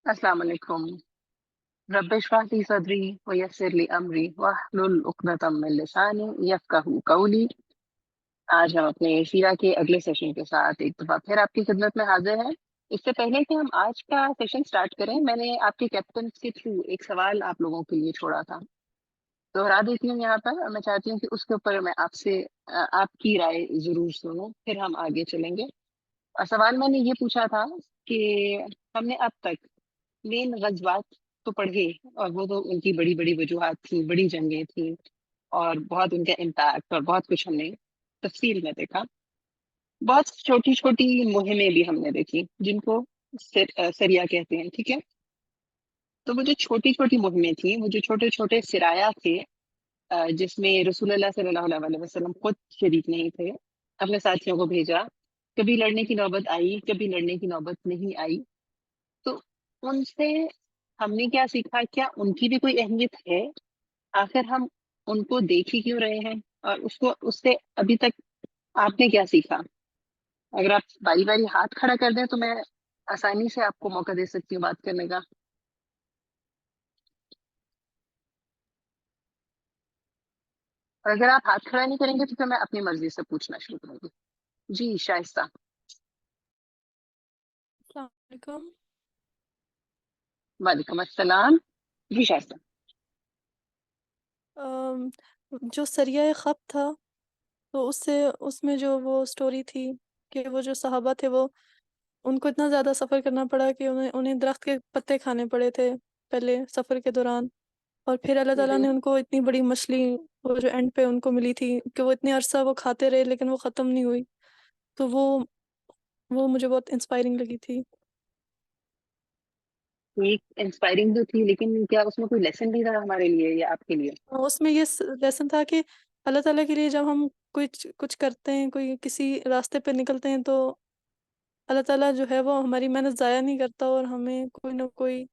السلام علیکم. رب اشرح لی صدری ویسر لی امری واحلل عقدۃ من لسانی یفقہوا قولی. آج ہم اپنے سیرہ کے اگلے سیشن کے ساتھ ایک دفعہ پھر آپ کی خدمت میں حاضر ہیں. اس سے پہلے کہ ہم آج کا سیشن سٹارٹ کریں، میں نے آپ کے کیپٹن کے تھرو ایک سوال آپ لوگوں کے لیے چھوڑا تھا، دوہرا دیتی ہوں یہاں پر. میں چاہتی ہوں کہ اس کے اوپر میں آپ سے آپ کی رائے ضرور سنوں، پھر ہم آگے چلیں گے. اور سوال میں نے یہ پوچھا تھا کہ ہم نے اب تک مین غزوات تو پڑھے، اور وہ تو ان کی بڑی بڑی وجوہات تھیں، بڑی جنگیں تھیں، اور بہت ان کا امپیکٹ اور بہت کچھ ہم نے تفصیل میں دیکھا. بہت چھوٹی چھوٹی مہمیں بھی ہم نے دیکھی جن کو سریا کہتے ہیں، ٹھیک ہے. تو وہ جو چھوٹی چھوٹی مہمیں تھیں، وہ جو چھوٹے چھوٹے سرایا تھے، جس میں رسول اللہ صلی اللہ علیہ وسلم خود شریک نہیں تھے، اپنے ساتھیوں کو بھیجا. کبھی لڑنے کی نوبت آئی، کبھی لڑنے کی نوبت نہیں آئی. تو ان سے ہم نے کیا سیکھا؟ کیا ان کی بھی کوئی اہمیت ہے؟ آخر ہم ان کو دیکھ ہی کیوں رہے ہیں؟ اور اس سے ابھی تک آپ نے کیا سیکھا؟ اگر آپ باری باری ہاتھ کھڑا کر دیں تو میں آسانی سے آپ کو موقع دے سکتی ہوں بات کرنے کا. اور اگر آپ ہاتھ کھڑا نہیں کریں گے تو پھر میں اپنی مرضی سے پوچھنا شروع کروں گی. جی شائستہ. السلام علیکم. وعلیکم السلام. جی شائستہ. جو سریہ خپ تھا، تو اس میں جو وہ سٹوری تھی کہ وہ جو صحابہ تھے، وہ ان کو اتنا زیادہ سفر کرنا پڑا کہ انہیں درخت کے پتے کھانے پڑے تھے پہلے سفر کے دوران. اور پھر اللہ تعالیٰ نے ان کو اتنی بڑی مچھلی، وہ جو اینڈ پہ ان کو ملی تھی، کہ وہ اتنے عرصہ وہ کھاتے رہے لیکن وہ ختم نہیں ہوئی. تو وہ مجھے بہت انسپائرنگ لگی تھی. ایک انسپائرنگ تو تھی، لیکن کیا اس میں کوئی لیسن بھی تھا ہمارے لیے یا آپ کے لیے؟ اس میں یہ لیسن تھا کہ اللہ تعالیٰ کے لیے جب ہم کچھ کرتے ہیں، کسی راستے پہ نکلتے ہیں، تو اللہ تعالیٰ جو ہے وہ ہماری محنت ضائع نہیں کرتا، اور ہمیں کوئی نہ کوئی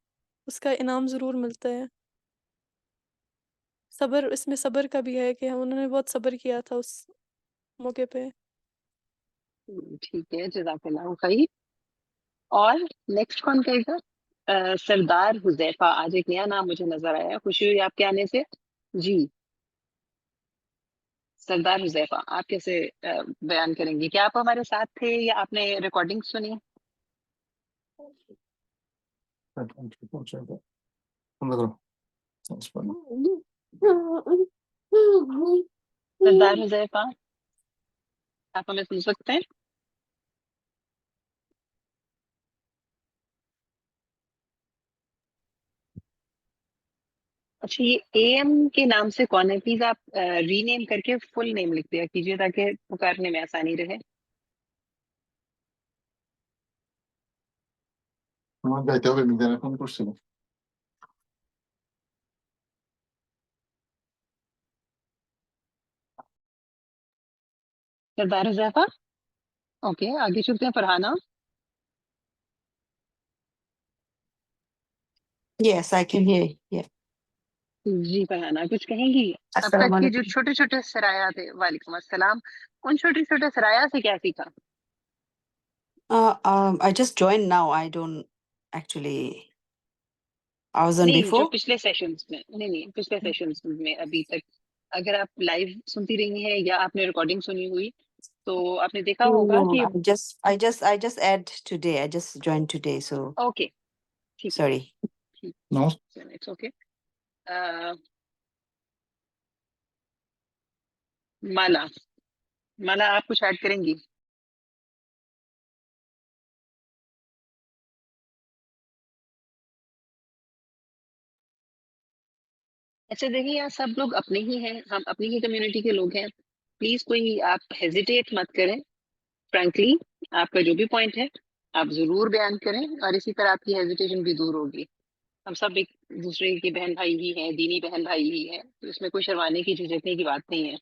اس کا انعام ضرور ملتا ہے. اس میں صبر کا بھی ہے کہ انہوں نے بہت صبر کیا تھا اس موقع پہ. ٹھیک ہے، جزاک اللہ خیر. اور نیکسٹ کون کہے گا؟ سردار حذیفہ. آج ایک نیا نام مجھے نظر آیا، خوشی ہوئی آپ کے آنے سے. جی سردار حذیفہ، آپ کیسے بیان کریں گی؟ کیا آپ ہمارے ساتھ تھے یا آپ نے ریکارڈنگ سنی؟ سردار حذیفہ، آپ ہمیں سن سکتے ہیں؟ اچھا، یہ اے ایم کے نام سے کون ہے؟ پلیز آپ ری نیم کر کے فل نیم لکھ دیا کیجیے تاکہ پکارنے میں آسانی رہے. سردار حذیفہ. اوکے، آگے چلتے ہیں. Farhana. Yes, I can hear you. Yeah. جی فرحانہ، کچھ کہیں گی اب السلام تک کے جو علیکم. چھوٹے چھوٹے سرایا تھے؟ وعلیکم السلام. ان چھوٹے چھوٹے سرایا سے کیا سیکھا؟ I just joined now. I don't actually. I was on نہیں، جو before. پچھلے سیشنز میں، نہیں پچھلے سیشنز میں ابھی تک اگر آپ لائیو سنتی رہی ہیں یا آپ نے ریکارڈنگ سنی ہوئی تو آپ نے دیکھا ہوگا No, کہ I just add today. I just joined today. So okay ٹھیک ہے. sorry. No. It's okay. Mala آپ کچھ ایڈ کریں گی؟ اچھا دیکھیے، یہاں سب لوگ اپنے ہی ہیں، ہم اپنی ہی کمیونٹی کے لوگ ہیں. پلیز کوئی آپ ہیزیٹیٹ مت کریں. فرینکلی آپ کا جو بھی پوائنٹ ہے آپ ضرور بیان کریں، اور اسی طرح آپ کی ہیزیٹیشن بھی دور ہوگی. ہم سب ایک دوسرے کے بہن بھائی ہی ہیں، دینی بہن بھائی ہی ہیں، تو اس میں کوئی شرمانے کی جھجکنے کی بات نہیں ہے.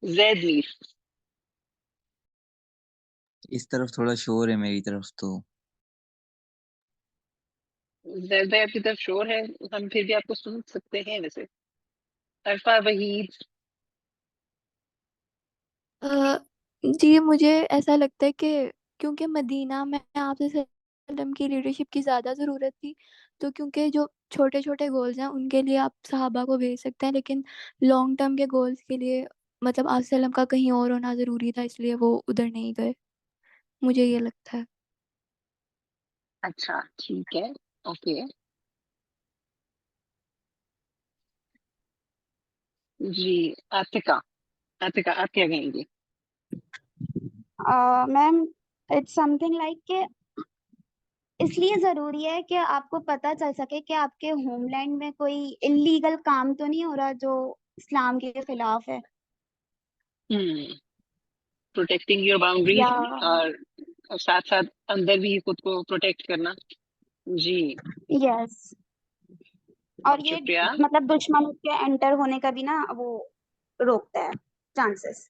زید میر. اس طرف تھوڑا شور ہے، میری طرف تو. زید بھائی آپ کی طرف شور ہے، ہم پھر بھی آپ کو سن سکتے ہیں ویسے. عرفہ وحید. جی مجھے ایسا لگتا ہے کہ کیونکہ مدینہ میں آپ صلی اللہ علیہ وسلم کی لیڈرشپ کی زیادہ ضرورت تھی، تو کیونکہ جو چھوٹے چھوٹے گولز ہیں ان کے لیے آپ صحابہ کو بھیج سکتے ہیں، لیکن لانگ ٹرم کے گولز کے لیے مطلب آپ صلی اللہ علیہ وسلم کا کہیں اور ہونا ضروری تھا، اس لیے وہ ادھر نہیں گئے، مجھے یہ لگتا ہے۔ اچھا ٹھیک ہے، اوکے جی۔ عاتقہ، عاتقہ آپ کیا کہیں گی؟ میم اٹس سم تھنگ لائک کہ اس لیے ضروری ہے کہ آپ کو پتہ چل سکے کہ آپ کے ہوم لینڈ میں کوئی انلیگل کام تو نہیں ہو رہا جو اسلام کے خلاف ہے، پروٹیکٹنگ یور باؤنڈریز، یا اور ساتھ ساتھ اندر بھی خود کو پروٹیکٹ کرنا۔ جی یس، اور بہت یہ شکریہ۔ مطلب دشمن کے انٹر ہونے کا بھی نا وہ روکتا ہے چانسز۔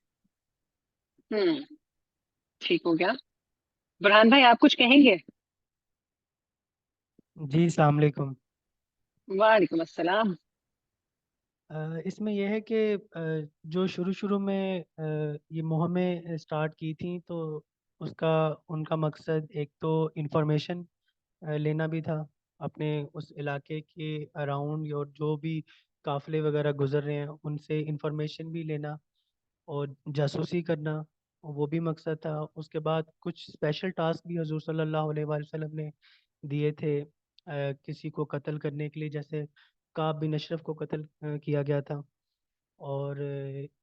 ٹھیک ہو گیا۔ برہان بھائی آپ کچھ کہیں گے؟ جی السلام علیکم۔ وعلیکم السلام۔ اس میں یہ ہے کہ جو شروع میں یہ مہمیں اسٹارٹ کی تھیں تو اس کا ان کا مقصد ایک تو انفارمیشن لینا بھی تھا اپنے اس علاقے کے اراؤنڈ، اور جو بھی قافلے وغیرہ گزر رہے ہیں ان سے انفارمیشن بھی لینا اور جاسوسی کرنا، وہ بھی مقصد تھا۔ اس کے بعد کچھ اسپیشل ٹاسک بھی حضور صلی اللہ علیہ وآلہ وسلم نے دیے تھے کسی کو قتل کرنے کے لیے، جیسے کعب بن اشرف کو قتل کیا گیا تھا، اور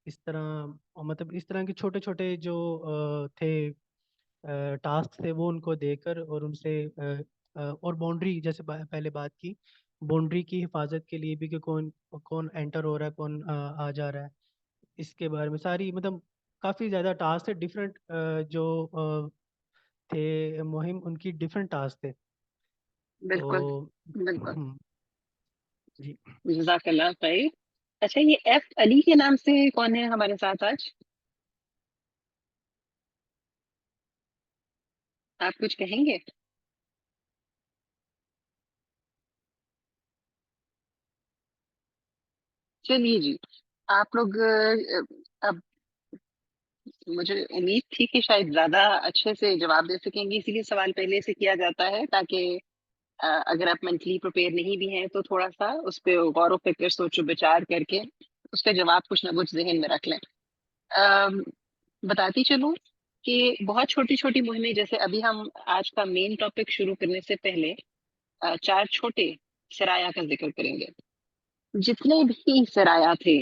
اس طرح مطلب اس طرح کے چھوٹے چھوٹے جو تھے ٹاسک تھے وہ ان کو دے کر، اور ان سے اور باؤنڈری جیسے پہلے بات کی، باؤنڈری کی حفاظت کے لیے بھی کہ کون انٹر ہو رہا ہے، کون آ جا رہا ہے، اس کے بارے میں ساری مطلب کافی زیادہ ٹاسک تھے ڈفرینٹ جو تھے مہم، ان کی ڈفرینٹ ٹاسک تھے بالکل تو بالکل، جی۔ جزاک اللہ خیر۔ اچھا یہ ایف علی کے نام سے کون ہے ہمارے ساتھ آج؟ آپ کچھ کہیں گے؟ چلیے جی، آپ لوگ اب مجھے امید تھی کہ شاید زیادہ اچھے سے جواب دے سکیں گے، اسی لیے سوال پہلے سے کیا جاتا ہے تاکہ اگر آپ منٹلی پریپیئر نہیں بھی ہیں تو تھوڑا سا اس پہ غور و فکر سوچ و بچار کر کے اس کا جواب کچھ نہ کچھ ذہن میں رکھ لیں۔ بتاتی چلوں کہ بہت چھوٹی چھوٹی مہمیں، جیسے ابھی ہم آج کا مین ٹاپک شروع کرنے سے پہلے 4 چھوٹے سرایا کا ذکر کریں گے۔ جتنے بھی سرایا تھے،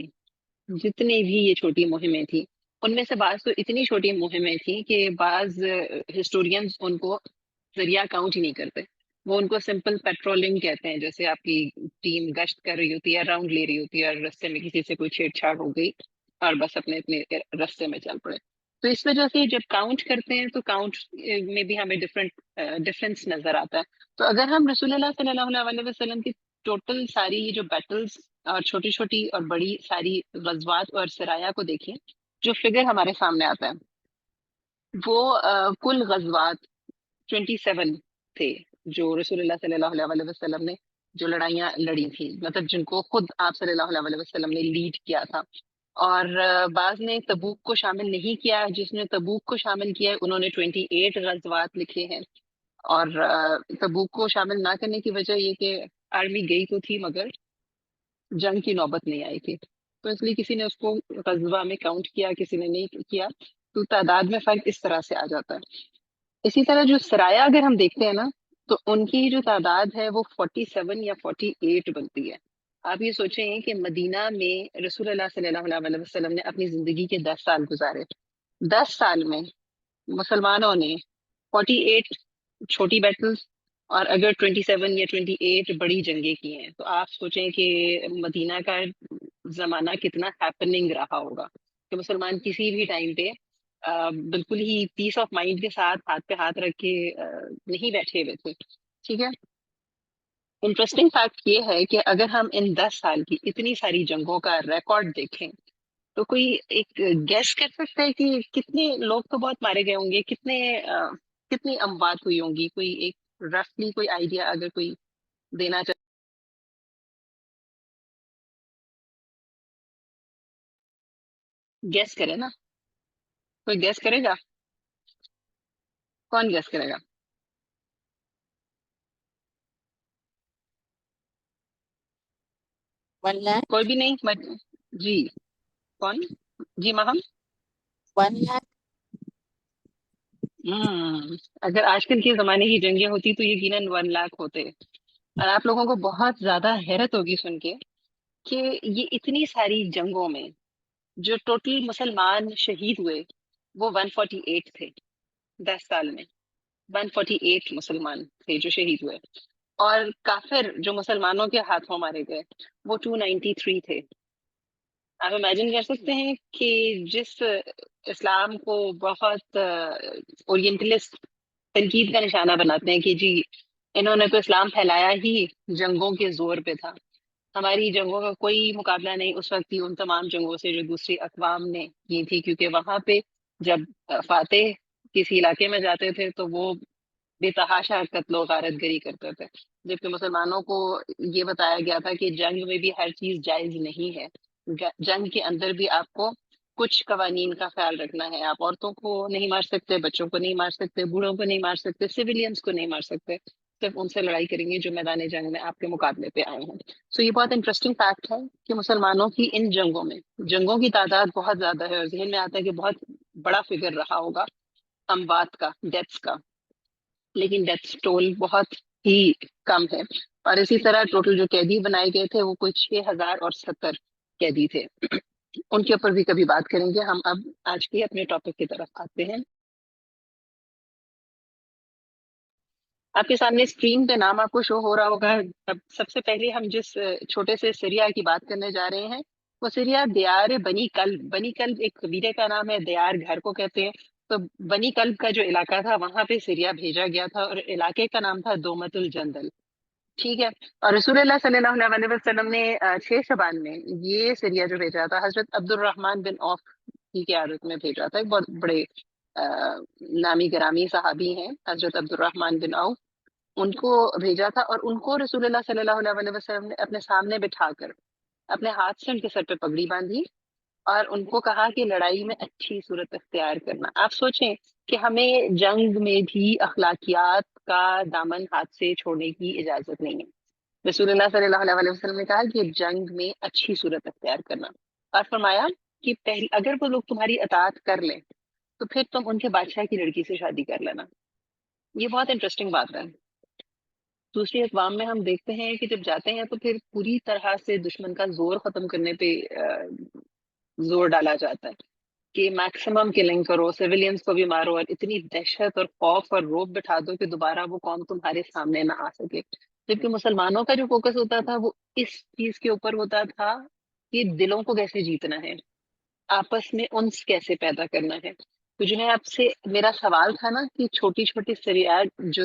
جتنے بھی یہ چھوٹی مہمیں تھیں، ان میں سے بعض تو اتنی چھوٹی مہمیں تھیں کہ بعض ہسٹورینز ان کو ذریعہ کاؤنٹ ہی نہیں کرتے، وہ ان کو سمپل پیٹرولنگ کہتے ہیں، جیسے آپ کی ٹیم گشت کر رہی ہوتی ہے، راؤنڈ لے رہی ہوتی ہے، اور رستے میں کسی سے کوئی چھیڑ چھاڑ ہو گئی اور بس اپنے اپنے رستے میں چل پڑے۔ تو اس وجہ سے جب کاؤنٹ کرتے ہیں تو کاؤنٹ میں بھی ہمیں ڈفرینس نظر آتا ہے۔ تو اگر ہم رسول اللہ صلی اللہ علیہ وسلم کی ٹوٹل ساری جو بیٹلز اور چھوٹی چھوٹی اور بڑی ساری غزوات اور سرایا کو دیکھیں، جو فگر ہمارے سامنے آتا ہے وہ کل غزوات 27 تھے جو رسول اللہ صلی اللہ علیہ وسلم نے جو لڑائیاں لڑی تھیں، مطلب جن کو خود آپ صلی اللہ علیہ وسلم نے لیڈ کیا تھا۔ اور بعض نے تبوک کو شامل نہیں کیا، جس نے تبوک کو شامل کیا ہے انہوں نے 28 غزوات لکھے ہیں، اور تبوک کو شامل نہ کرنے کی وجہ یہ کہ آرمی گئی تو تھی مگر جنگ کی نوبت نہیں آئی تھی، تو اس لیے کسی نے اس کو غزوہ میں کاؤنٹ کیا، کسی نے نہیں کیا، تو تعداد میں فرق اس طرح سے آ جاتا ہے۔ اسی طرح جو سرایا اگر ہم دیکھتے ہیں نا تو ان کی جو تعداد ہے وہ 47 یا 48 بنتی ہے۔ آپ یہ سوچیں کہ مدینہ میں رسول اللہ صلی اللہ علیہ وسلم نے اپنی زندگی کے 10 سال گزارے، 10 سال میں مسلمانوں نے 48 چھوٹی بیٹلز اور اگر 27 یا 28 بڑی جنگیں کی ہیں، تو آپ سوچیں کہ مدینہ کا زمانہ کتنا ہیپننگ رہا ہوگا کہ مسلمان کسی بھی ٹائم پہ بالکل ہی پیس آف مائنڈ کے ساتھ ہاتھ پہ ہاتھ رکھ کے نہیں بیٹھے ہوئے تھے۔ ٹھیک ہے، انٹرسٹنگ فیکٹ یہ ہے کہ اگر ہم ان 10 سال کی اتنی ساری جنگوں کا ریکارڈ دیکھیں تو کوئی ایک گیس کر سکتا ہے کہ کتنے لوگ تو بہت مارے گئے ہوں گے، کتنی اموات ہوئی ہوں گی؟ کوئی ایک رفلی کوئی آئیڈیا اگر کوئی دینا چاہے؟ گیس کرے نا، کوئی گیس کرے گا؟ کون گیس کرے گا؟ ون لاکھ کوئی بھی نہیں جی کون؟ جی مہم. 1 لاکھ اگر آج کل کے زمانے کی جنگیں ہوتی تو یقیناً 1 لاکھ ہوتے. اور آپ لوگوں کو بہت زیادہ حیرت ہوگی سن کے کہ یہ اتنی ساری جنگوں میں جو ٹوٹل مسلمان شہید ہوئے وہ 148 تھے. 10 سال میں 148 مسلمان تھے جو شہید ہوئے، اور کافر جو مسلمانوں کے ہاتھوں مارے گئے وہ 293 تھے. آپ امیجن کر سکتے ہیں کہ جس اسلام کو بہت اورینٹلسٹ تنقید کا نشانہ بناتے ہیں کہ جی انہوں نے تو اسلام پھیلایا ہی جنگوں کے زور پہ تھا، ہماری جنگوں کا کوئی مقابلہ نہیں اس وقت کی ان تمام جنگوں سے جو دوسری اقوام نے کی تھی، کیونکہ وہاں پہ جب فاتح کسی علاقے میں جاتے تھے تو وہ بے تحاشا قتل و غارت گری کرتے تھے، جبکہ مسلمانوں کو یہ بتایا گیا تھا کہ جنگ میں بھی ہر چیز جائز نہیں ہے، جنگ کے اندر بھی آپ کو کچھ قوانین کا خیال رکھنا ہے. آپ عورتوں کو نہیں مار سکتے، بچوں کو نہیں مار سکتے، بوڑھوں کو نہیں مار سکتے، سویلینز کو نہیں مار سکتے، صرف ان سے لڑائی کریں گے جو میدان جنگ میں آپ کے مقابلے پہ آئے ہیں. سو یہ بہت انٹرسٹنگ فیکٹ ہے کہ مسلمانوں کی ان جنگوں میں جنگوں کی تعداد بہت زیادہ ہے، اور ذہن میں آتا ہے کہ بہت بڑا فگر رہا ہوگا اموات کا، ڈیتھس کا، لیکن ڈیتھ ٹول بہت ہی کم ہے. اور اسی طرح ٹوٹل جو قیدی بنائے گئے تھے وہ کوئی 6070 قیدی تھے. ان کے اوپر بھی کبھی بات کریں گے. ہم اب آج کے اپنے ٹاپک کی طرف آتے ہیں. آپ کے سامنے اسکرین پہ نام آپ کو شو ہو رہا ہوگا. اب سب سے پہلے ہم جس چھوٹے سے سریا کی بات کرنے جا رہے ہیں وہ سریا دیار بنی کلب. بنی کلب ایک قبیلے کا نام ہے، دیار گھر کو کہتے ہیں. تو بنی کلب کا جو علاقہ تھا وہاں پہ سریا بھیجا گیا تھا، اور علاقے کا نام تھا دومت الجندل. ٹھیک ہے. اور رسول اللہ صلی اللہ علیہ وسلم نے 6 شعبان میں یہ سریا جو بھیجا تھا حضرت عبد الرحمن بن عوف کی قیادت میں بھیجا تھا. ایک بہت بڑے نامی گرامی صحابی ہیں حضرت عبد الرحمن بن عوف، ان کو بھیجا تھا. اور ان کو رسول اللہ صلی اللہ علیہ وسلم نے اپنے سامنے بٹھا کر اپنے ہاتھ سے ان کے سر پہ پگڑی باندھی اور ان کو کہا کہ لڑائی میں اچھی صورت اختیار کرنا. آپ سوچیں کہ ہمیں جنگ میں بھی اخلاقیات کا دامن ہاتھ سے چھوڑنے کی اجازت نہیں ہے. رسول اللہ صلی اللہ علیہ وسلم نے کہا کہ جنگ میں اچھی صورت اختیار کرنا، اور فرمایا کہ اگر وہ لوگ تمہاری اطاعت کر لیں تو پھر تم ان کے بادشاہ کی لڑکی سے شادی کر لینا. یہ بہت انٹرسٹنگ بات ہے. دوسری اقوام میں ہم دیکھتے ہیں کہ جب جاتے ہیں تو پھر پوری طرح سے دشمن کا زور ختم کرنے پہ زور ڈالا جاتا ہے کہ میکسیمم کلنگ کرو، سیولینز کو بھی مارو، اور اتنی دہشت اور خوف اور روب بٹھا دو کہ دوبارہ وہ قوم تمہارے سامنے نہ آ سکے. جبکہ مسلمانوں کا جو فوکس ہوتا تھا وہ اس چیز کے اوپر ہوتا تھا کہ دلوں کو کیسے جیتنا ہے، آپس میں انس کیسے پیدا کرنا ہے. تو جو ہے آپ سے میرا سوال تھا نا کہ چھوٹی چھوٹی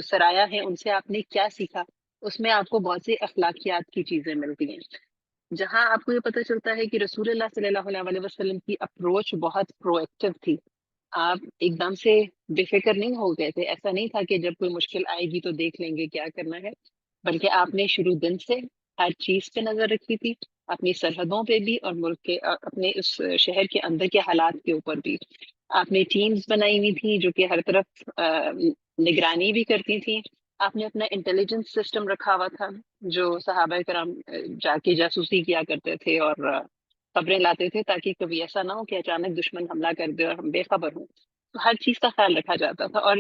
سرایا ہیں ان سے آپ نے کیا سیکھا، اس میں آپ کو بہت سی اخلاقیات کی چیزیں ملتی ہیں، جہاں آپ کو یہ پتہ چلتا ہے کہ رسول اللہ صلی اللہ علیہ وسلم کی اپروچ بہت پرو ایکٹیو تھی. آپ ایک دم سے بے فکر نہیں ہو گئے تھے. ایسا نہیں تھا کہ جب کوئی مشکل آئے گی تو دیکھ لیں گے کیا کرنا ہے، بلکہ آپ نے شروع دن سے ہر چیز پہ نظر رکھی تھی، اپنی سرحدوں پہ بھی اور ملک کے اپنے اس شہر کے اندر کے حالات کے اوپر بھی. آپ نے ٹیمز بنائی ہوئی تھی جو کہ ہر طرف نگرانی بھی کرتی تھیں. آپ نے اپنا انٹیلیجنس سسٹم رکھا ہوا تھا جو صحابہ کرام جا کے جاسوسی کیا کرتے تھے اور خبریں لاتے تھے تاکہ کبھی ایسا نہ ہو کہ اچانک دشمن حملہ کر دے اور ہم بے خبر ہوں. تو ہر چیز کا خیال رکھا جاتا تھا. اور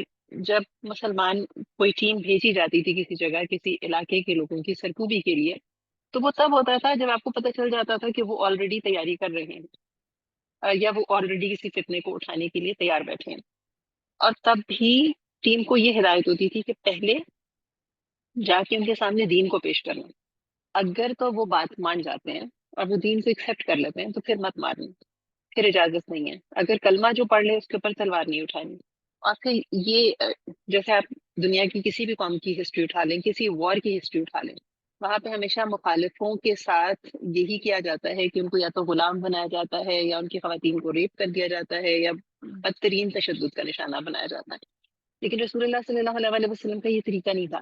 جب مسلمان کوئی ٹیم بھیجی جاتی تھی کسی جگہ کسی علاقے کے لوگوں کی سرکوبی کے لیے تو وہ تب ہوتا تھا جب آپ کو پتہ چل جاتا تھا کہ وہ آلریڈی تیاری کر رہے ہیں یا وہ آلریڈی کسی فتنے کو اٹھانے کے لیے تیار بیٹھے ہیں. اور تب بھی ٹیم کو یہ ہدایت ہوتی تھی کہ پہلے جا کے ان کے سامنے دین کو پیش کرنا. اگر تو وہ بات مان جاتے ہیں اور وہ دین کو ایکسیپٹ کر لیتے ہیں تو پھر مت مارنا، پھر اجازت نہیں ہے. اگر کلمہ جو پڑھ لے اس کے اوپر تلوار نہیں اٹھانی. اور پھر یہ جیسے آپ دنیا کی کسی بھی قوم کی ہسٹری اٹھا لیں، کسی وار کی ہسٹری اٹھا لیں، وہاں پہ ہمیشہ مخالفوں کے ساتھ یہی کیا جاتا ہے کہ ان کو یا تو غلام بنایا جاتا ہے یا ان کی خواتین کو ریپ کر دیا جاتا ہے یا بدترین تشدد کا نشانہ بنایا جاتا ہے. لیکن رسول اللہ صلی اللہ علیہ وسلم کا یہ طریقہ نہیں تھا.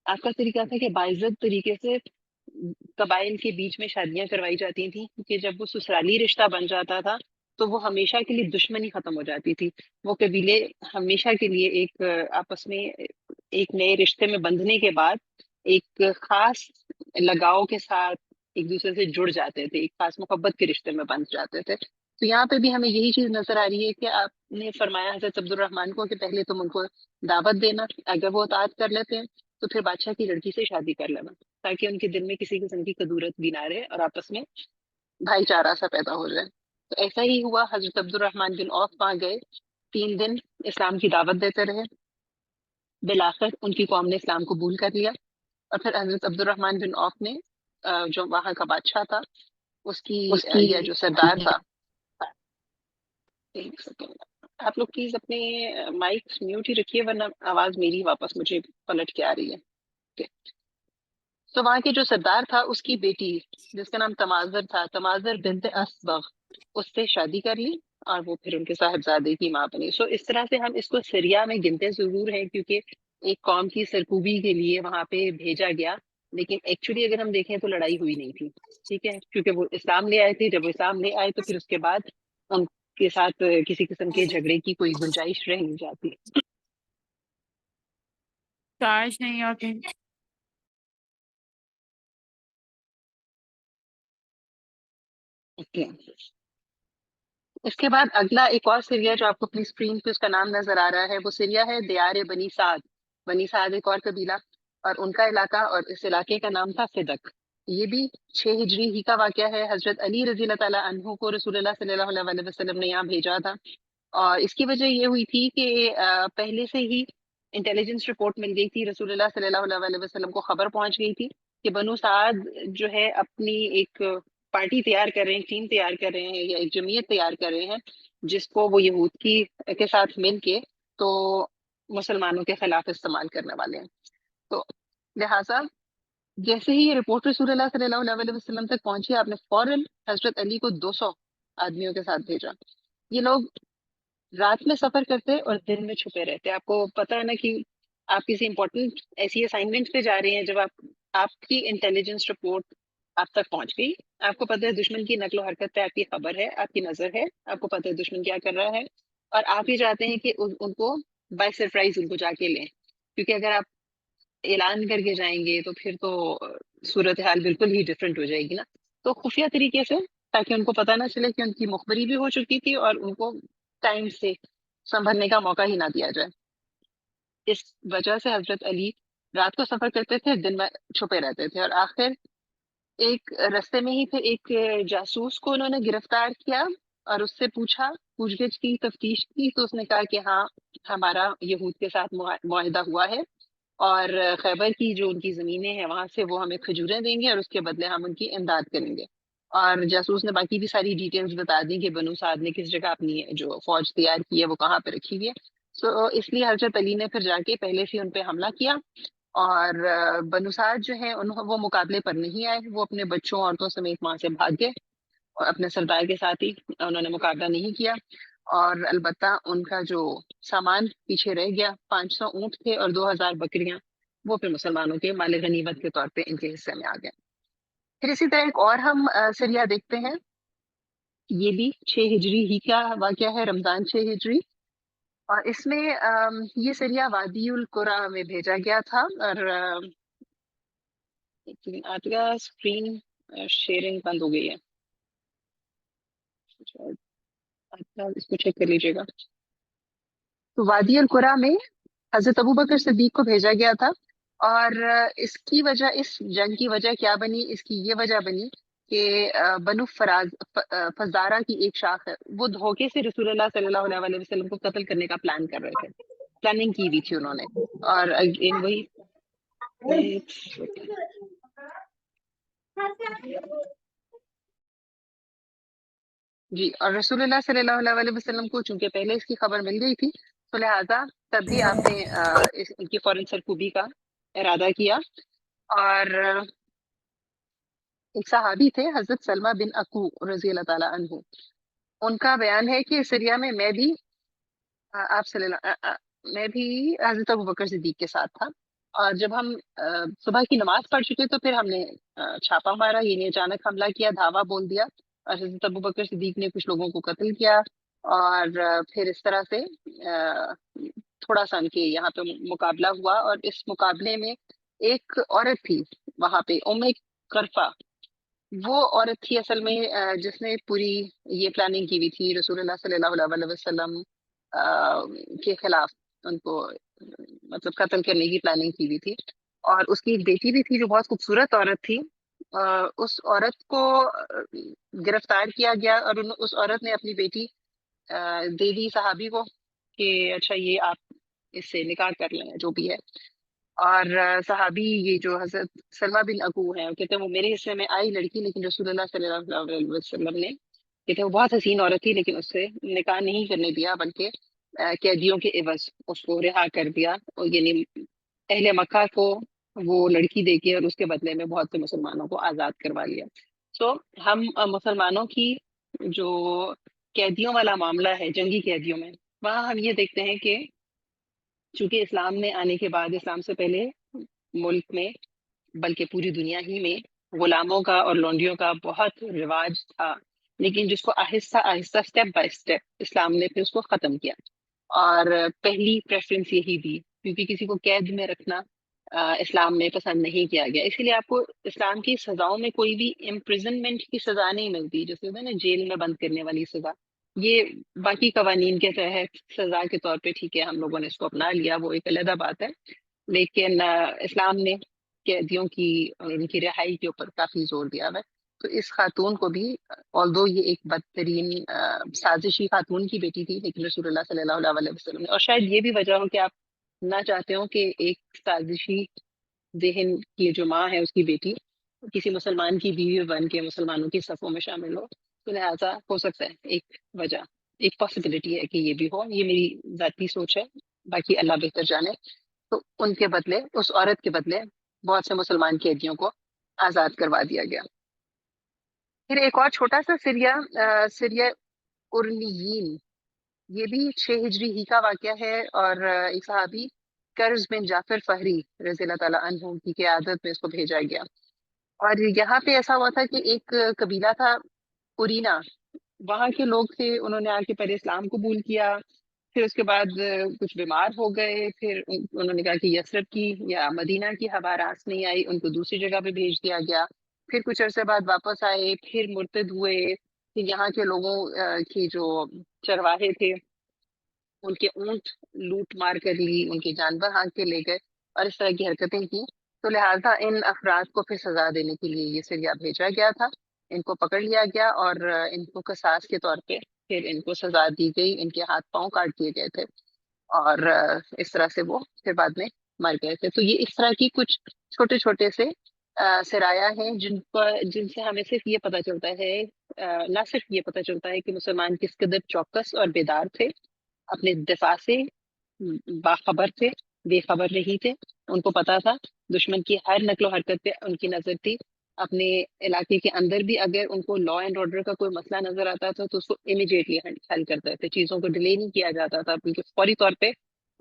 آپ کا طریقہ تھا کہ باعزت طریقے سے قبائل کے بیچ میں شادیاں کروائی جاتی تھیں، کیونکہ جب وہ سسرالی رشتہ بن جاتا تھا تو وہ ہمیشہ کے لیے دشمنی ختم ہو جاتی تھی. وہ قبیلے ہمیشہ کے لیے ایک آپس میں ایک نئے رشتے میں بندھنے کے بعد ایک خاص لگاؤ کے ساتھ ایک دوسرے سے جڑ جاتے تھے، ایک خاص محبت کے رشتے میں بندھ جاتے تھے. تو یہاں پہ بھی ہمیں یہی چیز نظر آ رہی ہے کہ آپ نے فرمایا حضرت عبد الرحمن کو کہ پہلے تم ان کو دعوت دینا، اگر وہ اطاعت کر لیتے ہیں تو پھر بادشاہ کی لڑکی سے شادی کر لینا، تاکہ ان کے دل میں کسی قسم کی کدورت بھی نہ رہے اور آپس میں بھائی چارہ سا پیدا ہو جائے. تو ایسا ہی ہوا. حضرت عبد الرحمن بن عوف وہاں گئے، 3 دن اسلام کی دعوت دیتے رہے. بالآخر ان کی قوم نے اسلام قبول کر لیا، اور پھر حضرت عبد الرحمن بن عوف نے جو وہاں کا بادشاہ تھا اس کی یا جو سردار تھا. ایک سیکنڈ، آپ لوگ پلیز اپنے مائک میوٹ ہی رکھیے ورنہ آواز میری واپس مجھے پلٹ کے آ رہی ہے. Okay. تو وہاں کے جو سردار تھا اس کی بیٹی جس کا نام تمازر تھا، تمازر بنت اسبغ، اس سے شادی کر لی اور وہ پھر ان کے صاحبزادے کی ماں بنی. سو اس طرح سے ہم اس کو سریا میں گنتے ضرور ہیں کیونکہ ایک قوم کی سرکوبی کے لیے وہاں پہ بھیجا گیا، لیکن ایکچولی اگر ہم دیکھیں تو لڑائی ہوئی نہیں تھی. ٹھیک ہے، کیونکہ وہ اسلام لے آئے تھے. جب وہ اسلام لے آئے تو پھر اس کے بعد ان کے ساتھ کسی قسم کے جھگڑے کی کوئی گنجائش رہ نہیں جاتی. چارج نہیں آتے. Okay. اس کے بعد اگلا ایک اور سریا جو آپ کو اپنی اسکرین پہ اس کا نام نظر آ رہا ہے، وہ سریا ہے دیار بنی سعد. بنی سعد ایک اور قبیلہ اور ان کا علاقہ، اور اس علاقے کا نام تھا فدق. یہ بھی 6 ہجری ہی کا واقعہ ہے. حضرت علی رضی اللہ تعالیٰ عنہ کو رسول اللہ صلی اللہ علیہ وسلم نے یہاں بھیجا تھا، اور اس کی وجہ یہ ہوئی تھی کہ پہلے سے ہی انٹیلیجنس رپورٹ مل گئی تھی. رسول اللہ صلی اللہ علیہ وسلم کو خبر پہنچ گئی تھی کہ بنو سعد جو ہے اپنی ایک پارٹی تیار کر رہے ہیں، ٹیم تیار کر رہے ہیں، یا ایک جمعیت تیار کر رہے ہیں جس کو وہ یہود کے ساتھ مل کے تو مسلمانوں کے خلاف استعمال کرنے والے ہیں. تو لہٰذا جیسے ہی یہ رپورٹ رسول اللہ صلی اللہ علیہ وسلم تک پہنچی، آپ نے فوراً حضرت علی کو 200 آدمیوں کے ساتھ بھیجا. یہ لوگ رات میں سفر کرتے اور دن میں چھپے رہتے. آپ کو پتہ ہے نا کہ آپ کسی امپورٹنٹ ایسی اسائنمنٹ پہ جا رہے ہیں، جب آپ کی انٹیلیجنس رپورٹ آپ تک پہنچ گئی، آپ کو پتہ ہے دشمن کی نقل و حرکت پہ آپ کی خبر ہے، آپ کی نظر ہے، آپ کو پتہ ہے دشمن کیا کر رہا ہے، اور آپ ہی چاہتے ہیں کہ ان کو بائی سرپرائز ان کو جا کے لیں. کیونکہ اگر آپ اعلان کر کے جائیں گے تو پھر تو صورتحال بالکل ہی ڈفرینٹ ہو جائے گی نا. تو خفیہ طریقے سے، تاکہ ان کو پتہ نہ چلے کہ ان کی مخبری بھی ہو چکی تھی اور ان کو ٹائم سے سنبھلنے کا موقع ہی نہ دیا جائے. اس وجہ سے حضرت علی رات کو سفر کرتے تھے، دن میں چھپے رہتے تھے. اور آخر ایک رستے میں ہی پھر ایک جاسوس کو انہوں نے گرفتار کیا اور اس سے پوچھ گچھ کی، تفتیش کی. تو اس نے کہا کہ ہاں ہمارا یہود کے ساتھ معاہدہ ہوا ہے، اور خیبر کی جو ان کی زمینیں ہیں وہاں سے وہ ہمیں کھجوریں دیں گے اور اس کے بدلے ہم ان کی امداد کریں گے. اور جاسوس نے باقی بھی ساری ڈیٹیلز بتا دی کہ بنو سعد نے کس جگہ اپنی جو فوج تیار کی ہے وہ کہاں پہ رکھی ہوئی ہے. سو اس لیے حضرت علی نے پھر جا کے پہلے سے ان پہ حملہ کیا، اور بنو سعد جو ہے وہ مقابلے پر نہیں آئے. وہ اپنے بچوں عورتوں سمیت وہاں سے بھاگ گئے اور اپنے سردار کے ساتھ ہی انہوں نے مقابلہ نہیں کیا. اور البتہ ان کا جو سامان پیچھے رہ گیا، 500 اونٹ تھے اور 2000 بکریاں، وہ پھر مسلمانوں کے مال غنیمت کے طور پہ ان کے حصے میں آ گئے. پھر اسی طرح ایک اور ہم سریا دیکھتے ہیں، یہ بھی 6 ہجری ہی کا واقعہ ہے، رمضان 6 ہجری. اور اس میں یہ سریا وادی القرا میں بھیجا گیا تھا. اور آپ کا اسکرین شیئرنگ بند ہو گئی ہے، اس کو چیک کر لیجیے گا. تو وادی القرا میں حضرت ابوبکر صدیق کو بھیجا گیا تھا. اور اس کی وجہ، اس جنگ کی وجہ کیا بنی؟ اس کی یہ وجہ بنی کہ بنو فزارہ کی ایک شاخ ہے، وہ دھوکے سے رسول اللہ صلی اللہ علیہ وسلم کو قتل کرنے کا پلان کر رہے تھے، پلاننگ کی ہوئی تھی انہوں نے. اور وہی جی، اور رسول اللہ صلی اللہ علیہ وسلم کو چونکہ پہلے اس کی خبر مل گئی تھی، تو لہٰذا تب بھی آپ نے ان کی فوراً سرکوبی کا ارادہ کیا. اور ایک صحابی تھے حضرت سلمہ بن اکو رضی اللہ تعالیٰ عنہ، ان کا بیان ہے کہ سریا میں میں بھی حضرت ابوبکر صدیق کے ساتھ تھا. اور جب ہم صبح کی نماز پڑھ چکے تو پھر ہم نے چھاپا مارا، یعنی اچانک حملہ کیا، دھاوا بول دیا اور حضرت ابوبکر صدیق نے کچھ لوگوں کو قتل کیا، اور پھر اس طرح سے تھوڑا سا ان کے یہاں پہ مقابلہ ہوا، اور اس مقابلے میں ایک عورت تھی وہاں پہ، قرفہ، وہ عورت تھی اصل میں جس نے پوری یہ پلاننگ کی ہوئی تھی رسول اللہ صلی اللہ علیہ وسلم کے خلاف، ان کو مطلب قتل کرنے کی پلاننگ کی ہوئی تھی، اور اس کی ایک بیٹی بھی تھی جو بہت خوبصورت عورت تھی۔ اس عورت کو گرفتار کیا گیا، اور اس عورت نے اپنی بیٹی دے دی صحابی کو کہ اچھا یہ آپ اس سے نکاح کر لیں جو بھی ہے۔ اور صحابی یہ جو حضرت سلمہ بن اکو ہیں، وہ کہتے ہیں وہ میرے حصے میں آئی لڑکی، لیکن رسول اللہ صلی اللہ علیہ وسلم نے، کہتے ہیں وہ بہت حسین عورت تھی لیکن اس سے نکاح نہیں کرنے دیا، بلکہ قیدیوں کے عوض اس کو رہا کر دیا، اور یعنی اہل مکہ کو وہ لڑکی دے کے اور اس کے بدلے میں بہت سے مسلمانوں کو آزاد کروا لیا۔ تو ہم مسلمانوں کی جو قیدیوں والا معاملہ ہے، جنگی قیدیوں میں، وہاں ہم یہ دیکھتے ہیں کہ چونکہ اسلام نے آنے کے بعد، اسلام سے پہلے ملک میں بلکہ پوری دنیا ہی میں غلاموں کا اور لونڈیوں کا بہت رواج تھا، لیکن جس کو آہستہ آہستہ اسٹیپ بائی اسٹیپ اسلام نے پھر اس کو ختم کیا، اور پہلی پریفرنس یہی دی، کیونکہ کسی کو قید میں رکھنا اسلام میں پسند نہیں کیا گیا۔ اسی لیے آپ کو اسلام کی سزاؤں میں کوئی بھی امپریزنمنٹ کی سزا نہیں ملتی، جیسے ہوتا ہے نا جیل میں بند کرنے والی سزا، یہ باقی قوانین کے تحت سزا کے طور پہ ٹھیک ہے ہم لوگوں نے اس کو اپنا لیا، وہ ایک علیحدہ بات ہے، لیکن اسلام نے قیدیوں کی اور ان کی رہائی کے اوپر کافی زور دیا ہوا ہے۔ تو اس خاتون کو بھی، although یہ ایک بدترین سازشی خاتون کی بیٹی تھی، لیکن رسول اللہ صلی اللہ علیہ وسلم نے، اور شاید یہ بھی وجہ ہو کہ آپ نہ چاہتے ہو کہ ایک سازشی ذہن کی جو ماں ہے اس کی بیٹی کسی مسلمان کی بیوی بن کے مسلمانوں کی صفوں میں شامل ہو، تو لہٰذا ہو سکتا ہے ایک وجہ، ایک پاسبلٹی ہے کہ یہ بھی ہو، یہ میری ذاتی سوچ ہے، باقی اللہ بہتر جانے۔ تو ان کے بدلے، اس عورت کے بدلے بہت سے مسلمان قیدیوں کو آزاد کروا دیا گیا۔ پھر ایک اور چھوٹا سا سریہ ارنیین، یہ بھی 6 ہجری ہی کا واقعہ ہے، اور ایک صحابی کرز بن جعفر فہری رضی اللہ تعالیٰ عنہ کی قیادت میں اس کو بھیجا گیا، اور یہاں پہ ایسا ہوا تھا کہ ایک قبیلہ تھا ارینا، وہاں کے لوگ تھے، انہوں نے آ کے پہلے اسلام قبول کیا، پھر اس کے بعد کچھ بیمار ہو گئے، پھر انہوں نے کہا کہ یثرب کی یا مدینہ کی ہوا راس نہیں آئی، ان کو دوسری جگہ پہ بھیج دیا گیا، پھر کچھ عرصے بعد واپس آئے، پھر مرتد ہوئے، پھر یہاں کے لوگوں کی جو چرواہے تھے ان کے اونٹ لوٹ مار کر لی، ان کے جانور ہانک کے لے گئے، اور اس طرح کی حرکتیں کی، تو لہٰذا ان افراد کو پھر سزا دینے کے لیے یہ سریہ بھیجا گیا تھا، ان کو پکڑ لیا گیا، اور ان کو قصاص کے طور پہ پھر ان کو سزا دی گئی، ان کے ہاتھ پاؤں کاٹ دیے گئے تھے، اور اس طرح سے وہ پھر بعد میں مر گئے تھے۔ تو یہ اس طرح کی کچھ چھوٹے چھوٹے سے سرایا ہیں جن سے ہمیں صرف یہ پتہ چلتا ہے، نہ صرف یہ پتہ چلتا ہے کہ مسلمان کس قدر چوکس اور بیدار تھے، اپنے دفاع سے باخبر تھے، بے خبر نہیں تھے، ان کو پتا تھا دشمن کی ہر نقل و حرکت پہ ان کی نظر تھی، اپنے علاقے کے اندر بھی اگر ان کو لا اینڈ آرڈر کا کوئی مسئلہ نظر آتا تھا تو اس کو امیڈیٹلی حل کرتے تھے، چیزوں کو ڈیلے نہیں کیا جاتا تھا، بلکہ فوری طور پہ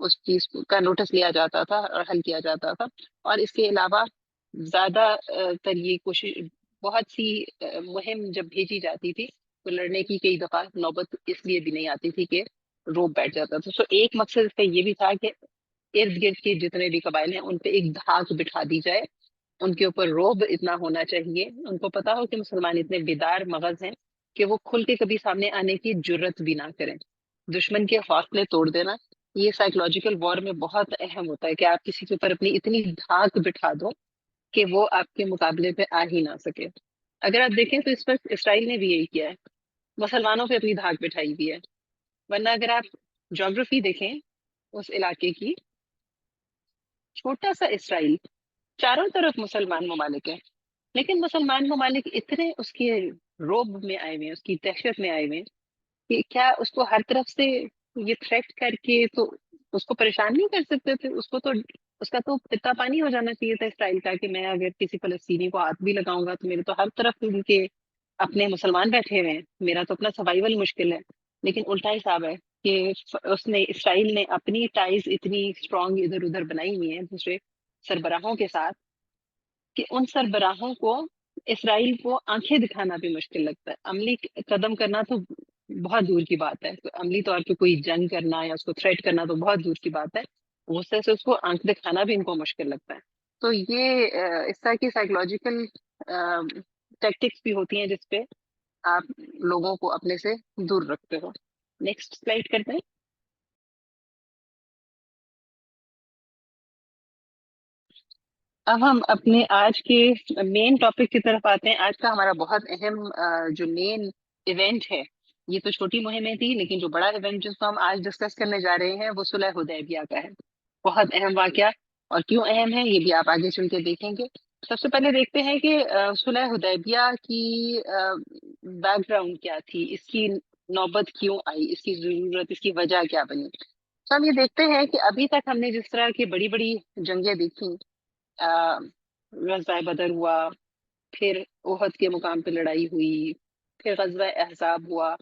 اس چیز کا نوٹس لیا جاتا تھا اور حل کیا جاتا تھا۔ اور اس کے علاوہ زیادہ تر یہ کوشش، بہت سی مہم جب بھیجی جاتی تھی تو لڑنے کی کئی دفعہ نوبت اس لیے بھی نہیں آتی تھی کہ روب بیٹھ جاتا تھا۔ تو ایک مقصد اس کا یہ بھی تھا کہ ارد گرد کے جتنے بھی قبائل ہیں ان پہ ایک دھاک بٹھا دی جائے، ان کے اوپر روب اتنا ہونا چاہیے، ان کو پتا ہو کہ مسلمان اتنے بیدار مغز ہیں کہ وہ کھل کے کبھی سامنے آنے کی جرت بھی نہ کریں۔ دشمن کے حوصلے توڑ دینا یہ سائیکولوجیکل وار میں بہت اہم ہوتا ہے، کہ آپ کسی کے اوپر اپنی اتنی دھاک بٹھا دو کہ وہ آپ کے مقابلے پہ آ ہی نہ سکے۔ اگر آپ دیکھیں تو اس پر اسرائیل نے بھی یہی کیا ہے، مسلمانوں پہ اپنی دھاک بٹھائی ہوئی ہے، ورنہ اگر آپ جغرافی دیکھیں اس علاقے کی، چھوٹا سا اسرائیل، چاروں طرف مسلمان ممالک ہیں، لیکن مسلمان ممالک اتنے اس کے روب میں آئے ہوئے ہیں، اس کی دہشت میں آئے ہوئے ہیں کہ کیا اس کو ہر طرف سے یہ تھریٹ کر کے تو اس کو پریشان نہیں کر سکتے تھے؟ اس کو تو اس کا تو پتا پانی ہو جانا چاہیے تھا اسرائیل کا، کہ میں اگر کسی فلسطینی کو ہاتھ بھی لگاؤں گا تو میرے تو ہر طرف ان کے اپنے مسلمان بیٹھے ہوئے ہیں، میرا تو اپنا سروائیول مشکل ہے۔ لیکن الٹا حساب ہے کہ اس نے، اسرائیل نے اپنی ٹائز اتنی اسٹرانگ ادھر ادھر بنائی ہوئی ہیں دوسرے سربراہوں کے ساتھ کہ ان سربراہوں کو اسرائیل کو آنکھیں دکھانا بھی مشکل لگتا ہے، عملی قدم کرنا تو بہت دور کی بات ہے، عملی طور پہ کوئی جنگ کرنا یا اس کو تھریٹ کرنا تو بہت دور کی بات ہے، غصے سے اس کو آنکھ دکھانا بھی ان کو مشکل لگتا ہے۔ تو یہ اس طرح کی سائیکولوجیکل ٹیکٹکس بھی ہوتی ہیں جس پہ آپ لوگوں کو اپنے سے دور رکھتے ہو۔ نیکسٹ سلائڈ کرتے ہیں۔ اب ہم اپنے آج کے مین ٹاپک کی طرف آتے ہیں۔ آج کا ہمارا بہت اہم جو مین ایونٹ ہے، یہ تو چھوٹی مہمیں تھی، لیکن جو بڑا ایونٹ جس کو ہم آج ڈسکس کرنے جا رہے ہیں وہ صلح حدیبیہ کا ہے۔ بہت اہم واقعہ، اور کیوں اہم ہے یہ بھی آپ آگے چل کے دیکھیں گے۔ سب سے پہلے دیکھتے ہیں کہ صلح حدیبیہ کی بیک گراؤنڈ کیا تھی، اس کی نوبت کیوں آئی، اس کی ضرورت، اس کی وجہ کیا بنی۔ تو ہم یہ دیکھتے ہیں کہ ابھی تک ہم نے جس طرح کی بڑی بڑی جنگیں دیکھی، غزوہ بدر ہوا، پھر احد کے مقام پہ لڑائی ہوئی، پھر غزوہ احزاب ہوا،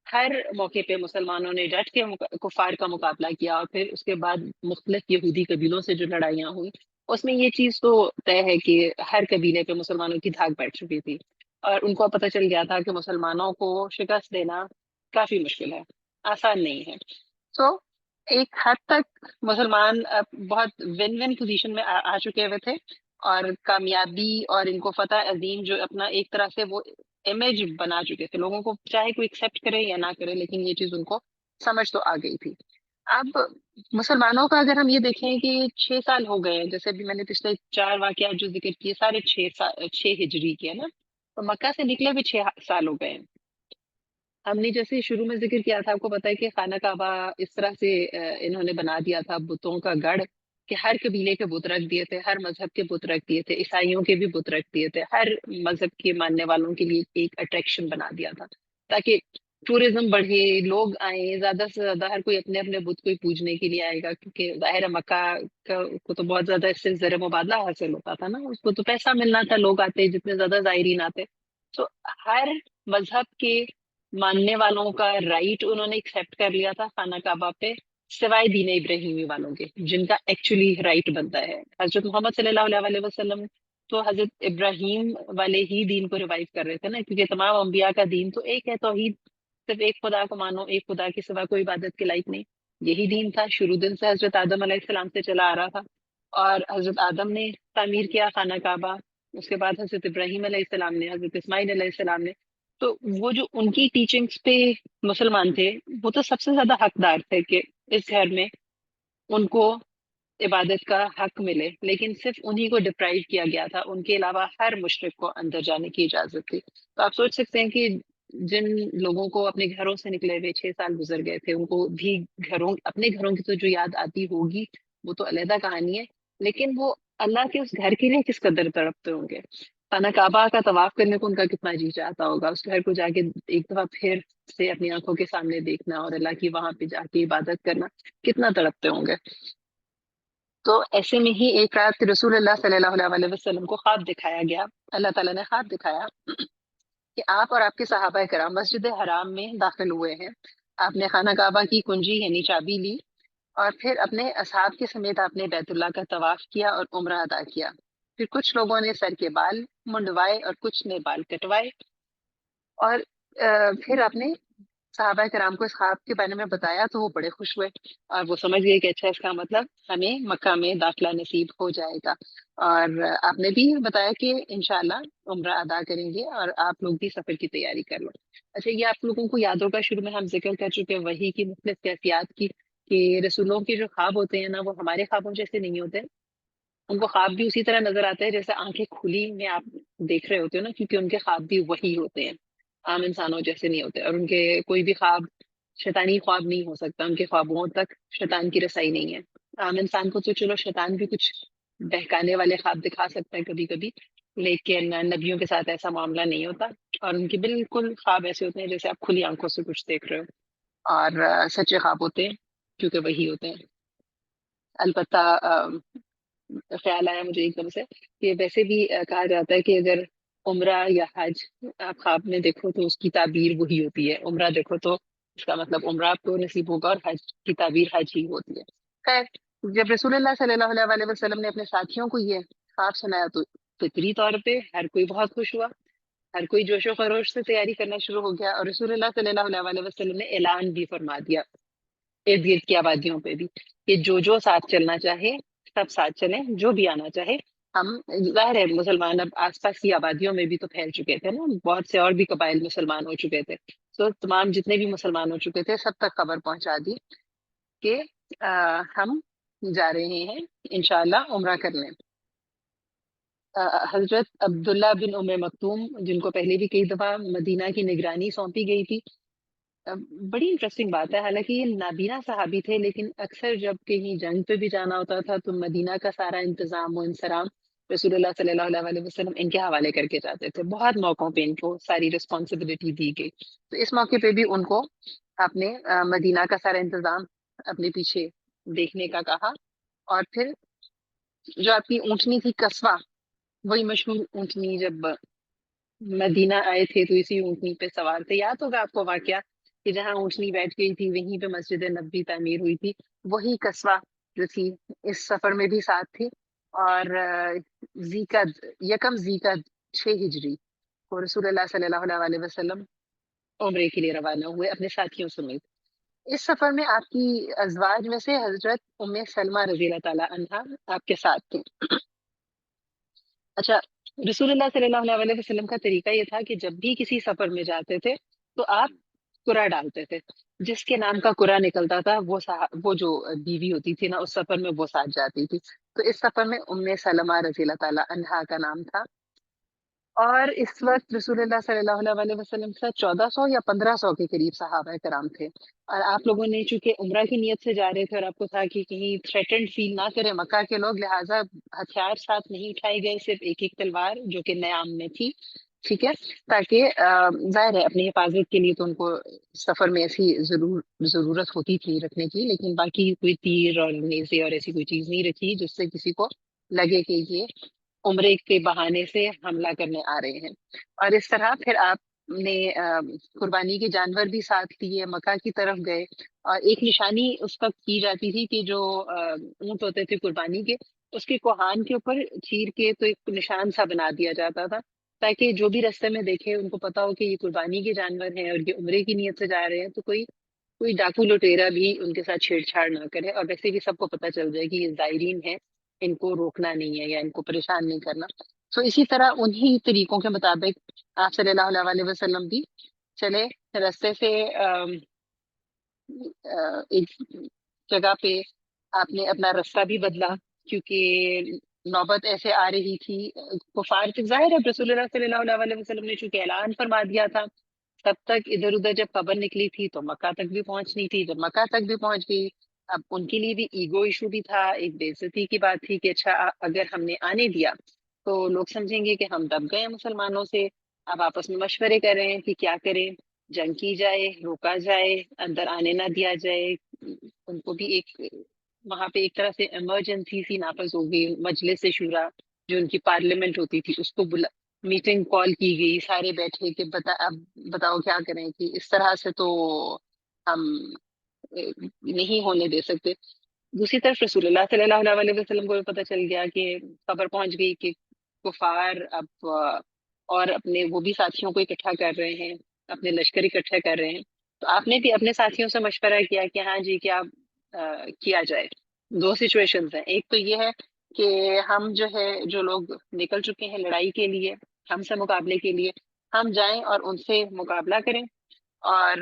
ہر موقع پہ مسلمانوں نے ڈٹ کے کفار کا مقابلہ کیا، اور پھر اس کے بعد مختلف یہودی قبیلوں سے جو لڑائیاں ہوئی، اس میں یہ چیز تو طے ہے کہ ہر قبیلے پہ مسلمانوں کی دھاک بیٹھ چکی تھی، اور ان کو پتہ چل گیا تھا کہ مسلمانوں کو شکست دینا کافی مشکل ہے، آسان نہیں ہے۔ سو ایک حد تک مسلمان اب بہت ون ون پوزیشن میں آ چکے ہوئے تھے، اور کامیابی اور ان کو فتح عظیم جو اپنا ایک طرح سے وہ امیج بنا چکے تھے، لوگوں کو چاہے کوئی ایکسیپٹ کرے یا نہ کرے، لیکن یہ چیز ان کو سمجھ تو آ گئی تھی۔ اب مسلمانوں کا اگر ہم یہ دیکھیں کہ 6 سال ہو گئے ہیں، جیسے بھی میں نے پچھلے 4 واقعات جو ذکر کیے سارے 6 ہجری کے ہیں نا، تو مکہ سے نکلے بھی 6 سال ہو گئے ہیں۔ ہم نے جیسے شروع میں ذکر کیا تھا، آپ کو پتہ ہے کہ خانہ کعبہ اس طرح سے انہوں نے بنا دیا تھا بتوں کا گڑھ، کہ ہر قبیلے کے بت رکھ دیے تھے، ہر مذہب کے بت رکھ دیے تھے، عیسائیوں کے بھی بت رکھ دیے تھے، ہر مذہب کے ماننے والوں کے لیے ایک اٹریکشن بنا دیا تھا، تاکہ ٹورزم بڑھے، لوگ آئیں، زیادہ سے زیادہ ہر کوئی اپنے اپنے بت کو ہی پوجنے کے لیے آئے گا، کیونکہ ظاہر ہے مکہ کو تو بہت زیادہ اس سے زر مبادلہ حاصل ہوتا تھا نا، اس کو تو پیسہ ملنا تھا، لوگ آتے جتنے زیادہ زائرین آتے، تو ہر مذہب کے ماننے والوں کا رائٹ انہوں نے ایکسیپٹ کر لیا تھا خانہ کعبہ پہ، سوائے دین ابراہیمی والوں کے، جن کا ایکچولی رائٹ بنتا ہے۔ حضرت محمد صلی اللہ علیہ وسلم تو حضرت ابراہیم والے ہی دین کو ریوائو کر رہے تھے نا، کیونکہ تمام انبیاء کا دین تو ایک ہے، توحید، صرف ایک خدا کو مانو، ایک خدا کے سوا کوئی عبادت کے لائق نہیں، یہی دین تھا، شروع دن سے حضرت آدم علیہ السلام سے چلا آ رہا تھا، اور حضرت آدم نے تعمیر کیا خانہ کعبہ، اس کے بعد حضرت ابراہیم علیہ السلام نے، حضرت اسماعیل علیہ السلام نے، تو وہ جو ان کی ٹیچنگز پہ مسلمان تھے، وہ تو سب سے زیادہ حقدار تھے کہ اس گھر میں ان کو عبادت کا حق ملے، لیکن صرف انہی کو ڈپرائیو کیا گیا تھا، ان کے علاوہ ہر مشرک کو اندر جانے کی اجازت تھی۔ تو آپ سوچ سکتے ہیں کہ جن لوگوں کو اپنے گھروں سے نکلے ہوئے 6 سال گزر گئے تھے، ان کو بھی اپنے گھروں کی تو جو یاد آتی ہوگی وہ تو علیحدہ کہانی ہے، لیکن وہ اللہ کے اس گھر کے لیے کس قدر تڑپتے ہوں گے، خانہ کعبہ کا طواف کرنے کو ان کا کتنا جی چاہتا ہوگا، اس گھر کو جا کے ایک دفعہ پھر سے اپنی آنکھوں کے سامنے دیکھنا، اور اللہ کی وہاں پہ جا کے عبادت کرنا، کتنا تڑپتے ہوں گے۔ تو ایسے میں ہی ایک رات رسول اللہ صلی اللہ علیہ وسلم کو خواب دکھایا گیا، اللہ تعالیٰ نے خواب دکھایا کہ آپ اور آپ کے صحابہ کرام مسجد حرام میں داخل ہوئے ہیں، آپ نے خانہ کعبہ کی کنجی یعنی چابی لی، اور پھر اپنے اصحاب کے سمیت آپ نے بیت اللہ کا طواف کیا اور عمرہ ادا کیا، پھر کچھ لوگوں نے سر کے بال منڈوائے اور کچھ نے بال کٹوائے، اور پھر آپ نے صحابہ کرام کو اس خواب کے بارے میں بتایا، تو وہ بڑے خوش ہوئے، اور وہ سمجھ گئے کہ اچھا اس کا مطلب ہمیں مکہ میں داخلہ نصیب ہو جائے گا، اور آپ نے بھی بتایا کہ انشاءاللہ عمرہ ادا کریں گے، اور آپ لوگ بھی سفر کی تیاری کر لو۔ اچھا، یہ آپ لوگوں کو یاد ہوگا شروع میں ہم ذکر کر چکے وحی کی مختلف کیفیات کی، کہ رسولوں کے جو خواب ہوتے ہیں نا، وہ ہمارے خوابوں جیسے نہیں ہوتے، ان کو خواب بھی اسی طرح نظر آتے ہیں جیسے آنکھیں کھلی میں آپ دیکھ رہے ہوتے ہو نا، کیونکہ ان کے خواب بھی وہی ہوتے ہیں، عام انسانوں جیسے نہیں ہوتے، اور ان کے کوئی بھی خواب شیطانی خواب نہیں ہو سکتا، ان کے خوابوں تک شیطان کی رسائی نہیں ہے۔ عام انسان کو تو چلو شیطان بھی کچھ بہکانے والے خواب دکھا سکتا ہے کبھی کبھی، لیکن نبیوں کے ساتھ ایسا معاملہ نہیں ہوتا، اور ان کے بالکل خواب ایسے ہوتے ہیں جیسے آپ کھلی آنکھوں سے کچھ دیکھ رہے ہو، اور سچے خواب ہوتے ہیں کیونکہ وہی ہوتے ہیں۔ البتہ خیال آیا مجھے ایک دم سے کہ ویسے بھی کہا جاتا ہے کہ اگر عمرہ یا حج آپ خواب میں دیکھو تو اس کی تعبیر وہی ہوتی ہے، عمرہ دیکھو تو اس کا مطلب عمرہ آپ کو نصیب ہوگا، اور حج کی تعبیر حج ہی ہوتی ہے۔ خیر، جب رسول اللہ صلی اللہ علیہ وسلم نے اپنے ساتھیوں کو یہ خواب سنایا تو فطری طور پہ ہر کوئی بہت خوش ہوا، ہر کوئی جوش و خروش سے تیاری کرنا شروع ہو گیا، اور رسول اللہ صلی اللہ علیہ وسلم نے اعلان بھی فرما دیا ارد گرد کی آبادیوں پہ بھی کہ جو ساتھ چلنا چاہے سب ساتھ چلیں، جو بھی آنا چاہے۔ ہم ظاہر ہے مسلمان اب آس پاس کی آبادیوں میں بھی تو پھیل چکے تھے نا، بہت سے اور بھی قبائل مسلمان ہو چکے تھے، تو تمام جتنے بھی مسلمان ہو چکے تھے سب تک خبر پہنچا دی کہ ہم جا رہے ہیں انشاءاللہ عمرہ کرنے۔ حضرت عبداللہ بن ام مکتوم، جن کو پہلے بھی کئی دفعہ مدینہ کی نگرانی سونپی گئی تھی، بڑی انٹرسٹنگ بات ہے، حالانکہ یہ نابینا صحابی تھے، لیکن اکثر جب کہیں جنگ پہ بھی جانا ہوتا تھا تو مدینہ کا سارا انتظام و انصرام رسول اللہ صلی اللہ علیہ وسلم ان کے حوالے کر کے جاتے تھے۔ بہت موقعوں پہ ان کو ساری رسپانسبلٹی دی گئی، تو اس موقع پہ بھی ان کو اپنے مدینہ کا سارا انتظام اپنے پیچھے دیکھنے کا کہا۔ اور پھر جو آپ کی اونٹنی تھی قصوہ، وہی مشہور اونٹنی، جب مدینہ آئے تھے تو اسی اونٹنی پہ سوار تھے، یاد ہوگا آپ کو واقعہ کہ جہاں اونٹنی بیٹھ گئی تھی وہیں پہ مسجد نبوی تعمیر ہوئی تھی، وہی قصوہ جو تھی اس سفر میں بھی ساتھ تھی۔ اور یکم ذیقعد 6 ہجری کو رسول اللہ صلی اللہ علیہ وسلم عمرے کے لیے روانہ ہوئے اپنے ساتھیوں سمیت۔ اس سفر میں آپ کی ازواج میں سے حضرت ام سلمہ رضی اللہ تعالی عنہا آپ کے ساتھ تھیں۔ اچھا، رسول اللہ صلی اللہ علیہ وسلم کا طریقہ یہ تھا کہ جب بھی کسی سفر میں جاتے تھے تو آپ قرعہ ڈالتے تھے، جس کے نام کا قرعہ نکلتا تھا وہ جو بیوی ہوتی تھی نا اس سفر میں وہ ساتھ جاتی تھی۔ تو اس سفر میں ام سلمہ رضی اللہ تعالی عنہا کا نام تھا، اور اس وقت رسول اللہ صلی اللہ علیہ وسلم سے 1400 یا 1500 کے قریب صحابہ کرام تھے، اور آپ لوگوں نے چونکہ عمرہ کی نیت سے جا رہے تھے اور آپ کو تھا کہ کہیں تھریٹنڈ فیل نہ کرے مکہ کے لوگ، لہٰذا ہتھیار ساتھ نہیں اٹھائے گئے، صرف ایک ایک تلوار جو کہ نیام میں تھی، ٹھیک ہے، تاکہ ظاہر ہے اپنی حفاظت کے لیے تو ان کو سفر میں ایسی ضرورت ہوتی تھی رکھنے کی، لیکن باقی کوئی تیر اور نیزے اور ایسی کوئی چیز نہیں رکھی جس سے کسی کو لگے کہ یہ عمرے کے بہانے سے حملہ کرنے آ رہے ہیں۔ اور اس طرح پھر آپ نے قربانی کے جانور بھی ساتھ لیے، مکہ کی طرف گئے، اور ایک نشانی اس وقت کی جاتی تھی کہ جو اونٹ ہوتے تھے قربانی کے، اس کے کوہان کے اوپر چیر کے تو ایک نشان سا بنا دیا جاتا تھا، تاکہ جو بھی رستے میں دیکھے ان کو پتا ہو کہ یہ قربانی کے جانور ہیں اور یہ عمرے کی نیت سے جا رہے ہیں، تو کوئی ڈاکو لٹیرا بھی ان کے ساتھ چھیڑ چھاڑ نہ کرے، اور ویسے بھی سب کو پتہ چل جائے کہ یہ زائرین ہیں، ان کو روکنا نہیں ہے یا ان کو پریشان نہیں کرنا۔ تو اسی طرح انہی طریقوں کے مطابق آپ صلی اللہ علیہ وسلم بھی چلے، رستے سے ایک جگہ پہ آپ نے اپنا رستہ بھی بدلا، کیونکہ نوبت ایسے آ رہی تھی کفار کے، ظاہر ہے رسول اللہ صلی اللہ علیہ وسلم نے چونکہ اعلان فرما دیا تھا، تب تک ادھر ادھر جب خبر نکلی تھی تو مکہ تک بھی پہنچنی تھی، جب مکہ تک بھی پہنچ گئی، اب ان کے لیے بھی ایگو ایشو بھی تھا، ایک بے عزتی کی بات تھی کہ اچھا اگر ہم نے آنے دیا تو لوگ سمجھیں گے کہ ہم دب گئے مسلمانوں سے۔ اب آپس میں مشورے کر رہے ہیں کہ کیا کریں، جنگ کی جائے، روکا جائے، اندر آنے نہ دیا جائے۔ ان کو بھی ایک وہاں پہ ایک طرح سے ایمرجنسی سی نافذ ہو گئی، مجلس شورا جو ان کی پارلیمنٹ ہوتی تھی اس کو میٹنگ کال کی گئی، سارے بیٹھے کہ اب بتاؤ کیا کریں، کہ اس طرح سے تو ہم نہیں ہونے دے سکتے۔ دوسری طرف رسول اللہ صلی اللہ علیہ وسلم کو بھی پتہ چل گیا کہ خبر پہنچ گئی کہ کفار اب اور اپنے وہ بھی ساتھیوں کو اکٹھا کر رہے ہیں، اپنے لشکر اکٹھا کر رہے ہیں، تو آپ نے بھی اپنے ساتھیوں سے مشورہ کیا کہ ہاں جی کیا کیا جائے۔ دو سچویشنز ہیں، ایک تو یہ ہے کہ ہم جو لوگ نکل چکے ہیں لڑائی کے لیے، ہم سے مقابلے کے لیے، ہم جائیں اور ان سے مقابلہ کریں، اور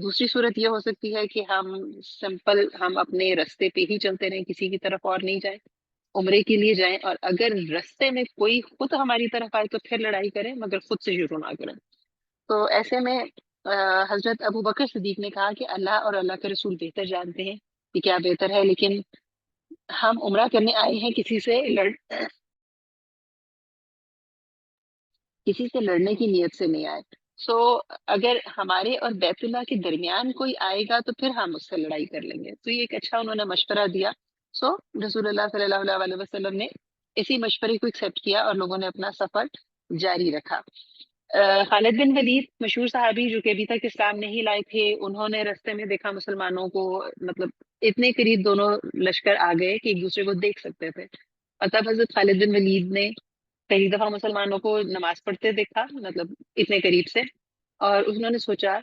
دوسری صورت یہ ہو سکتی ہے کہ ہم اپنے رستے پہ ہی چلتے رہیں، کسی کی طرف اور نہیں جائیں، عمرے کے لیے جائیں، اور اگر رستے میں کوئی خود ہماری طرف آئے تو پھر لڑائی کریں، مگر خود سے شروع نہ کریں۔ تو ایسے میں حضرت ابو بکر صدیق نے کہا کہ اللہ اور اللہ کے رسول بہتر جانتے ہیں کہ کیا بہتر ہے، لیکن ہم عمرہ کرنے آئے ہیں، کسی سے لڑنے کی نیت سے نہیں آئے۔ سو اگر ہمارے اور بیت اللہ کے درمیان کوئی آئے گا تو پھر ہم اس سے لڑائی کر لیں گے۔ تو یہ ایک اچھا انہوں نے مشورہ دیا۔ سو رسول اللہ صلی اللہ علیہ وسلم نے اسی مشورے کو ایکسیپٹ کیا اور لوگوں نے اپنا سفر جاری رکھا۔ خالد بن ولید مشہور صحابی جو کہ ابھی تک اسلام نہیں لائے تھے، انہوں نے رستے میں دیکھا مسلمانوں کو، مطلب اتنے قریب دونوں لشکر آ گئے کہ ایک دوسرے کو دیکھ سکتے تھے، اور تب حضرت خالد بن ولید نے پہلی دفعہ مسلمانوں کو نماز پڑھتے دیکھا، مطلب اتنے قریب سے، اور انہوں نے سوچا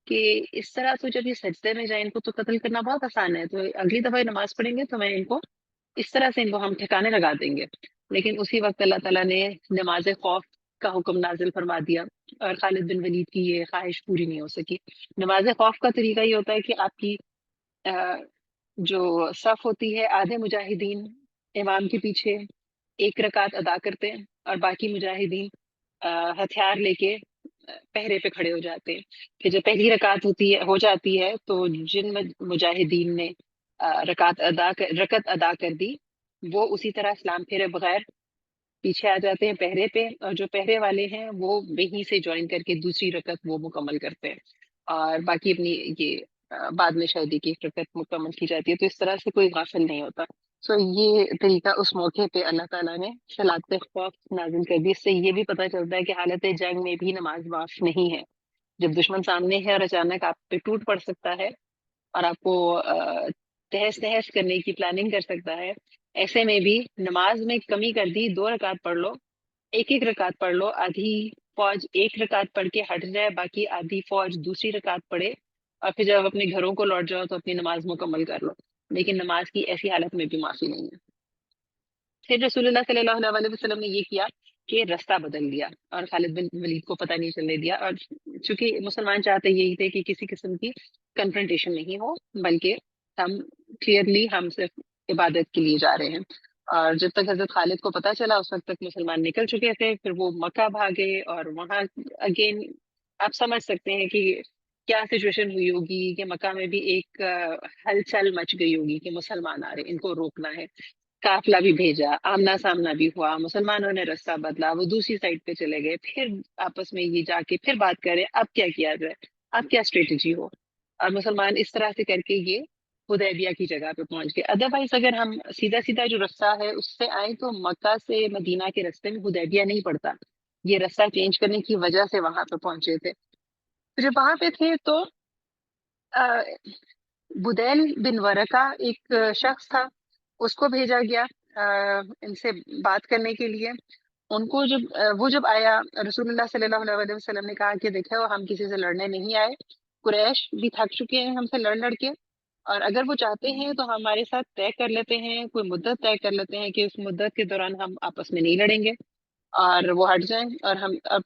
کہ اس طرح تو جب یہ سجدے میں جائیں ان کو تو قتل کرنا بہت آسان ہے، تو اگلی دفعہ یہ نماز پڑھیں گے تو میں ان کو اس طرح سے ان کو ہم ٹھکانے لگا دیں گے. لیکن اسی وقت اللہ تعالیٰ نے نماز خوف کا حکم نازل فرما دیا، اور خالد بن ولید کی یہ خواہش پوری نہیں ہو سکی. نماز خوف کا طریقہ یہ ہوتا ہے کہ آپ کی جو صف ہوتی ہے، آدھے مجاہدین امام کے پیچھے ایک رکعت ادا کرتے ہیں، اور باقی مجاہدین ہتھیار لے کے پہرے پہ کھڑے ہو جاتے ہیں. کہ جب پہلی رکعت ہو جاتی ہے تو جن مجاہدین نے رکعت ادا کر دی، وہ اسی طرح سلام پھیرے بغیر پیچھے آ جاتے ہیں پہرے پہ، اور جو پہرے والے ہیں وہ وہیں سے جوائن کر کے دوسری رکعت وہ مکمل کرتے ہیں، اور باقی اپنی یہ بعد میں شادی کی ایک رکعت مکمل کی جاتی ہے. تو اس طرح سے کوئی غافل نہیں ہوتا. سو یہ طریقہ اس موقع پہ اللہ تعالیٰ نے صلاۃ خوف نازل کر دی. اس سے یہ بھی پتہ چلتا ہے کہ حالت جنگ میں بھی نماز معاف نہیں ہے. جب دشمن سامنے ہے اور اچانک آپ پہ ٹوٹ پڑ سکتا ہے اور آپ کو تہس نہس کرنے کی پلاننگ کر سکتا ہے، ایسے میں بھی نماز میں کمی کر دی، 2 رکعت پڑھ لو، ایک رکعت پڑھ لو، آدھی فوج ایک رکعت پڑھ کے ہٹ جائے، باقی آدھی فوج دوسری رکعت پڑھے، اور پھر جب اپنے گھروں کو لوٹ جاؤ تو اپنی نماز مکمل کر لو. لیکن نماز کی ایسی حالت میں بھی معافی نہیں ہے. پھر رسول اللہ صلی اللہ علیہ وسلم نے یہ کیا کہ رستہ بدل دیا اور خالد بن ولید کو پتہ نہیں چلنے دیا. اور چونکہ مسلمان چاہتے یہی تھے کہ کسی قسم کی کنفرنٹیشن نہیں ہو، بلکہ ہم کلیئرلی ہم صرف عبادت کے لیے جا رہے ہیں. اور جب تک حضرت خالد کو پتہ چلا اس وقت تک مسلمان نکل چکے تھے. پھر وہ مکہ بھاگے، اور وہاں اگین آپ سمجھ سکتے ہیں کہ کیا سچویشن ہوئی ہوگی کہ مکہ میں بھی ایک ہلچل مچ گئی ہوگی کہ مسلمان آ رہے، ان کو روکنا ہے. قافلہ بھی بھیجا، آمنا سامنا بھی ہوا، مسلمانوں نے رستہ بدلا، وہ دوسری سائڈ پہ چلے گئے، پھر آپس میں یہ جا کے پھر بات کریں اب کیا کیا جائے، اب کیا اسٹریٹجی ہو. اور مسلمان اس طرح سے کر کے یہ حدیبیہ کی جگہ پہ پہنچ گئے. ادروائز اگر ہم سیدھا سیدھا جو رستہ ہے اس سے آئیں تو مکہ سے مدینہ کے رستے میں حدیبیہ نہیں پڑتا. یہ رستہ چینج کرنے کی وجہ سے وہاں پہ پہنچے تھے. تو جب وہاں پہ تھے تو بدیل بن ورقہ ایک شخص تھا، اس کو بھیجا گیا ان سے بات کرنے کے لیے. ان کو وہ جب آیا، رسول اللہ صلی اللہ علیہ وسلم نے کہا کہ دیکھو ہم کسی سے لڑنے نہیں آئے، قریش بھی تھک چکے ہیں ہم سے لڑ لڑ کے، اور اگر وہ چاہتے ہیں تو ہمارے ساتھ طے کر لیتے ہیں، کوئی مدت طے کر لیتے ہیں کہ اس مدت کے دوران ہم آپس میں نہیں لڑیں گے اور وہ ہٹ جائیں، اور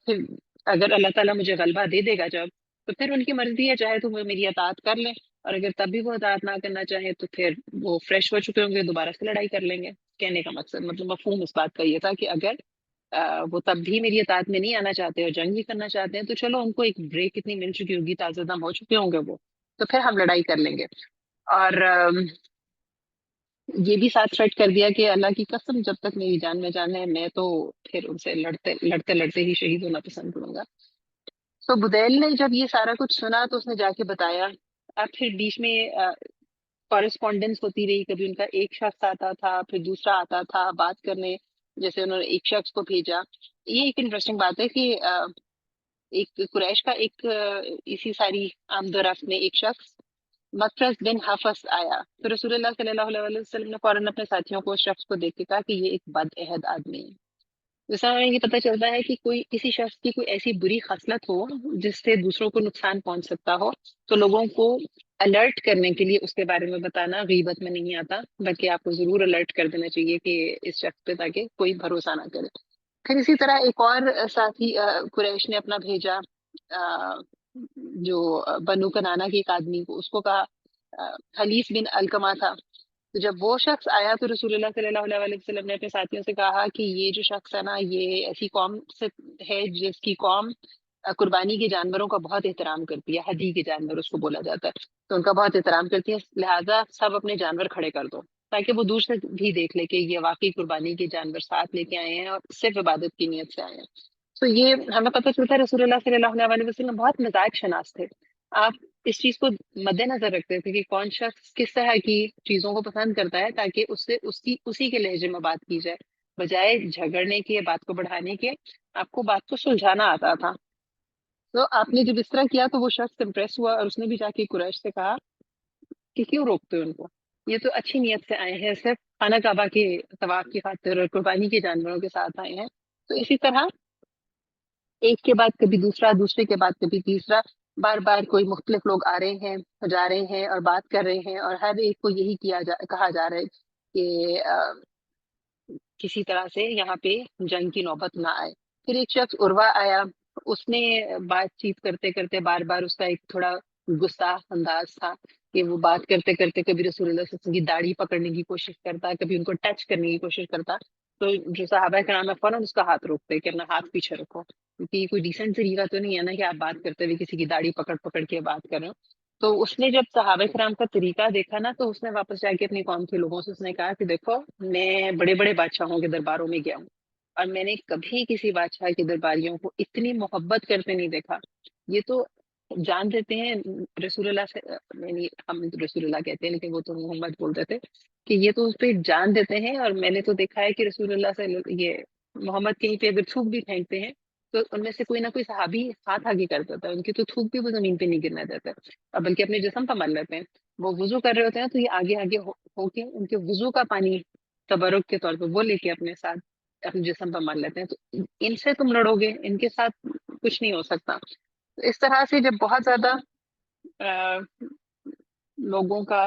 پھر اگر اللہ تعالیٰ مجھے غلبہ دے دے گا جب، تو پھر ان کی مرضی ہے، چاہے تو وہ میری اطاعت کر لیں، اور اگر تب بھی وہ اطاعت نہ کرنا چاہیں تو پھر وہ فریش ہو چکے ہوں گے، دوبارہ سے لڑائی کر لیں گے. کہنے کا مقصد مفہوم اس بات کا یہ تھا کہ اگر وہ تب بھی میری اطاعت میں نہیں آنا چاہتے اور جنگ بھی کرنا چاہتے ہیں تو چلو ان کو ایک بریک اتنی مل چکی ہوگی، تازہ دم ہو چکے ہوں گے وہ، تو پھر ہم لڑائی کر لیں گے. اور یہ بھی ساتھ تھریٹ کر دیا کہ اللہ کی قسم جب تک میری جان میں جان ہے میں تو پھر ان سے لڑتے ہی شہید ہونا پسند کروں گا. تو بدیل نے جب یہ سارا کچھ سنا تو اس نے جا کے بتایا. اب پھر بیچ میں کورسپونڈنس ہوتی رہی، کبھی ان کا ایک شخص آتا تھا پھر دوسرا آتا تھا بات کرنے، جیسے انہوں نے ایک شخص کو بھیجا. یہ ایک انٹرسٹنگ بات ہے کہ ایک قریش کا ایک اسی ساری آمد و رفت میں ایک شخص مقرز بن حفص آیا، تو رسول اللہ صلی اللہ علیہ وسلم نے فوراً اپنے ساتھیوں کو اس شخص کو دیکھ کے کہا کہ یہ ایک بد عہد آدمی ہے. اس میں یہ پتہ چلتا ہے کہ کسی شخص کی کوئی ایسی بری خصلت ہو جس سے دوسروں کو نقصان پہنچ سکتا ہو، تو لوگوں کو الرٹ کرنے کے لیے اس کے بارے میں بتانا غیبت میں نہیں آتا، بلکہ آپ کو ضرور الرٹ کر دینا چاہیے کہ اس شخص پہ، تاکہ کوئی بھروسہ نہ کرے. پھر اسی طرح ایک اور ساتھی قریش نے اپنا بھیجا، جو بنو کنانا کے ایک آدمی کو، اس کو کہا حلیف بن علقمہ تھا. تو جب وہ شخص آیا تو رسول اللہ صلی اللہ علیہ وسلم نے اپنے ساتھیوں سے کہا کہ یہ جو شخص ہے نا، یہ ایسی قوم سے ہے جس کی قوم قربانی کے جانوروں کا بہت احترام کرتی ہے، ہدی کے جانور اس کو بولا جاتا ہے، تو ان کا بہت احترام کرتی ہے، لہٰذا سب اپنے جانور کھڑے کر دو تاکہ وہ دور سے بھی دیکھ لے کہ یہ واقعی قربانی کے جانور ساتھ لے کے آئے ہیں اور صرف عبادت کی نیت سے آئے ہیں. تو یہ ہمیں پتہ چلتا ہے رسول اللہ صلی اللہ علیہ وسلم بہت مزاج شناس تھے. آپ اس چیز کو مد نظر رکھتے تھے کہ کون شخص کس طرح کی چیزوں کو پسند کرتا ہے، تاکہ اس سے اسی کے لہجے میں بات کی جائے، بجائے جھگڑنے کے، بات کو بڑھانے کے آپ کو بات کو سلجھانا آتا تھا. تو آپ نے جب اس طرح کیا تو وہ شخص امپریس ہوا، اور اس نے بھی جا کے قریش سے کہا کہ کیوں روکتے ہو ان کو، یہ تو اچھی نیت سے آئے ہیں، صرف خانہ کعبہ کے طواف کی خاطر اور قربانی کے جانوروں کے ساتھ آئے ہیں، تو اسی طرح ایک کے بعد کبھی دوسرا، دوسرے کے بعد کبھی تیسرا، بار بار کوئی مختلف لوگ آ رہے ہیں، جا رہے ہیں اور بات کر رہے ہیں، اور ہر ایک کو یہی کہا جا رہا ہے کہ کسی طرح سے یہاں پہ جنگ کی نوبت نہ آئے۔ پھر ایک شخص عروہ آیا، اس نے بات چیت کرتے کرتے بار بار، اس کا ایک تھوڑا گستاخ انداز تھا کہ وہ بات کرتے کرتے کبھی رسول اللہ صلی اللہ علیہ وسلم کی داڑھی پکڑنے کی کوشش کرتا، کبھی ان کو ٹچ کرنے کی کوشش کرتا، تو جو صحابہ کرام ہے فوراً اس کا ہاتھ روکتے کہ اپنا ہاتھ پیچھے رکھو، کیونکہ یہ کوئی ڈیسنٹ طریقہ تو نہیں ہے نا کہ آپ بات کرتے ہوئے کسی کی داڑھی پکڑ پکڑ کے بات کر رہے ہو۔ تو اس نے جب صحابہ کرام کا طریقہ دیکھا نا، تو اس نے واپس جا کے اپنی قوم کے لوگوں سے اس نے کہا کہ دیکھو، میں بڑے بڑے بادشاہوں کے درباروں میں گیا ہوں، اور میں نے کبھی کسی بادشاہ کے درباریوں کو اتنی محبت کرتے نہیں دیکھا۔ یہ تو جان دیتے ہیں رسول اللہ سے، یعنی ہم رسول اللہ کہتے ہیں لیکن وہ تو محمد بولتے تھے، کہ یہ تو اس پہ جان دیتے ہیں۔ اور میں نے تو دیکھا ہے کہ رسول اللہ سے یہ محمد کہیں پہ اگر تھوک بھی پھینکتے ہیں تو ان میں سے کوئی نہ کوئی صحابی ہاتھ آگے کر دیتا ہے، ان کی تو تھوک بھی وہ زمین پہ نہیں گرنے دیتے، اور بلکہ اپنے جسم پر مل لیتے ہیں۔ وہ وضو کر رہے ہوتے ہیں تو یہ آگے آگے ہو کے ان کے وضو کا پانی تبرک کے طور پہ وہ لے کے اپنے ساتھ اپنے جسم پر مل لیتے ہیں۔ تو ان سے تم لڑو گے، ان کے ساتھ کچھ نہیں ہو سکتا۔ تو اس طرح سے جب بہت زیادہ لوگوں کا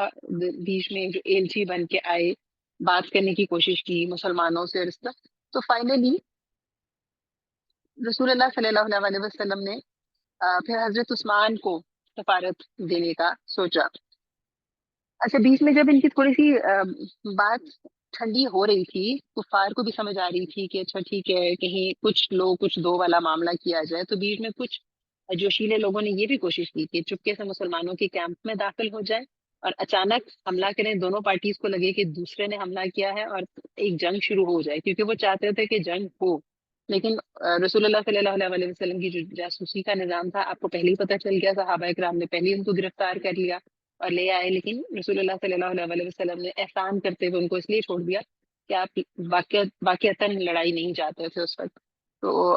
بیچ میں جو ایلچی بن کے آئے، بات کرنے کی کوشش کی مسلمانوں سے، تو فائنلی رسول اللہ صلی اللہ علیہ وسلم نے پھر حضرت عثمان کو سفارت دینے کا سوچا۔ اچھا، بیچ میں جب ان کی تھوڑی سی بات ٹھنڈی ہو رہی تھی، کفار کو بھی سمجھ آ رہی تھی کہ اچھا ٹھیک ہے، کہیں کچھ لو کچھ دو والا معاملہ کیا جائے، تو بیچ میں کچھ جوشیلے لوگوں نے یہ بھی کوشش کی کہ چپکے سے مسلمانوں کے کیمپ میں داخل ہو جائے اور اچانک حملہ کریں، دونوں پارٹیز کو لگے کہ دوسرے نے حملہ کیا ہے اور ایک جنگ شروع ہو جائے، کیونکہ وہ چاہتے تھے کہ جنگ ہو۔ لیکن رسول اللہ صلی اللہ علیہ وسلم کی جو جاسوسی کا نظام تھا، آپ کو پہلے ہی پتہ چل گیا، صحابہ اکرام نے پہلے ان کو گرفتار کر لیا اور لے آئے، لیکن رسول اللہ صلی اللہ علیہ وسلم نے احسان کرتے ہوئے ان کو اس لیے چھوڑ دیا کہ آپ واقعتاً لڑائی نہیں چاہتے تھے اس وقت۔ تو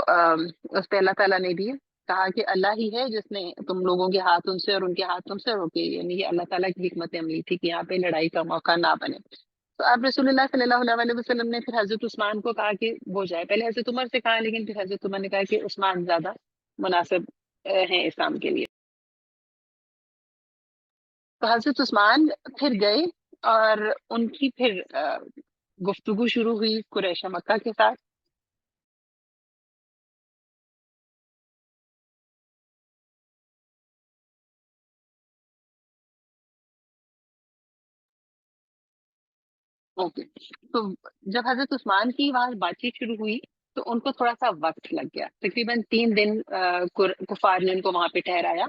اس پہ اللہ تعالیٰ نے بھی کہا کہ اللہ ہی ہے جس نے تم لوگوں کے ہاتھ ان سے اور ان کے ہاتھ تم سے روکے، یعنی یہ اللہ تعالیٰ کی حکمت عملی تھی کہ یہاں پہ لڑائی کا موقع نہ بنے۔ تو اب رسول اللہ صلی اللہ علیہ وسلم نے پھر حضرت عثمان کو کہا کہ وہ جائے، پہلے حضرت عمر سے کہا لیکن پھر حضرت عمر نے کہا کہ عثمان زیادہ مناسب ہیں اسلام کے لیے۔ تو حضرت عثمان پھر گئے اور ان کی پھر گفتگو شروع ہوئی قریش مکہ کے ساتھ۔ اوکے، تو جب حضرت عثمان کی وہاں بات چیت شروع ہوئی تو ان کو تھوڑا سا وقت لگ گیا، تقریباً 3 دن کفار نے ان کو وہاں پہ ٹھہرایا،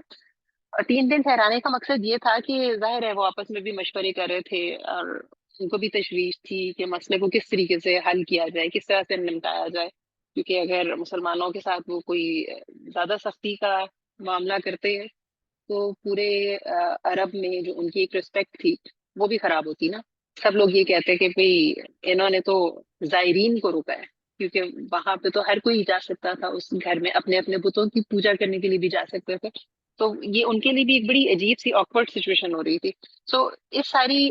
اور 3 دن ٹھہرانے کا مقصد یہ تھا کہ ظاہر ہے وہ آپس میں بھی مشورے کر رہے تھے اور ان کو بھی تشویش تھی کہ مسئلے کو کس طریقے سے حل کیا جائے، کس طرح سے نمٹایا جائے، کیونکہ اگر مسلمانوں کے ساتھ وہ کوئی زیادہ سختی کا معاملہ کرتے ہیں تو پورے عرب میں جو ان کی ایک رسپیکٹ تھی وہ بھی خراب ہوتی نا۔ سب لوگ یہ کہتے ہیں کہ بھئی انہوں نے تو زائرین کو روکا ہے، کیونکہ وہاں پہ تو ہر کوئی جا سکتا تھا، اس گھر میں اپنے اپنے بتوں کی پوجا کرنے کے لیے بھی جا سکتے تھے، تو یہ ان کے لیے بھی ایک بڑی عجیب سی آکورڈ سچویشن ہو رہی تھی۔ سو اس ساری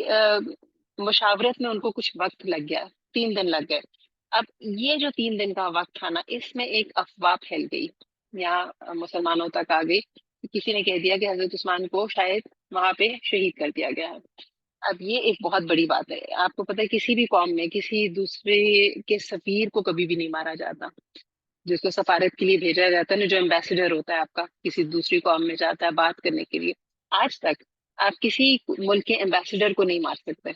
مشاورت میں ان کو کچھ وقت لگ گیا، 3 دن لگ گئے۔ اب یہ جو 3 دن کا وقت تھا نا، اس میں ایک افواہ پھیل گئی، یہاں مسلمانوں تک آ گئی، کسی نے کہہ دیا کہ حضرت عثمان کو شاید وہاں پہ شہید کر دیا گیا ہے۔ اب یہ ایک بہت بڑی بات ہے، آپ کو پتہ ہے کسی بھی قوم میں کسی دوسرے کے سفیر کو کبھی بھی نہیں مارا جاتا، جس کو سفارت کے لیے بھیجا جاتا ہے نا، جو ایمبیسڈر ہوتا ہے آپ کا، کسی دوسری قوم میں جاتا ہے بات کرنے کے لیے، آج تک آپ کسی ملک کے ایمبیسڈر کو نہیں مار سکتے۔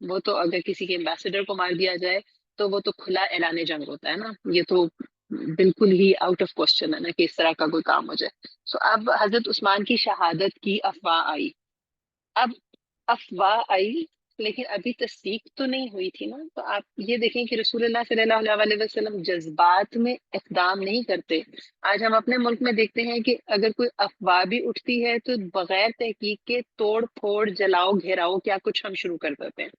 وہ تو اگر کسی کے ایمبیسڈر کو مار دیا جائے تو وہ تو کھلا اعلان جنگ ہوتا ہے نا، یہ تو بالکل ہی آؤٹ آف کوسچن ہے نا کہ اس طرح کا کوئی کام ہو جائے۔ سو اب حضرت عثمان کی شہادت کی افواہ آئی، اب افواہ آئی لیکن ابھی تصدیق تو نہیں ہوئی تھی نا۔ تو آپ یہ دیکھیں کہ رسول اللہ صلی اللہ علیہ وسلم جذبات میں اقدام نہیں کرتے۔ آج ہم اپنے ملک میں دیکھتے ہیں کہ اگر کوئی افواہ بھی اٹھتی ہے تو بغیر تحقیق کے توڑ پھوڑ، جلاؤ گھیراؤ کیا کچھ ہم شروع کر دیتے ہیں،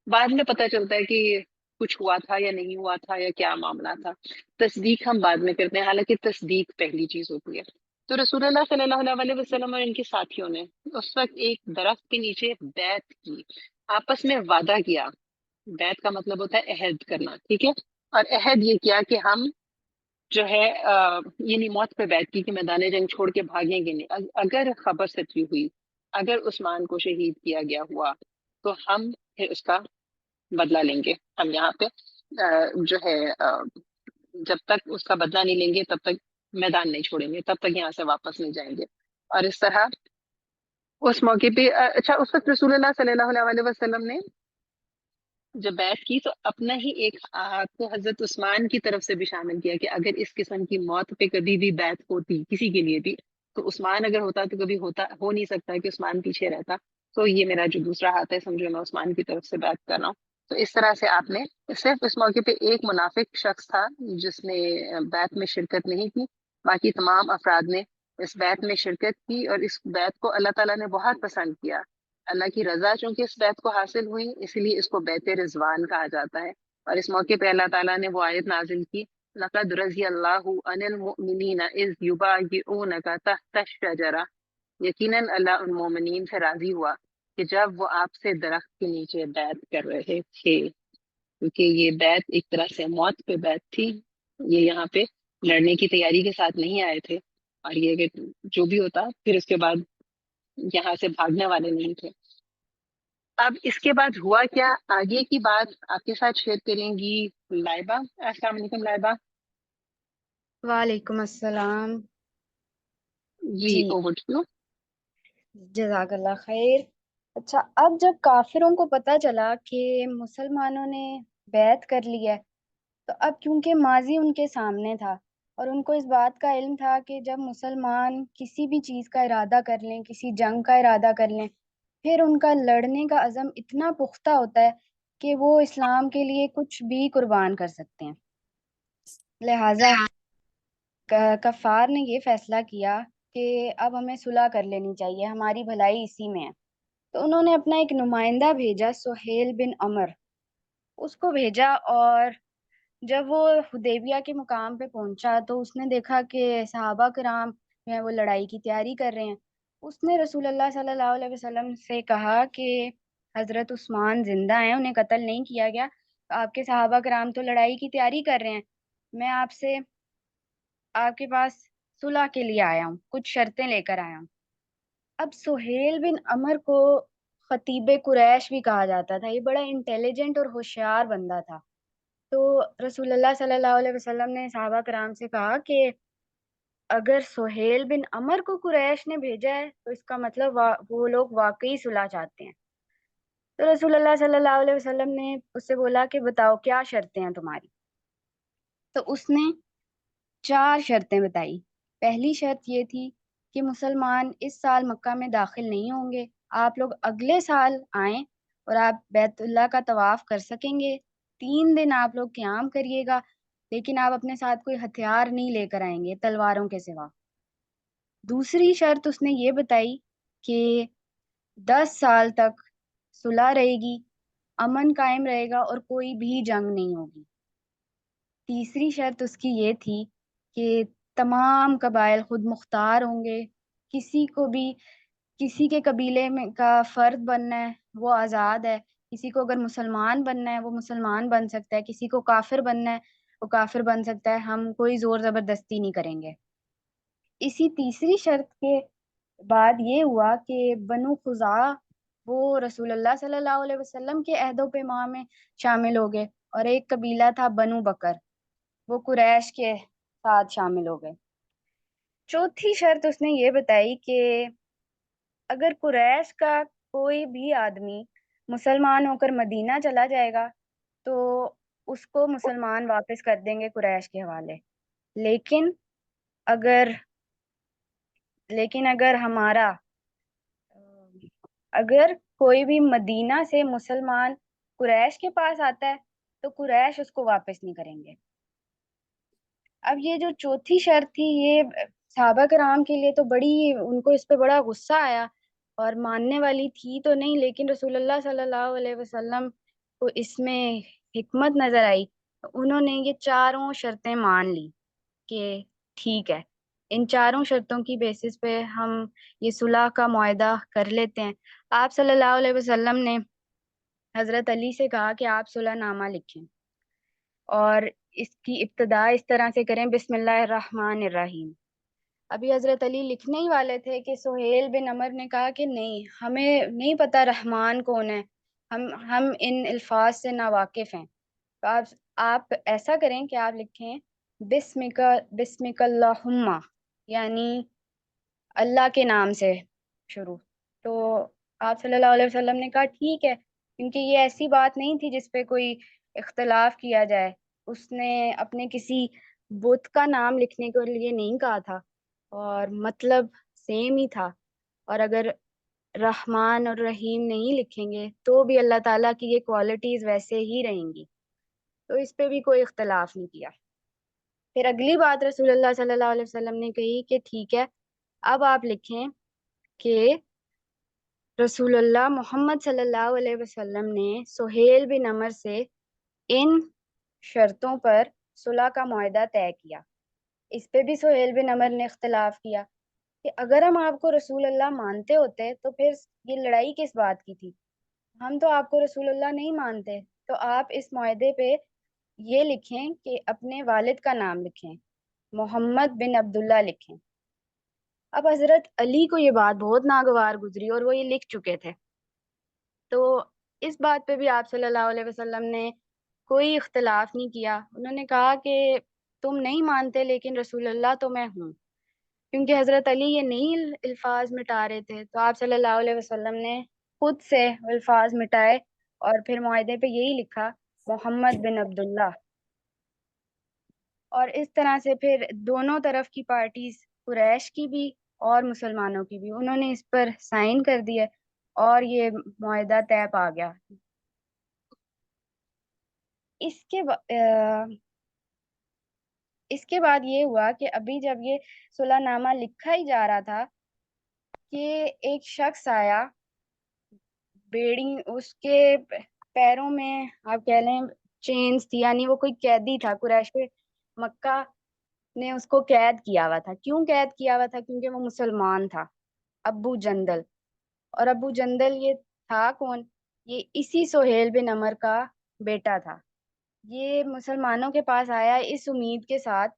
بعد میں پتہ چلتا ہے کہ کچھ ہوا تھا یا نہیں ہوا تھا یا کیا معاملہ تھا، تصدیق ہم بعد میں کرتے ہیں، حالانکہ تصدیق پہلی چیز ہوتی ہے۔ تو رسول اللہ صلی اللہ علیہ وسلم اور ان کے ساتھیوں نے اس وقت ایک درخت کے نیچے بیعت کی، آپس میں وعدہ کیا۔ بیعت کا مطلب ہوتا ہے عہد کرنا، ٹھیک ہے، اور عہد یہ کیا کہ ہم جو ہے یعنی موت پہ بیعت کی کہ میدان جنگ چھوڑ کے بھاگیں گے نہیں. اگر خبر سچی ہوئی، اگر عثمان کو شہید کیا گیا ہوا تو ہم پھر اس کا بدلہ لیں گے. ہم یہاں پہ جو ہے جب تک اس کا بدلہ نہیں لیں گے تب تک میدان نہیں چھوڑیں گے، تب تک یہاں سے واپس نہیں جائیں گے. اور اس طرح اس موقع پہ اچھا اس وقت رسول اللہ صلی اللہ علیہ وسلم نے جب بیعت کی تو اپنا ہی ایک ہاتھ کو حضرت عثمان کی طرف سے بھی شامل کیا کہ اگر اس قسم کی موت پہ کبھی بھی بیعت ہوتی کسی کے لیے بھی تو عثمان اگر ہوتا تو کبھی ہو نہیں سکتا کہ عثمان پیچھے رہتا. تو یہ میرا جو دوسرا ہاتھ ہے سمجھو میں عثمان کی طرف سے بیعت کر رہا ہوں. تو اس طرح سے آپ نے صرف اس موقع پہ ایک منافق شخص تھا جس نے بیعت میں شرکت نہیں کی، باقی تمام افراد نے اس بیعت میں شرکت کی اور اس بیعت کو اللہ تعالیٰ نے بہت پسند کیا. اللہ کی رضا چونکہ اس بیعت کو حاصل ہوئی اس لیے اس کو بیعت رضوان کہا جاتا ہے. اور اس موقع پہ اللہ تعالیٰ نے وہ آیت نازل کی لقد رضی اللہ عن المؤمنین اذ یبایعونک تحت الشجرہ، یقیناً اللہ ان مومنین سے راضی ہوا کہ جب وہ آپ سے درخت کے نیچے بیعت کر رہے تھے. کیونکہ یہ بیعت ایک طرح سے موت پہ بیعت تھی، یہ یہاں پہ لڑنے کی تیاری کے ساتھ نہیں آئے تھے، اور یہ کہ جو بھی ہوتا پھر اس کے بعد یہاں سے بھاگنے والے نہیں تھے. اب اس کے بعد ہوا کیا آگے کی بات آپ کے ساتھ شیئر کریں گی لائبہ. السلام علیکم لائبہ. وعلیکم السلام. جی جی اوور ٹو یو. جزاک اللہ خیر. اچھا، اب جب کافروں کو پتہ چلا کہ مسلمانوں نے بیعت کر لی ہے تو اب کیونکہ ماضی ان کے سامنے تھا اور ان کو اس بات کا علم تھا کہ جب مسلمان کسی بھی چیز کا ارادہ کر لیں، کسی جنگ کا ارادہ کر لیں، پھر ان کا لڑنے کا عزم اتنا پختہ ہوتا ہے کہ وہ اسلام کے لیے کچھ بھی قربان کر سکتے ہیں. لہٰذا کفار نے یہ فیصلہ کیا کہ اب ہمیں صلح کر لینی چاہیے، ہماری بھلائی اسی میں ہے. تو انہوں نے اپنا ایک نمائندہ بھیجا، سہیل بن عمر، اس کو بھیجا. اور جب وہ حدیبیہ کے مقام پہ پہنچا تو اس نے دیکھا کہ صحابہ کرام جو ہیں وہ لڑائی کی تیاری کر رہے ہیں. اس نے رسول اللہ صلی اللہ علیہ وسلم سے کہا کہ حضرت عثمان زندہ ہیں، انہیں قتل نہیں کیا گیا، آپ کے صحابہ کرام تو لڑائی کی تیاری کر رہے ہیں، میں آپ کے پاس صلح کے لیے آیا ہوں، کچھ شرطیں لے کر آیا ہوں. اب سہیل بن عمر کو خطیب قریش بھی کہا جاتا تھا، یہ بڑا انٹیلیجنٹ اور ہوشیار بندہ تھا. تو رسول اللہ صلی اللہ علیہ وسلم نے صحابہ کرام سے کہا کہ اگر سہیل بن عمر کو قریش نے بھیجا ہے تو اس کا مطلب وہ لوگ واقعی صلح چاہتے ہیں. تو رسول اللہ صلی اللہ علیہ وسلم نے اس سے بولا کہ بتاؤ کیا شرطیں ہیں تمہاری. تو اس نے 4 شرطیں بتائی. پہلی شرط یہ تھی کہ مسلمان اس سال مکہ میں داخل نہیں ہوں گے، آپ لوگ اگلے سال آئیں اور آپ بیت اللہ کا طواف کر سکیں گے. 3 دن آپ لوگ قیام کریے گا، لیکن آپ اپنے ساتھ کوئی ہتھیار نہیں لے کر آئیں گے تلواروں کے سوا. دوسری شرط اس نے یہ بتائی کہ 10 سال تک صلح رہے گی، امن قائم رہے گا اور کوئی بھی جنگ نہیں ہوگی. تیسری شرط اس کی یہ تھی کہ تمام قبائل خود مختار ہوں گے، کسی کو بھی کسی کے قبیلے میں کا فرد بننا ہے وہ آزاد ہے، کسی کو اگر مسلمان بننا ہے وہ مسلمان بن سکتا ہے، کسی کو کافر بننا ہے وہ کافر بن سکتا ہے، ہم کوئی زور زبردستی نہیں کریں گے. اسی تیسری شرط کے بعد یہ ہوا کہ بنو خزاعہ وہ رسول اللہ صلی اللہ علیہ وسلم کے عہد و پیمان میں شامل ہو گئے، اور ایک قبیلہ تھا بنو بکر، وہ قریش کے ساتھ شامل ہو گئے. چوتھی شرط اس نے یہ بتائی کہ اگر قریش کا کوئی بھی آدمی مسلمان ہو کر مدینہ چلا جائے گا تو اس کو مسلمان واپس کر دیں گے قریش کے حوالے. لیکن اگر کوئی بھی مدینہ سے مسلمان قریش کے پاس آتا ہے تو قریش اس کو واپس نہیں کریں گے. اب یہ جو چوتھی شرط تھی یہ صحابہ کرام کے لیے تو ان کو اس پہ بڑا غصہ آیا اور ماننے والی تھی تو نہیں، لیکن رسول اللہ صلی اللہ علیہ وسلم کو اس میں حکمت نظر آئی. انہوں نے یہ 4 شرطیں مان لی کہ ٹھیک ہے، ان 4 شرطوں کی بیسس پہ ہم یہ صلح کا معاہدہ کر لیتے ہیں. آپ صلی اللہ علیہ وسلم نے حضرت علی سے کہا کہ آپ صلح نامہ لکھیں، اور اس کی ابتدا اس طرح سے کریں، بسم اللہ الرحمن الرحیم۔ ابھی حضرت علی لکھنے ہی والے تھے کہ سہیل بن عمر نے کہا کہ نہیں، ہمیں نہیں پتہ رحمان کون ہے، ہم ان الفاظ سے ناواقف ہیں۔ تو آپ ایسا کریں کہ آپ لکھیں بسمک اللہم، یعنی اللہ کے نام سے شروع۔ تو آپ صلی اللہ علیہ وسلم نے کہا ٹھیک ہے، کیونکہ یہ ایسی بات نہیں تھی جس پہ کوئی اختلاف کیا جائے۔ اس نے اپنے کسی بت کا نام لکھنے کے لیے نہیں کہا تھا، اور مطلب سیم ہی تھا، اور اگر رحمان اور رحیم نہیں لکھیں گے تو بھی اللہ تعالیٰ کی یہ کوالٹیز ویسے ہی رہیں گی۔ تو اس پہ بھی کوئی اختلاف نہیں کیا۔ پھر اگلی بات رسول اللہ صلی اللہ علیہ وسلم نے کہی کہ ٹھیک ہے، اب آپ لکھیں کہ رسول اللہ محمد صلی اللہ علیہ وسلم نے سہیل بن عمر سے ان شرطوں پر صلح کا معاہدہ طے کیا۔ اس پہ بھی سہیل بن عمر نے اختلاف کیا کہ اگر ہم آپ کو رسول اللہ مانتے ہوتے تو پھر یہ لڑائی کس بات کی تھی؟ ہم تو آپ کو رسول اللہ نہیں مانتے، تو آپ اس معاہدے پہ یہ لکھیں کہ اپنے والد کا نام لکھیں، محمد بن عبداللہ لکھیں۔ اب حضرت علی کو یہ بات بہت ناگوار گزری اور وہ یہ لکھ چکے تھے، تو اس بات پہ بھی آپ صلی اللہ علیہ وسلم نے کوئی اختلاف نہیں کیا۔ انہوں نے کہا کہ تم نہیں مانتے لیکن رسول اللہ تو میں ہوں، کیونکہ حضرت علی یہ نہیں الفاظ مٹا رہے تھے، تو آپ صلی اللہ علیہ وسلم نے خود سے الفاظ مٹائے اور پھر معاہدے پہ یہی لکھا محمد بن عبداللہ۔ اور اس طرح سے پھر دونوں طرف کی پارٹیز، قریش کی بھی اور مسلمانوں کی بھی، انہوں نے اس پر سائن کر دیے اور یہ معاہدہ طے پا گیا۔ اس کے بعد یہ ہوا کہ ابھی جب یہ صلح نامہ لکھا ہی جا رہا تھا کہ ایک شخص آیا، بیڑی اس کے پیروں میں آپ کہہ لیں چینز تھی، یعنی وہ کوئی قیدی تھا، قریش مکہ نے اس کو قید کیا ہوا تھا۔ کیوں قید کیا ہوا تھا؟ کیونکہ وہ مسلمان تھا، ابو جندل۔ اور ابو جندل یہ تھا کون؟ یہ اسی سہیل بن عمر کا بیٹا تھا۔ یہ مسلمانوں کے پاس آیا اس امید کے ساتھ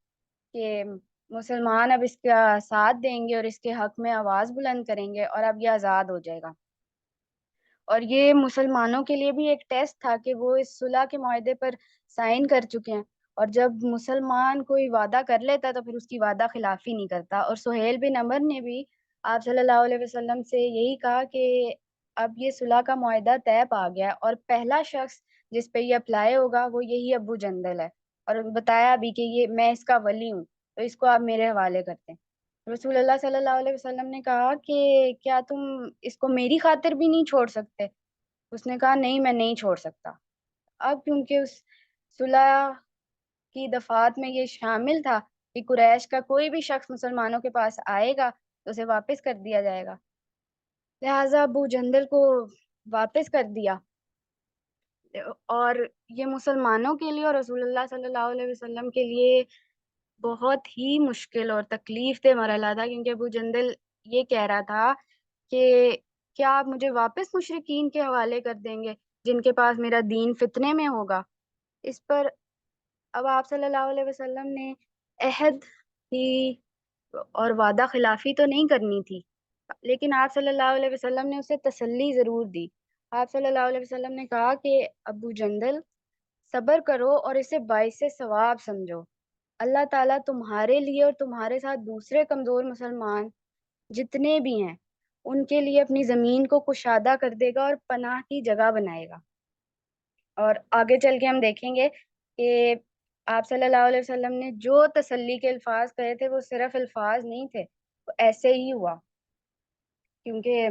کہ مسلمان اب اس کا ساتھ دیں گے اور اس کے حق میں آواز بلند کریں گے اور اب یہ آزاد ہو جائے گا۔ اور یہ مسلمانوں کے لیے بھی ایک ٹیسٹ تھا کہ وہ اس صلح کے معاہدے پر سائن کر چکے ہیں، اور جب مسلمان کوئی وعدہ کر لیتا تو پھر اس کی وعدہ خلافی نہیں کرتا۔ اور سہیل بن عمر نے بھی آپ صلی اللہ علیہ وسلم سے یہی کہا کہ اب یہ صلح کا معاہدہ طے پا گیا اور پہلا شخص جس پہ یہ اپلائی ہوگا وہ یہی ابو جندل ہے، اور بتایا بھی کہ یہ میں اس کا ولی ہوں، تو اس کو آپ میرے حوالے کرتے ہیں۔ رسول اللہ صلی اللہ علیہ وسلم نے کہا کہ کیا تم اس کو میری خاطر بھی نہیں چھوڑ سکتے؟ اس نے کہا نہیں، میں نہیں چھوڑ سکتا۔ اب کیونکہ اس صلح کی دفعات میں یہ شامل تھا کہ قریش کا کوئی بھی شخص مسلمانوں کے پاس آئے گا تو اسے واپس کر دیا جائے گا، لہٰذا ابو جندل کو واپس کر دیا۔ اور یہ مسلمانوں کے لیے اور رسول اللہ صلی اللہ علیہ وسلم کے لیے بہت ہی مشکل اور تکلیف دہ مرحلہ تھا، کیونکہ ابو جندل یہ کہہ رہا تھا کہ کیا آپ مجھے واپس مشرکین کے حوالے کر دیں گے جن کے پاس میرا دین فتنے میں ہوگا؟ اس پر اب آپ صلی اللہ علیہ وسلم نے عہد ہی اور وعدہ خلافی تو نہیں کرنی تھی، لیکن آپ صلی اللہ علیہ وسلم نے اسے تسلی ضرور دی۔ آپ صلی اللہ علیہ وسلم نے کہا کہ ابو جندل صبر کرو اور اسے باعث ثواب سمجھو، اللہ تعالیٰ تمہارے لیے اور تمہارے ساتھ دوسرے کمزور مسلمان جتنے بھی ہیں ان کے لیے اپنی زمین کو کشادہ کر دے گا اور پناہ کی جگہ بنائے گا۔ اور آگے چل کے ہم دیکھیں گے کہ آپ صلی اللہ علیہ وسلم نے جو تسلی کے الفاظ کہے تھے وہ صرف الفاظ نہیں تھے، وہ ایسے ہی ہوا، کیونکہ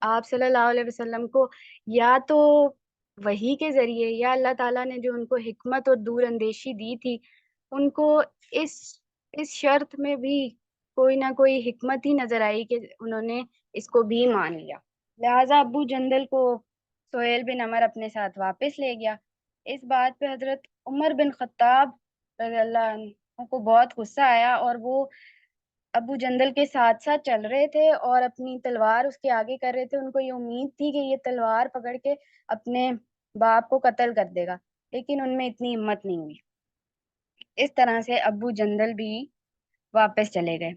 آپ صلی اللہ علیہ وسلم کو یا تو وحی کے ذریعے یا اللہ تعالیٰ نے جو ان کو حکمت اور دور اندیشی دی تھی، ان کو اس شرط میں بھی کوئی نہ کوئی حکمت ہی نظر آئی کہ انہوں نے اس کو بھی مان لیا، لہٰذا ابو جندل کو سہیل بن عمر اپنے ساتھ واپس لے گیا۔ اس بات پہ حضرت عمر بن خطاب رضی اللہ عنہ کو بہت غصہ آیا، اور وہ ابو جندل کے ساتھ ساتھ چل رہے تھے اور اپنی تلوار اس کے آگے کر رہے تھے۔ ان کو یہ امید تھی کہ یہ تلوار پکڑ کے اپنے باپ کو قتل کر دے گا، لیکن ان میں اتنی ہمت نہیں ہوئی۔ اس طرح سے ابو جندل بھی واپس چلے گئے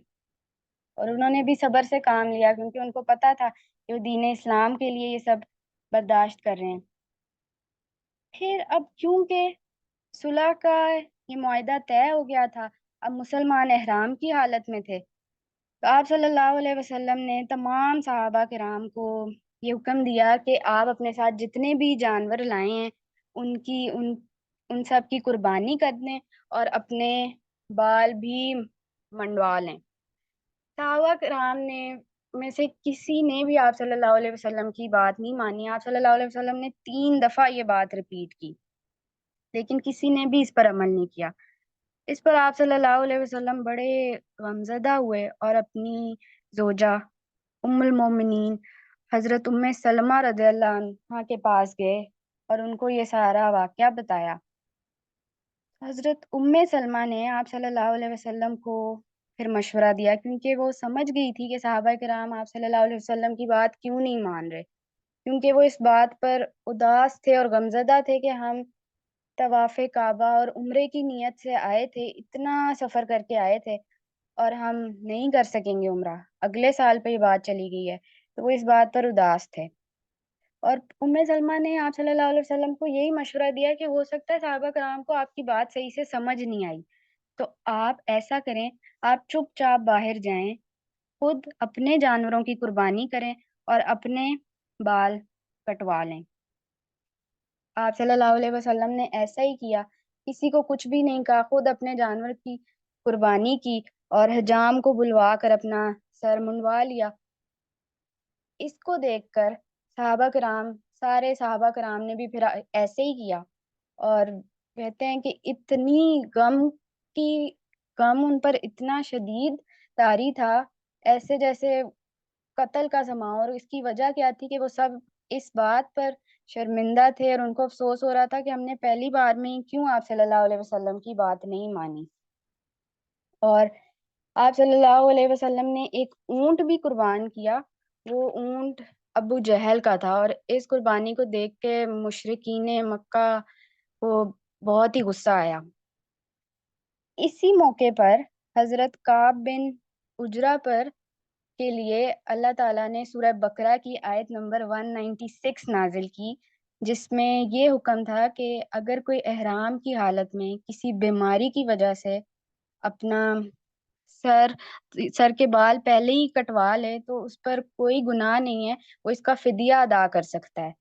اور انہوں نے بھی صبر سے کام لیا کیونکہ ان کو پتا تھا کہ وہ دین اسلام کے لیے یہ سب برداشت کر رہے ہیں۔ پھر اب کیونکہ صلح کا یہ معاہدہ طے ہو گیا تھا، اب مسلمان احرام کی حالت میں تھے، تو آپ صلی اللہ علیہ وسلم نے تمام صحابہ کرام کو یہ حکم دیا کہ آپ اپنے ساتھ جتنے بھی جانور لائے ہیں ان سب کی قربانی کر دیں اور اپنے بال بھی منڈوا لیں۔ صحابہ کرام میں سے کسی نے بھی آپ صلی اللہ علیہ وسلم کی بات نہیں مانی۔ آپ صلی اللہ علیہ وسلم نے 3 دفعہ یہ بات ریپیٹ کی، لیکن کسی نے بھی اس پر عمل نہیں کیا۔ اس پر آپ صلی اللہ علیہ وسلم بڑے غمزدہ ہوئے اور اپنی زوجہ ام المومنین حضرت ام سلمہ رضی اللہ عنہا کے پاس گئے اور ان کو یہ سارا واقعہ بتایا۔ حضرت ام سلمہ نے آپ صلی اللہ علیہ وسلم کو پھر مشورہ دیا کیونکہ وہ سمجھ گئی تھی کہ صحابہ کرام آپ صلی اللہ علیہ وسلم کی بات کیوں نہیں مان رہے، کیونکہ وہ اس بات پر اداس تھے اور غمزدہ تھے کہ ہم طواف کعبہ اور عمرے کی نیت سے آئے تھے، اتنا سفر کر کے آئے تھے اور ہم نہیں کر سکیں گے عمرہ، اگلے سال پہ یہ بات چلی گئی ہے، تو وہ اس بات پر اداس تھے۔ اور ام سلمہ نے آپ صلی اللہ علیہ وسلم کو یہی مشورہ دیا کہ ہو سکتا ہے صحابہ کرام کو آپ کی بات صحیح سے سمجھ نہیں آئی، تو آپ ایسا کریں، آپ چپ چاپ باہر جائیں، خود اپنے جانوروں کی قربانی کریں اور اپنے بال کٹوا لیں۔ آپ صلی اللہ علیہ وسلم نے ایسا ہی کیا، کسی کو کچھ بھی نہیں کہا، خود اپنے جانور کی قربانی کی اور حجام کو بلوا کر اپنا سر منڈوا لیا۔ اس کو دیکھ کر سارے صحابہ کرام نے بھی پھر ایسے ہی کیا اور کہتے ہیں کہ اتنی غم ان پر اتنا شدید طاری تھا، ایسے جیسے قتل کا سماؤ، اور اس کی وجہ کیا تھی کہ وہ سب اس بات پر شرمندہ تھے اور ان کو افسوس ہو رہا تھا کہ ہم نے پہلی بار میں ہی کیوں آپ صلی اللہ علیہ وسلم کی بات نہیں مانی۔ اور آپ صلی اللہ علیہ وسلم نے ایک اونٹ بھی قربان کیا، وہ اونٹ ابو جہل کا تھا، اور اس قربانی کو دیکھ کے مشرکین مکہ کو بہت ہی غصہ آیا۔ اسی موقع پر حضرت کعب بن عجرہ پر کے لیے اللہ تعالیٰ نے سورہ بقرہ کی آیت نمبر 196 نازل کی، جس میں یہ حکم تھا کہ اگر کوئی احرام کی حالت میں کسی بیماری کی وجہ سے اپنا سر کے بال پہلے ہی کٹوا لے تو اس پر کوئی گناہ نہیں ہے، وہ اس کا فدیہ ادا کر سکتا ہے۔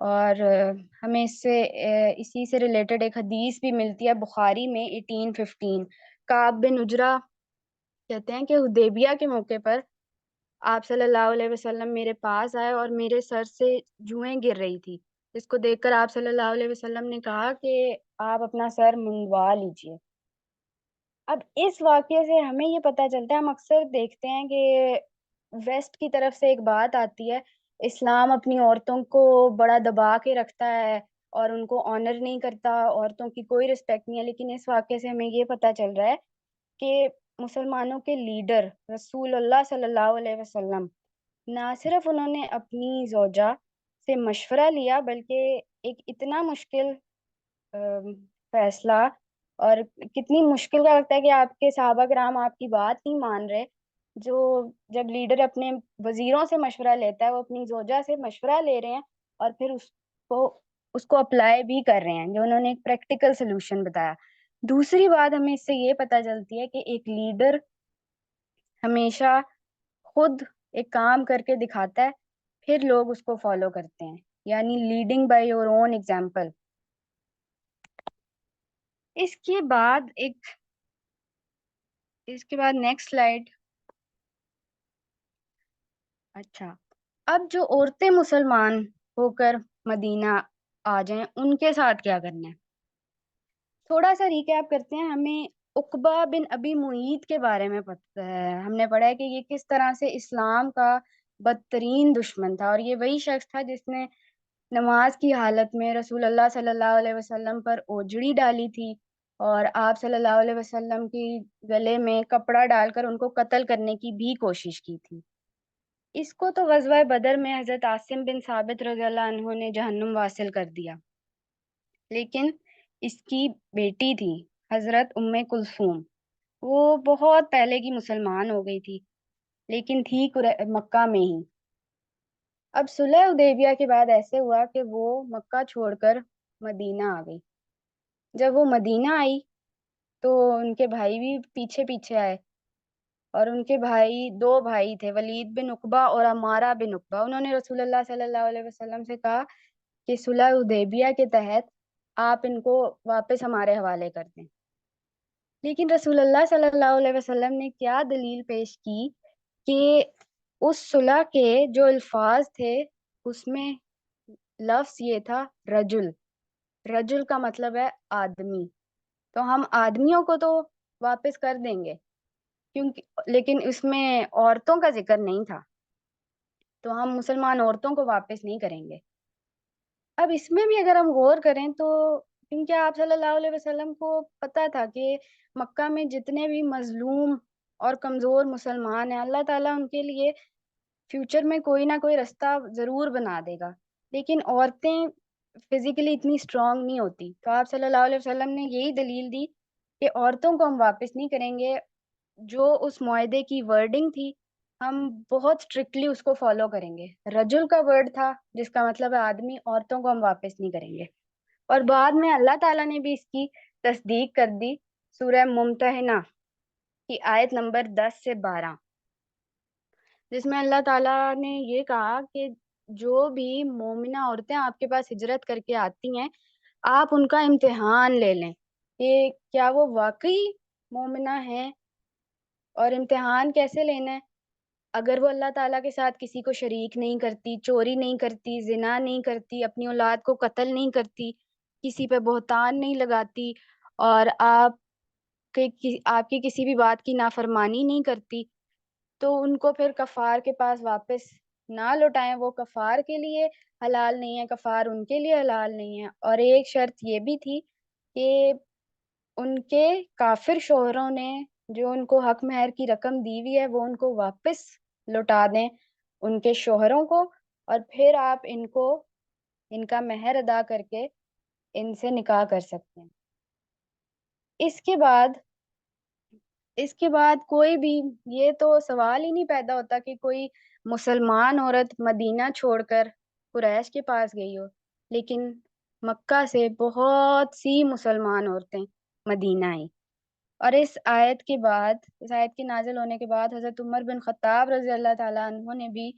اور ہمیں اسی سے ریلیٹڈ ایک حدیث بھی ملتی ہے بخاری میں 1815۔ کعب بن عجرہ کہتے ہیں کہ حدیبیہ کے موقع پر آپ صلی اللہ علیہ وسلم میرے پاس آئے اور میرے سر سے جوئیں گر رہی تھی، جس کو دیکھ کر آپ صلی اللہ علیہ وسلم نے کہا کہ آپ اپنا سر منڈوا لیجئے۔ اب اس واقعے سے ہمیں یہ پتہ چلتا ہے، ہم اکثر دیکھتے ہیں کہ ویسٹ کی طرف سے ایک بات آتی ہے، اسلام اپنی عورتوں کو بڑا دبا کے رکھتا ہے اور ان کو آنر نہیں کرتا، عورتوں کی کوئی رسپیکٹ نہیں ہے، لیکن اس واقعے سے ہمیں یہ پتہ چل رہا ہے کہ مسلمانوں کے لیڈر رسول اللہ صلی اللہ علیہ وسلم نہ صرف انہوں نے اپنی زوجہ سے مشورہ لیا، بلکہ ایک اتنا مشکل فیصلہ، اور کتنی مشکل کا لگتا ہے کہ آپ کے صحابہ کرام آپ کی بات نہیں مان رہے، جو جب لیڈر اپنے وزیروں سے مشورہ لیتا ہے، وہ اپنی زوجہ سے مشورہ لے رہے ہیں اور پھر اس کو اپلائی بھی کر رہے ہیں، جو انہوں نے ایک پریکٹیکل سلوشن بتایا۔ دوسری بات ہمیں اس سے یہ پتہ چلتی ہے کہ ایک لیڈر ہمیشہ خود ایک کام کر کے دکھاتا ہے، پھر لوگ اس کو فالو کرتے ہیں، یعنی leading by your own example. اس کے بعد نیکسٹ سلائیڈ۔ اچھا، اب جو عورتیں مسلمان ہو کر مدینہ آ جائیں ان کے ساتھ کیا کرنا ہے، تھوڑا سا ریکیپ کرتے ہیں۔ ہمیں عقبہ بن ابی معیط کے بارے میں ہم نے پڑھا ہے کہ یہ کس طرح سے اسلام کا بدترین دشمن تھا، اور یہ وہی شخص تھا جس نے نماز کی حالت میں رسول اللہ صلی اللہ علیہ وسلم پر اوجڑی ڈالی تھی اور آپ صلی اللہ علیہ وسلم کی گلے میں کپڑا ڈال کر ان کو قتل کرنے کی بھی کوشش کی تھی۔ اس کو تو غزوہ بدر میں حضرت عاصم بن ثابت رضی اللہ عنہ نے جہنم واصل کر دیا، لیکن اس کی بیٹی تھی حضرت کلثوم، وہ بہت پہلے کی مسلمان ہو گئی تھی لیکن تھی مکہ میں ہی۔ اب صلح حدیبیہ کے بعد ایسے ہوا کہ وہ مکہ چھوڑ کر مدینہ آ گئی۔ جب وہ مدینہ آئی تو ان کے بھائی بھی پیچھے پیچھے آئے، اور ان کے بھائی 2 بھائی تھے، ولید بن عقبہ اور عمارہ بن عقبہ۔ انہوں نے رسول اللہ صلی اللہ علیہ وسلم سے کہا کہ صلح حدیبیہ کے تحت آپ ان کو واپس ہمارے حوالے کر دیں، لیکن رسول اللہ صلی اللہ علیہ وسلم نے کیا دلیل پیش کی کہ اس صلح کے جو الفاظ تھے اس میں لفظ یہ تھا رجل۔ رجل کا مطلب ہے آدمی، تو ہم آدمیوں کو تو واپس کر دیں گے کیونکہ، لیکن اس میں عورتوں کا ذکر نہیں تھا، تو ہم مسلمان عورتوں کو واپس نہیں کریں گے۔ اب اس میں بھی اگر ہم غور کریں تو کیونکہ آپ صلی اللہ علیہ وسلم کو پتا تھا کہ مکہ میں جتنے بھی مظلوم اور کمزور مسلمان ہیں، اللہ تعالیٰ ان کے لیے فیوچر میں کوئی نہ کوئی رستہ ضرور بنا دے گا، لیکن عورتیں فزیکلی اتنی اسٹرانگ نہیں ہوتی، تو آپ صلی اللہ علیہ وسلم نے یہی دلیل دی کہ عورتوں کو ہم واپس نہیں کریں گے۔ جو اس معاہدے کی ورڈنگ تھی ہم بہت اسٹرکٹلی اس کو فالو کریں گے۔ رجل کا ورڈ تھا جس کا مطلب ہے آدمی، عورتوں کو ہم واپس نہیں کریں گے۔ اور بعد میں اللہ تعالیٰ نے بھی اس کی تصدیق کر دی سورہ ممتحنہ کی آیت نمبر 10 سے 12، جس میں اللہ تعالیٰ نے یہ کہا کہ جو بھی مومنہ عورتیں آپ کے پاس ہجرت کر کے آتی ہیں، آپ ان کا امتحان لے لیں کہ کیا وہ واقعی مومنہ ہیں۔ اور امتحان کیسے لینا ہے؟ اگر وہ اللہ تعالیٰ کے ساتھ کسی کو شریک نہیں کرتی، چوری نہیں کرتی، زنا نہیں کرتی، اپنی اولاد کو قتل نہیں کرتی، کسی پہ بہتان نہیں لگاتی، اور آپ کی کسی بھی بات کی نافرمانی نہیں کرتی، تو ان کو پھر کفار کے پاس واپس نہ لوٹائیں۔ وہ کفار کے لیے حلال نہیں ہے، کفار ان کے لیے حلال نہیں ہے۔ اور ایک شرط یہ بھی تھی کہ ان کے کافر شوہروں نے جو ان کو حق مہر کی رقم دی ہوئی ہے وہ ان کو واپس لوٹا دیں ان کے شوہروں کو، اور پھر آپ ان کا مہر ادا کر کے ان سے نکاح کر سکتے ہیں۔ اس کے بعد کوئی بھی یہ تو سوال ہی نہیں پیدا ہوتا کہ کوئی مسلمان عورت مدینہ چھوڑ کر قریش کے پاس گئی ہو، لیکن مکہ سے بہت سی مسلمان عورتیں مدینہ آئیں۔ اور اس آیت کے نازل ہونے کے بعد حضرت عمر بن خطاب رضی اللہ تعالیٰ عنہ نے بھی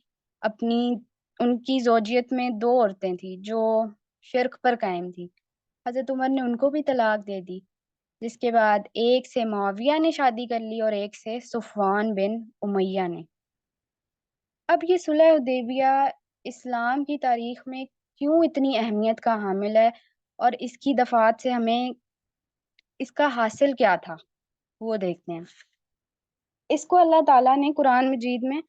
ان کی زوجیت میں 2 عورتیں تھیں جو شرک پر قائم تھی، حضرت عمر نے ان کو بھی طلاق دے دی، جس کے بعد ایک سے معاویہ نے شادی کر لی اور ایک سے صفوان بن امیہ نے۔ اب یہ صلح حدیبیہ اسلام کی تاریخ میں کیوں اتنی اہمیت کا حامل ہے، اور اس کی دفعات سے ہمیں اس کا حاصل کیا تھا وہ دیکھتے ہیں۔ اس کو اللہ تعالیٰ نے قرآن مجید میں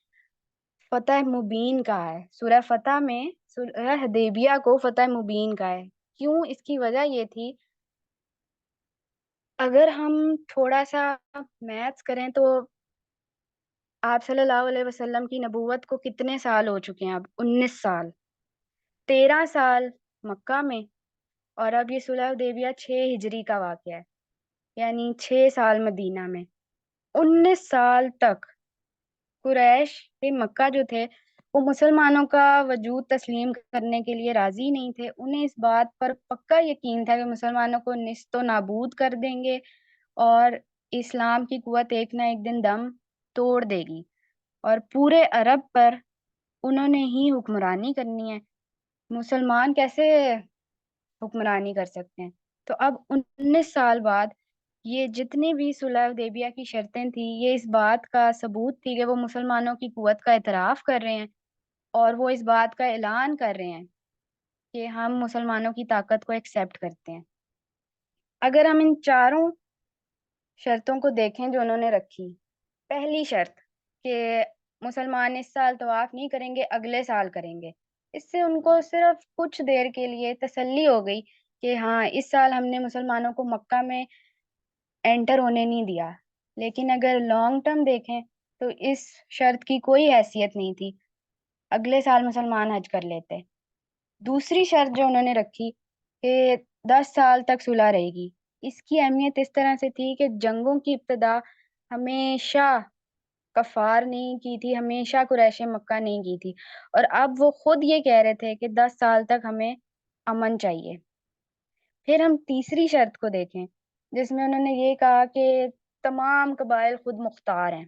فتح مبین کہا ہے، سورہ فتح میں صلح حدیبیہ کو فتح مبین کہا ہے۔ کیوں؟ اس کی وجہ یہ تھی، اگر ہم تھوڑا سا میتھس کریں تو آپ صلی اللہ علیہ وسلم کی نبوت کو کتنے سال ہو چکے ہیں؟ اب 19 سال، 13 سال مکہ میں، اور اب یہ صلح حدیبیہ 6 ہجری کا واقعہ ہے، یعنی 6 سال مدینہ میں۔ 19 سال تک قریش کے مکہ جو تھے وہ مسلمانوں کا وجود تسلیم کرنے کے لیے راضی نہیں تھے۔ انہیں اس بات پر پکا یقین تھا کہ مسلمانوں کو نیست و نابود کر دیں گے اور اسلام کی قوت ایک نہ ایک دن دم توڑ دے گی، اور پورے عرب پر انہوں نے ہی حکمرانی کرنی ہے، مسلمان کیسے حکمرانی کر سکتے ہیں؟ تو اب 19 سال بعد یہ جتنی بھی صلح حدیبیہ کی شرطیں تھیں، یہ اس بات کا ثبوت تھی کہ وہ مسلمانوں کی قوت کا اعتراف کر رہے ہیں، اور وہ اس بات کا اعلان کر رہے ہیں کہ ہم مسلمانوں کی طاقت کو ایکسیپٹ کرتے ہیں۔ اگر ہم ان 4 شرطوں کو دیکھیں جو انہوں نے رکھی، پہلی شرط کہ مسلمان اس سال طواف نہیں کریں گے، اگلے سال کریں گے، اس سے ان کو صرف کچھ دیر کے لیے تسلی ہو گئی کہ ہاں اس سال ہم نے مسلمانوں کو مکہ میں انٹر ہونے نہیں دیا۔ لیکن اگر لانگ ٹرم دیکھیں تو اس شرط کی کوئی حیثیت نہیں تھی، اگلے سال مسلمان حج کر لیتے۔ دوسری شرط جو انہوں نے رکھی کہ 10 سال تک صلح رہے گی، اس کی اہمیت اس طرح سے تھی کہ جنگوں کی ابتدا ہمیشہ کفار نہیں کی تھی، ہمیشہ قریش مکہ نہیں کی تھی، اور اب وہ خود یہ کہہ رہے تھے کہ 10 سال تک ہمیں امن چاہیے۔ پھر ہم تیسری شرط کو دیکھیں جس میں انہوں نے یہ کہا کہ تمام قبائل خود مختار ہیں۔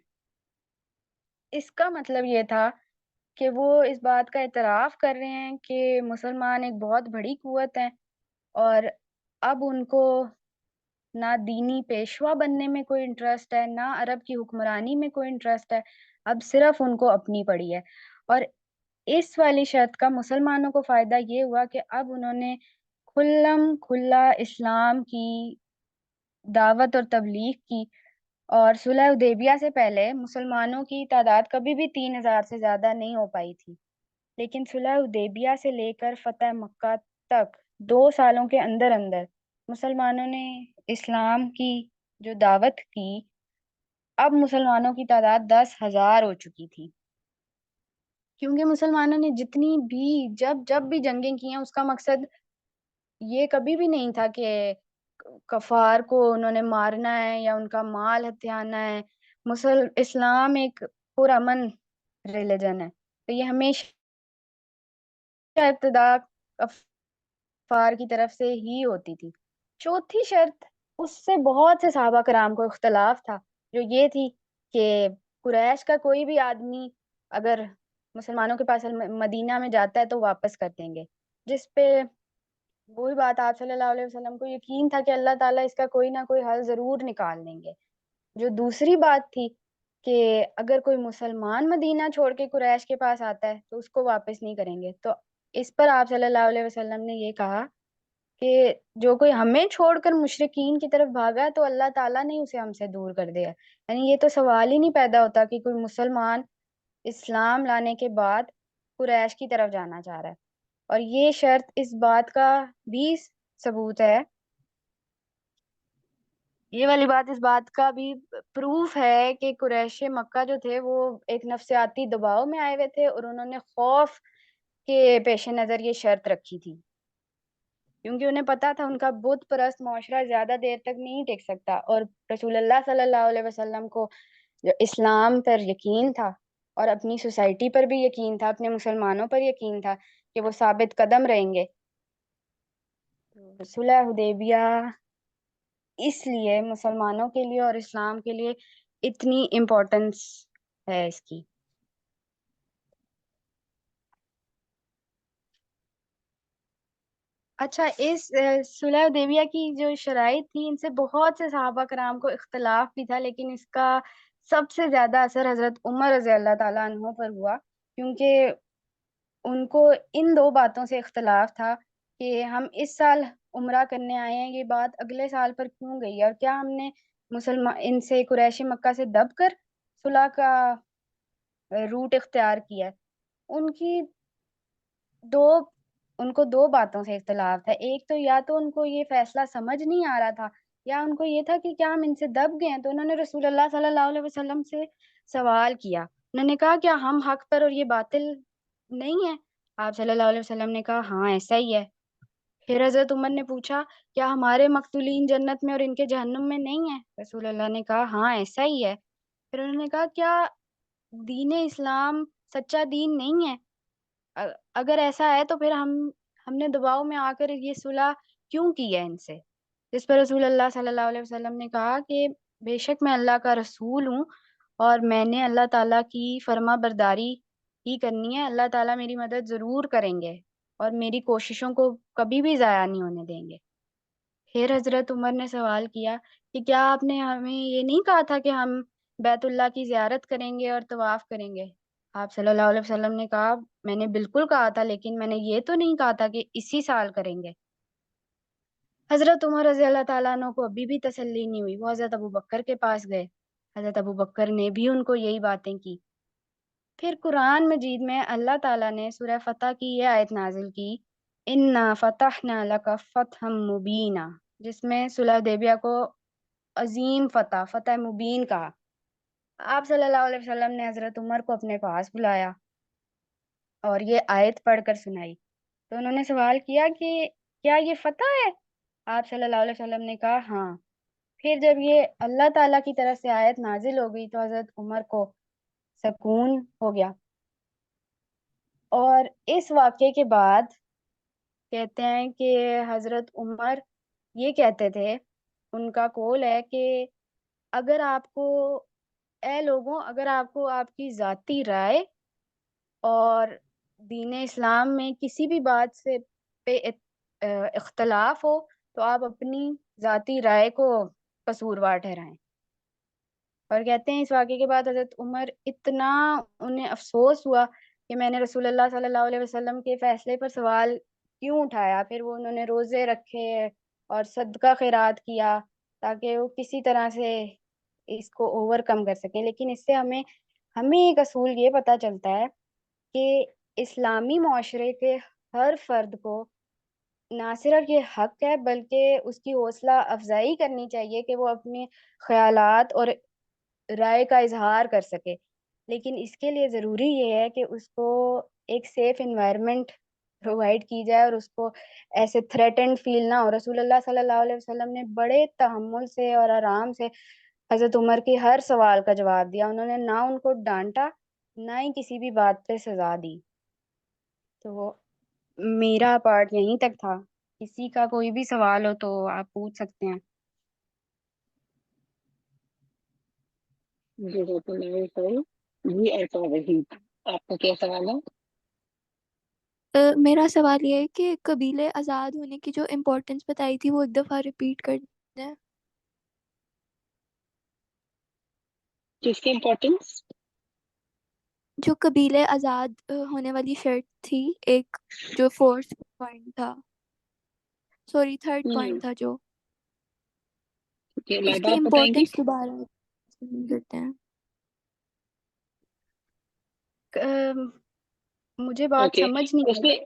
اس کا مطلب یہ تھا کہ وہ اس بات کا اعتراف کر رہے ہیں کہ مسلمان ایک بہت بڑی قوت ہیں، اور اب ان کو نہ دینی پیشوا بننے میں کوئی انٹرسٹ ہے، نہ عرب کی حکمرانی میں کوئی انٹرسٹ ہے، اب صرف ان کو اپنی پڑی ہے۔ اور اس والی شرط کا مسلمانوں کو فائدہ یہ ہوا کہ اب انہوں نے کھلم کھلا اسلام کی دعوت اور تبلیغ کی، اور صلح حدیبیہ سے پہلے مسلمانوں کی تعداد کبھی بھی 3000 سے زیادہ نہیں ہو پائی تھی، لیکن صلح حدیبیہ سے لے کر فتح مکہ تک 2 سالوں کے اندر اندر مسلمانوں نے اسلام کی جو دعوت کی، اب مسلمانوں کی تعداد 10,000 ہو چکی تھی، کیونکہ مسلمانوں نے جتنی بھی جب بھی جنگیں کی ہیں اس کا مقصد یہ کبھی بھی نہیں تھا کہ کفار کو انہوں نے مارنا ہے یا ان کا مال ہتھیانا ہے۔ اسلام ایک پرامن ریلیجن ہے، تو یہ ہمیشہ ابتدا کفار کی طرف سے ہی ہوتی تھی۔ چوتھی شرط، اس سے بہت سے صحابہ کرام کو اختلاف تھا، جو یہ تھی کہ قریش کا کوئی بھی آدمی اگر مسلمانوں کے پاس مدینہ میں جاتا ہے تو واپس کر دیں گے، جس پہ وہی بات آپ صلی اللہ علیہ وسلم کو یقین تھا کہ اللہ تعالیٰ اس کا کوئی نہ کوئی حل ضرور نکال لیں گے۔ جو دوسری بات تھی کہ اگر کوئی مسلمان مدینہ چھوڑ کے قریش کے پاس آتا ہے تو اس کو واپس نہیں کریں گے، تو اس پر آپ صلی اللہ علیہ وسلم نے یہ کہا کہ جو کوئی ہمیں چھوڑ کر مشرکین کی طرف بھاگا ہے تو اللہ تعالیٰ نے اسے ہم سے دور کر دیا۔ یعنی یہ تو سوال ہی نہیں پیدا ہوتا کہ کوئی مسلمان اسلام لانے کے بعد قریش کی طرف جانا چاہ رہا ہے، اور یہ شرط اس بات کا بھی ثبوت ہے، یہ والی بات اس بات کا بھی پروف ہے کہ قریش مکہ جو تھے وہ ایک نفسیاتی دباؤ میں آئے ہوئے تھے، اور انہوں نے خوف کے پیش نظر یہ شرط رکھی تھی، کیونکہ انہیں پتا تھا ان کا بت پرست معاشرہ زیادہ دیر تک نہیں ٹک سکتا، اور رسول اللہ صلی اللہ علیہ وسلم کو جو اسلام پر یقین تھا اور اپنی سوسائٹی پر بھی یقین تھا، اپنے مسلمانوں پر یقین تھا کہ وہ ثابت قدم رہیں گے۔ صلح حدیبیہ اس لیے مسلمانوں کے لیے اور اسلام کے لیے اتنی امپورٹنس ہے اس کی۔ اچھا، اس صلح حدیبیہ کی جو شرائط تھی ان سے بہت سے صحابہ کرام کو اختلاف بھی تھا، لیکن اس کا سب سے زیادہ اثر حضرت عمر رضی اللہ تعالیٰ عنہ پر ہوا، کیونکہ ان کو ان 2 باتوں سے اختلاف تھا کہ ہم اس سال عمرہ کرنے آئے ہیں، یہ بات اگلے سال پر کیوں گئی ہے، اور کیا ہم نے ان سے قریش مکہ سے دب کر صلح کا روٹ اختیار کیا ہے۔ ان کو 2 باتوں سے اختلاف تھا، ایک تو یا تو ان کو یہ فیصلہ سمجھ نہیں آ رہا تھا، یا ان کو یہ تھا کہ کیا ہم ان سے دب گئے ہیں، تو انہوں نے رسول اللہ صلی اللہ علیہ وسلم سے سوال کیا، انہوں نے کہا کیا ہم حق پر اور یہ باطل نہیں ہے؟ آپ صلی اللہ علیہ وسلم نے کہا ہاں ایسا ہی ہے۔ پھر حضرت عمر نے پوچھا کیا ہمارے مقتولین جنت میں اور ان کے جہنم میں نہیں ہیں؟ رسول اللہ نے کہا ہاں ایسا ہی ہے۔ پھر انہوں نے کہا کیا دین اسلام سچا دین نہیں ہے؟ اگر ایسا ہے تو پھر ہم نے دباؤ میں آ کر یہ صلح کیوں کی ہے ان سے؟ جس پر رسول اللہ صلی اللہ علیہ وسلم نے کہا کہ بے شک میں اللہ کا رسول ہوں اور میں نے اللہ تعالیٰ کی فرما برداری ہی کرنی ہے، اللہ تعالیٰ میری مدد ضرور کریں گے اور میری کوششوں کو کبھی بھی ضائع نہیں ہونے دیں گے۔ پھر حضرت عمر نے سوال کیا کہ کیا آپ نے ہمیں یہ نہیں کہا تھا کہ ہم بیت اللہ کی زیارت کریں گے اور طواف کریں گے؟ آپ صلی اللہ علیہ وسلم نے کہا میں نے بالکل کہا تھا، لیکن میں نے یہ تو نہیں کہا تھا کہ اسی سال کریں گے۔ حضرت عمر رضی اللہ تعالیٰ عنہ کو ابھی بھی تسلی نہیں ہوئی، وہ حضرت ابو بکر کے پاس گئے، حضرت ابو بکر نے بھی ان کو یہی باتیں کی۔ پھر قرآن مجید میں اللہ تعالیٰ نے سورہ فتح کی یہ آیت نازل کی اِنَّا فَتَحْنَا لَكَ فَتْحًا مُبِينًا، جس میں صلح حدیبیہ کو عظیم فتح مبین کہا۔ آپ صلی اللہ علیہ وسلم نے حضرت عمر کو اپنے پاس بلایا اور یہ آیت پڑھ کر سنائی، تو انہوں نے سوال کیا کہ کیا یہ فتح ہے؟ آپ صلی اللہ علیہ وسلم نے کہا ہاں۔ پھر جب یہ اللہ تعالیٰ کی طرف سے آیت نازل ہو گئی تو حضرت عمر کو سکون ہو گیا۔ اور اس واقعے کے بعد کہتے ہیں کہ حضرت عمر یہ کہتے تھے، ان کا قول ہے کہ اگر آپ کو، اے لوگوں، اگر آپ کو آپ کی ذاتی رائے اور دین اسلام میں کسی بھی بات سے پہ اختلاف ہو تو آپ اپنی ذاتی رائے کو قصوروار ٹھہرائیں۔ اور کہتے ہیں اس واقعے کے بعد حضرت عمر اتنا انہیں افسوس ہوا کہ میں نے رسول اللہ صلی اللہ علیہ وسلم کے فیصلے پر سوال کیوں اٹھایا۔ پھر وہ انہوں نے روزے رکھے اور صدقہ خیرات کیا تاکہ وہ کسی طرح سے اس کو اوور کم کر سکیں۔ لیکن اس سے ہمیں ایک اصول یہ پتہ چلتا ہے کہ اسلامی معاشرے کے ہر فرد کو نہ صرف یہ حق ہے بلکہ اس کی حوصلہ افزائی کرنی چاہیے کہ وہ اپنے خیالات اور رائے کا اظہار کر سکے، لیکن اس کے لیے ضروری یہ ہے کہ اس کو ایک سیف انوائرمنٹ پرووائڈ کی جائے اور اس کو ایسے تھریٹنڈ فیل نہ ہو۔ رسول اللہ صلی اللہ علیہ وسلم نے بڑے تحمل سے اور آرام سے حضرت عمر کے ہر سوال کا جواب دیا۔ انہوں نے نہ ان کو ڈانٹا نہ ہی کسی بھی بات پہ سزا دی۔ تو میرا پارٹ یہیں تک تھا۔ کسی کا کوئی بھی سوال ہو تو آپ پوچھ سکتے ہیں۔ جزاک اللہ خیر۔ جی ایسا وحید، آپ کا کیا سوال ہے؟ میرا سوال یہ ہے کہ قبیلے آزاد ہونے کی جو امپورٹنس بتائی تھی وہ ایک دفعہ ریپیٹ کر دیں۔ کس کی امپورٹینس؟ جو قبیلے آزاد ہونے والی شرط تھی، ایک جو فورتھ پوائنٹ تھا، سوری تھرڈ پوائنٹ تھا، جو اس لائبہ کی آپ بتائیں گی؟ امپورٹنس دوبارہ کرتے ہیں۔ مجھے بات اوکے، سمجھ نہیں اس میں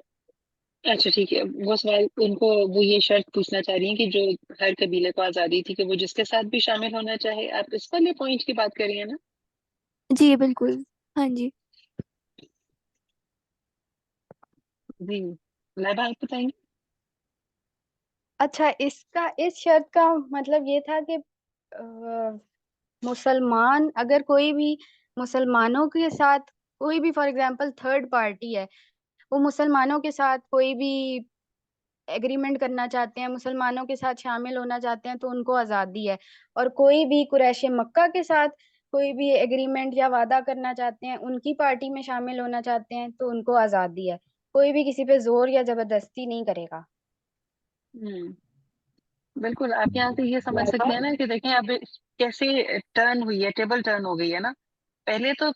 اچھا ٹھیک ہے، وہ سوال ان کو وہ یہ شرط پوچھنا چاہ رہی ہیں کہ جو ہر قبیلے کو آزادی تھی کہ وہ جس کے ساتھ بھی شامل ہونا چاہے، آپ اس والے پوائنٹ کی بات کر رہی ہیں نا؟ جی بالکل، ہاں جی۔ جی لائبہ آپ بتائیں گی؟ اچھا، اس شرط کا مطلب یہ تھا کہ مسلمان، اگر کوئی بھی مسلمانوں کے ساتھ کوئی بھی فار ایگزامپل تھرڈ پارٹی ہے، وہ مسلمانوں کے ساتھ کوئی بھی ایگریمنٹ کرنا چاہتے ہیں، مسلمانوں کے ساتھ شامل ہونا چاہتے ہیں تو ان کو آزادی ہے، اور کوئی بھی قریش مکہ کے ساتھ کوئی بھی ایگریمنٹ یا وعدہ کرنا چاہتے ہیں، ان کی پارٹی میں شامل ہونا چاہتے ہیں تو ان کو آزادی ہے۔ کوئی بھی کسی پہ زور یا زبردستی نہیں کرے گا۔ بالکل، آپ یہاں سے یہ سمجھ سکتے ہیں نا کہ دیکھیں اب کیسے ٹرن ہوئی ہے، ٹیبل ٹرن ہو گئی ہے نا۔ پہلے تو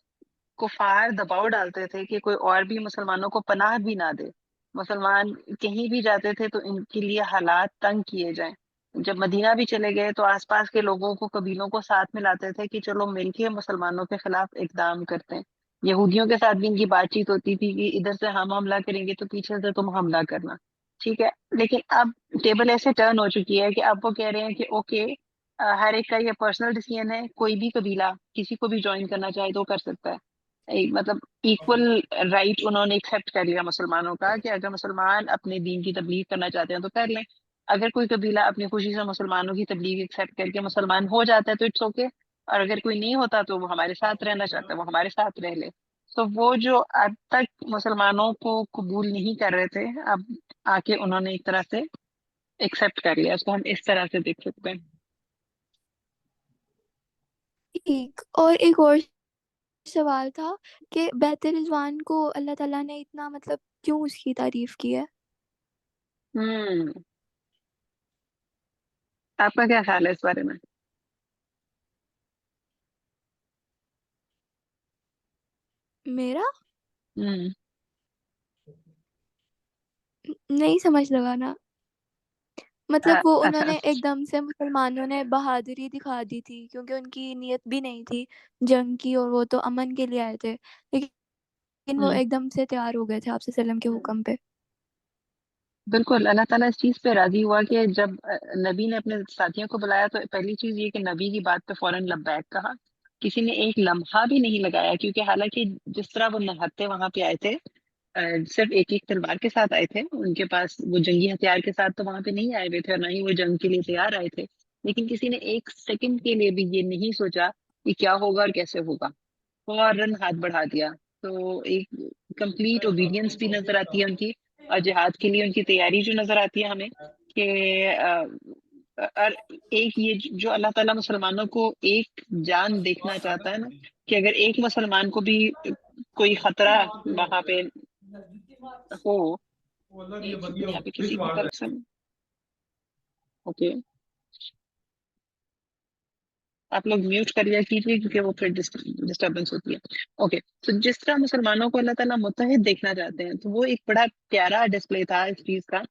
کفار دباؤ ڈالتے تھے کہ کوئی اور بھی مسلمانوں کو پناہ بھی نہ دے، مسلمان کہیں بھی جاتے تھے تو ان کے لیے حالات تنگ کیے جائیں۔ جب مدینہ بھی چلے گئے تو آس پاس کے لوگوں کو، قبیلوں کو ساتھ ملاتے تھے کہ چلو مل کے مسلمانوں کے خلاف اقدام کرتے ہیں۔ یہودیوں کے ساتھ بھی ان کی بات چیت ہوتی تھی کہ ادھر سے ہم حملہ کریں گے تو پیچھے سے تم حملہ کرنا، ٹھیک ہے۔ لیکن اب ٹیبل ایسے ٹرن ہو چکی ہے کہ اب وہ کہہ رہے ہیں کہ اوکے، ہر ایک کا یہ پرسنل ڈیسیژن ہے، کوئی بھی قبیلہ کسی کو بھی جوائن کرنا چاہے تو کر سکتا ہے۔ مطلب ایکول رائٹ انہوں نے ایکسیپٹ کر لیا مسلمانوں کا کہ اگر مسلمان اپنے دین کی تبلیغ کرنا چاہتے ہیں تو کر لیں۔ اگر کوئی قبیلہ اپنی خوشی سے مسلمانوں کی تبلیغ ایکسیپٹ کر کے مسلمان ہو جاتا ہے تو اٹس اوکے، اور اگر کوئی نہیں ہوتا تو وہ ہمارے ساتھ رہنا چاہتا ہے وہ ہمارے ساتھ رہ لے۔ تو وہ جو اب تک مسلمانوں کو قبول نہیں کر رہے تھے، اب آ کے انہوں نے ایک طرح سے ایکسیپٹ کر لیا، اس کو ہم اس طرح سے دیکھ سکتے ہیں۔ ٹھیک، اور ایک اور سوال تھا کہ بیت رضوان کو اللہ تعالیٰ نے اتنا مطلب کیوں اس کی تعریف کی ہے؟ آپ کا کیا خیال ہے اس بارے میں؟ میرا ہوں نہیں سمجھ لگا نا، مطلب وہ انہوں اچھا، نے ایک دم سے مسلمانوں نے بہادری دکھا دی تھی کیونکہ ان کی نیت بھی نہیں تھی جنگ کی، اور وہ تو امن کے لیے آئے تھے، لیکن وہ ایک دم سے تیار ہو گئے تھے آپ صلی اللہ علیہ وسلم کے حکم پہ۔ بالکل، اللہ تعالیٰ اس چیز پہ راضی ہوا کہ جب نبی نے اپنے ساتھیوں کو بلایا تو پہلی چیز یہ کہ نبی کی بات پہ فوراً لبیک کہا، کسی نے ایک لمحہ بھی نہیں لگایا، کیونکہ حالانکہ جس طرح وہ نہتے وہاں پہ آئے تھے صرف ایک ایک تلوار کے ساتھ آئے تھے، ان کے پاس وہ جنگی ہتھیار کے ساتھ تو وہاں پہ نہیں آئے ہوئے تھے، اور نہ ہی وہ جنگ کے لیے تیار آئے تھے، لیکن کسی نے ایک سیکنڈ کے لیے بھی یہ نہیں سوچا کہ کیا ہوگا اور کیسے ہوگا، فوراً ہاتھ بڑھا دیا۔ تو ایک کمپلیٹ اوبیڈینس بھی نظر آتی ہے ان کی، اور جہاد کے لیے ان کی تیاری جو نظر آتی ہے ہمیں کہ اور ایک یہ جو اللہ تعالیٰ مسلمانوں کو ایک جان دیکھنا چاہتا ہے نا، کہ اگر ایک مسلمان کو بھی کوئی خطرہ وہاں پہ ہو، یہاں پہ کسی کی طرف سے، اوکے آپ لوگ میوٹ کر لیا کیجیے کیونکہ وہ پھر ڈسٹربنس ہوتی ہے۔ اوکے، تو جس طرح مسلمانوں کو اللہ تعالیٰ متحد دیکھنا چاہتے ہیں، تو وہ ایک بڑا پیارا ڈسپلے تھا اس چیز کا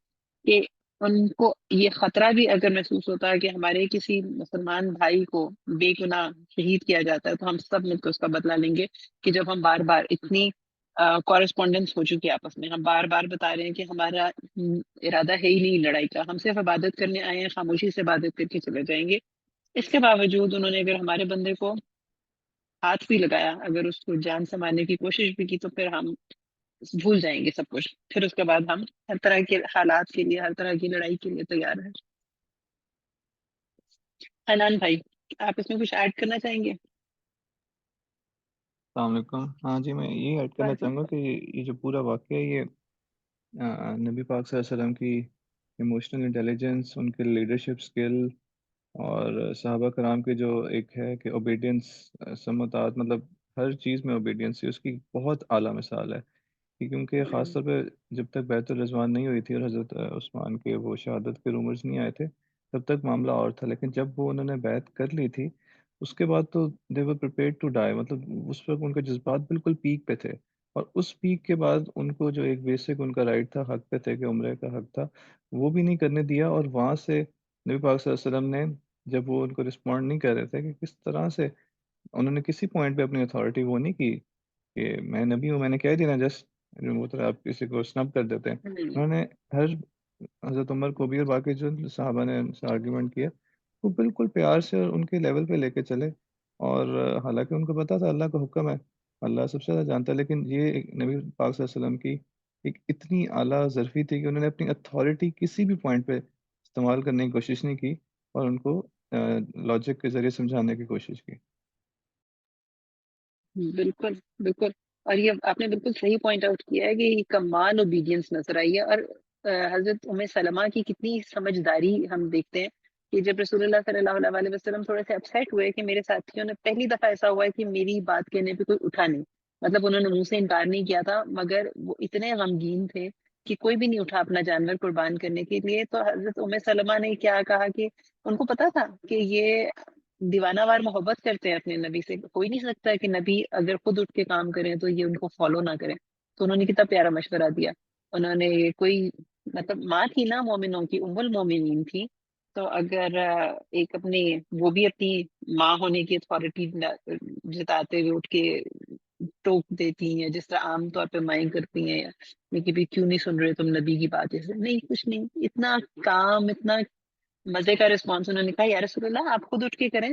کہ ان کو یہ خطرہ بھی اگر محسوس ہوتا ہے کہ ہمارے کسی مسلمان بھائی کو بے گناہ شہید کیا جاتا ہے، تو ہم سب مل کے اس کا بدلہ لیں گے۔ کہ جب ہم بار بار اتنی کورسپونڈنس ہو چکی ہے آپس میں، ہم بار بار بتا رہے ہیں کہ ہمارا ارادہ ہے ہی نہیں لڑائی کا، ہم صرف عبادت کرنے آئے ہیں، خاموشی سے عبادت کر کے چلے جائیں گے، اس کے باوجود انہوں نے اگر ہمارے بندے کو ہاتھ بھی لگایا، اگر اس کو جان سے مارنے کی کوشش بھی کی، تو پھر ہم بھول جائیں گے سب کچھ، پھر اس کے بعد ہم ہر طرح کے حالات کے لیے، ہر طرح کی لڑائی کے لیے تیار ہیں۔ حنان بھائی، آپ اس میں کچھ ایڈ کرنا چاہیں گے؟ السلام علیکم۔ ہاں جی، میں یہ ایڈ کرنا چاہوں گا کہ یہ جو پورا واقعہ ہے، یہ نبی پاک صلی اللہ علیہ وسلم کی ایموشنل انٹیلیجنس، ان کے لیڈرشپ سکل، اور صحابہ کرام کے جو ایک ہے کہ اوبیڈینس، سماعت، مطلب ہر چیز میں اوبیڈینس، اس کی بہت اعلیٰ مثال ہے۔ کیونکہ خاص طور پہ جب تک بیت الرضوان نہیں ہوئی تھی اور حضرت عثمان کے وہ شہادت کے رومرز نہیں آئے تھے، تب تک معاملہ اور تھا، لیکن جب وہ انہوں نے بیعت کر لی تھی، اس کے بعد تو دے ور پریپیئرڈ ٹو ڈائی، مطلب اس وقت ان کے جذبات بالکل پیک پہ تھے، اور اس پیک کے بعد ان کو جو ایک بیسک ان کا رائٹ تھا، حق پہ تھے کہ عمرے کا حق تھا، وہ بھی نہیں کرنے دیا، اور وہاں سے نبی پاک صلی اللہ علیہ وسلم نے جب وہ ان کو رسپونڈ نہیں کر رہے تھے کہ کس طرح سے انہوں نے کسی پوائنٹ پہ اپنی اتھارٹی وہ نہیں کی کہ میں نبی ہوں، میں نے کہہ دیا نا، جسٹ وہ طرح آپ کسی کو سنب کر دیتے ہیں، انہوں نے ہر حضرت عمر کو بھی اور باقی جو صحابہ نے آرگیومنٹ کیا، وہ بالکل پیار سے اور ان کے لیول پہ لے کے چلے، اور حالانکہ ان کو پتا تھا اللہ کا حکم ہے، اللہ سب سے زیادہ جانتا ہے، لیکن یہ ایک نبی پاک صلی اللہ علیہ وسلم کی ایک اتنی اعلیٰ ظرفی تھی کہ انہوں نے اپنی اتھارٹی کسی بھی پوائنٹ پہ استعمال کرنے کی کوشش نہیں کی، اور ان کو لاجک کے ذریعے سمجھانے کی کوشش کی۔ بالکل بالکل، اور یہ آپ نے بالکل صحیح پوائنٹ آؤٹ کیا ہے کہ یہ کمال اوبیڈینس نظر آئی ہے، اور حضرت ام سلمہ کی کتنی سمجھداری ہم دیکھتے ہیں کہ جب رسول اللہ صلی اللہ علیہ وسلم تھوڑے سے اپسیٹ ہوئے کہ میرے ساتھیوں نے پہلی دفعہ ایسا ہوا ہے کہ میری بات کہنے پہ کوئی اٹھا نہیں، مطلب انہوں نے منہ سے انکار نہیں کیا تھا، مگر وہ اتنے غمگین تھے کہ کوئی بھی نہیں اٹھا اپنا جانور قربان کرنے کے لیے، تو حضرت ام سلمہ نے کیا کہا کہ ان کو پتا تھا کہ یہ دیوانہ وار محبت کرتے ہیں اپنے نبی سے، کوئی نہیں سکتا ہے کہ نبی اگر خود اٹھ کے کام کریں تو یہ ان کو فالو نہ کریں، تو انہوں نے کتنا پیارا مشورہ دیا، انہوں نے کوئی مطلب ماں تھی نا مومنوں کی، ام المومنین تھی، تو اگر ایک اپنی وہ بھی اپنی ماں ہونے کی اتھارٹی جتاتے ہوئے اٹھ کے ٹوک دیتی ہیں، جس طرح عام طور پہ مائیں کرتی ہیں، یا کہ بھی کیوں نہیں سن رہے تم نبی کی بات، جیسے نہیں کچھ نہیں، اتنا کام، اتنا مزے کا رسپانس، انہوں نے کہا یا رسول اللہ آپ خود اٹھ کے کریں،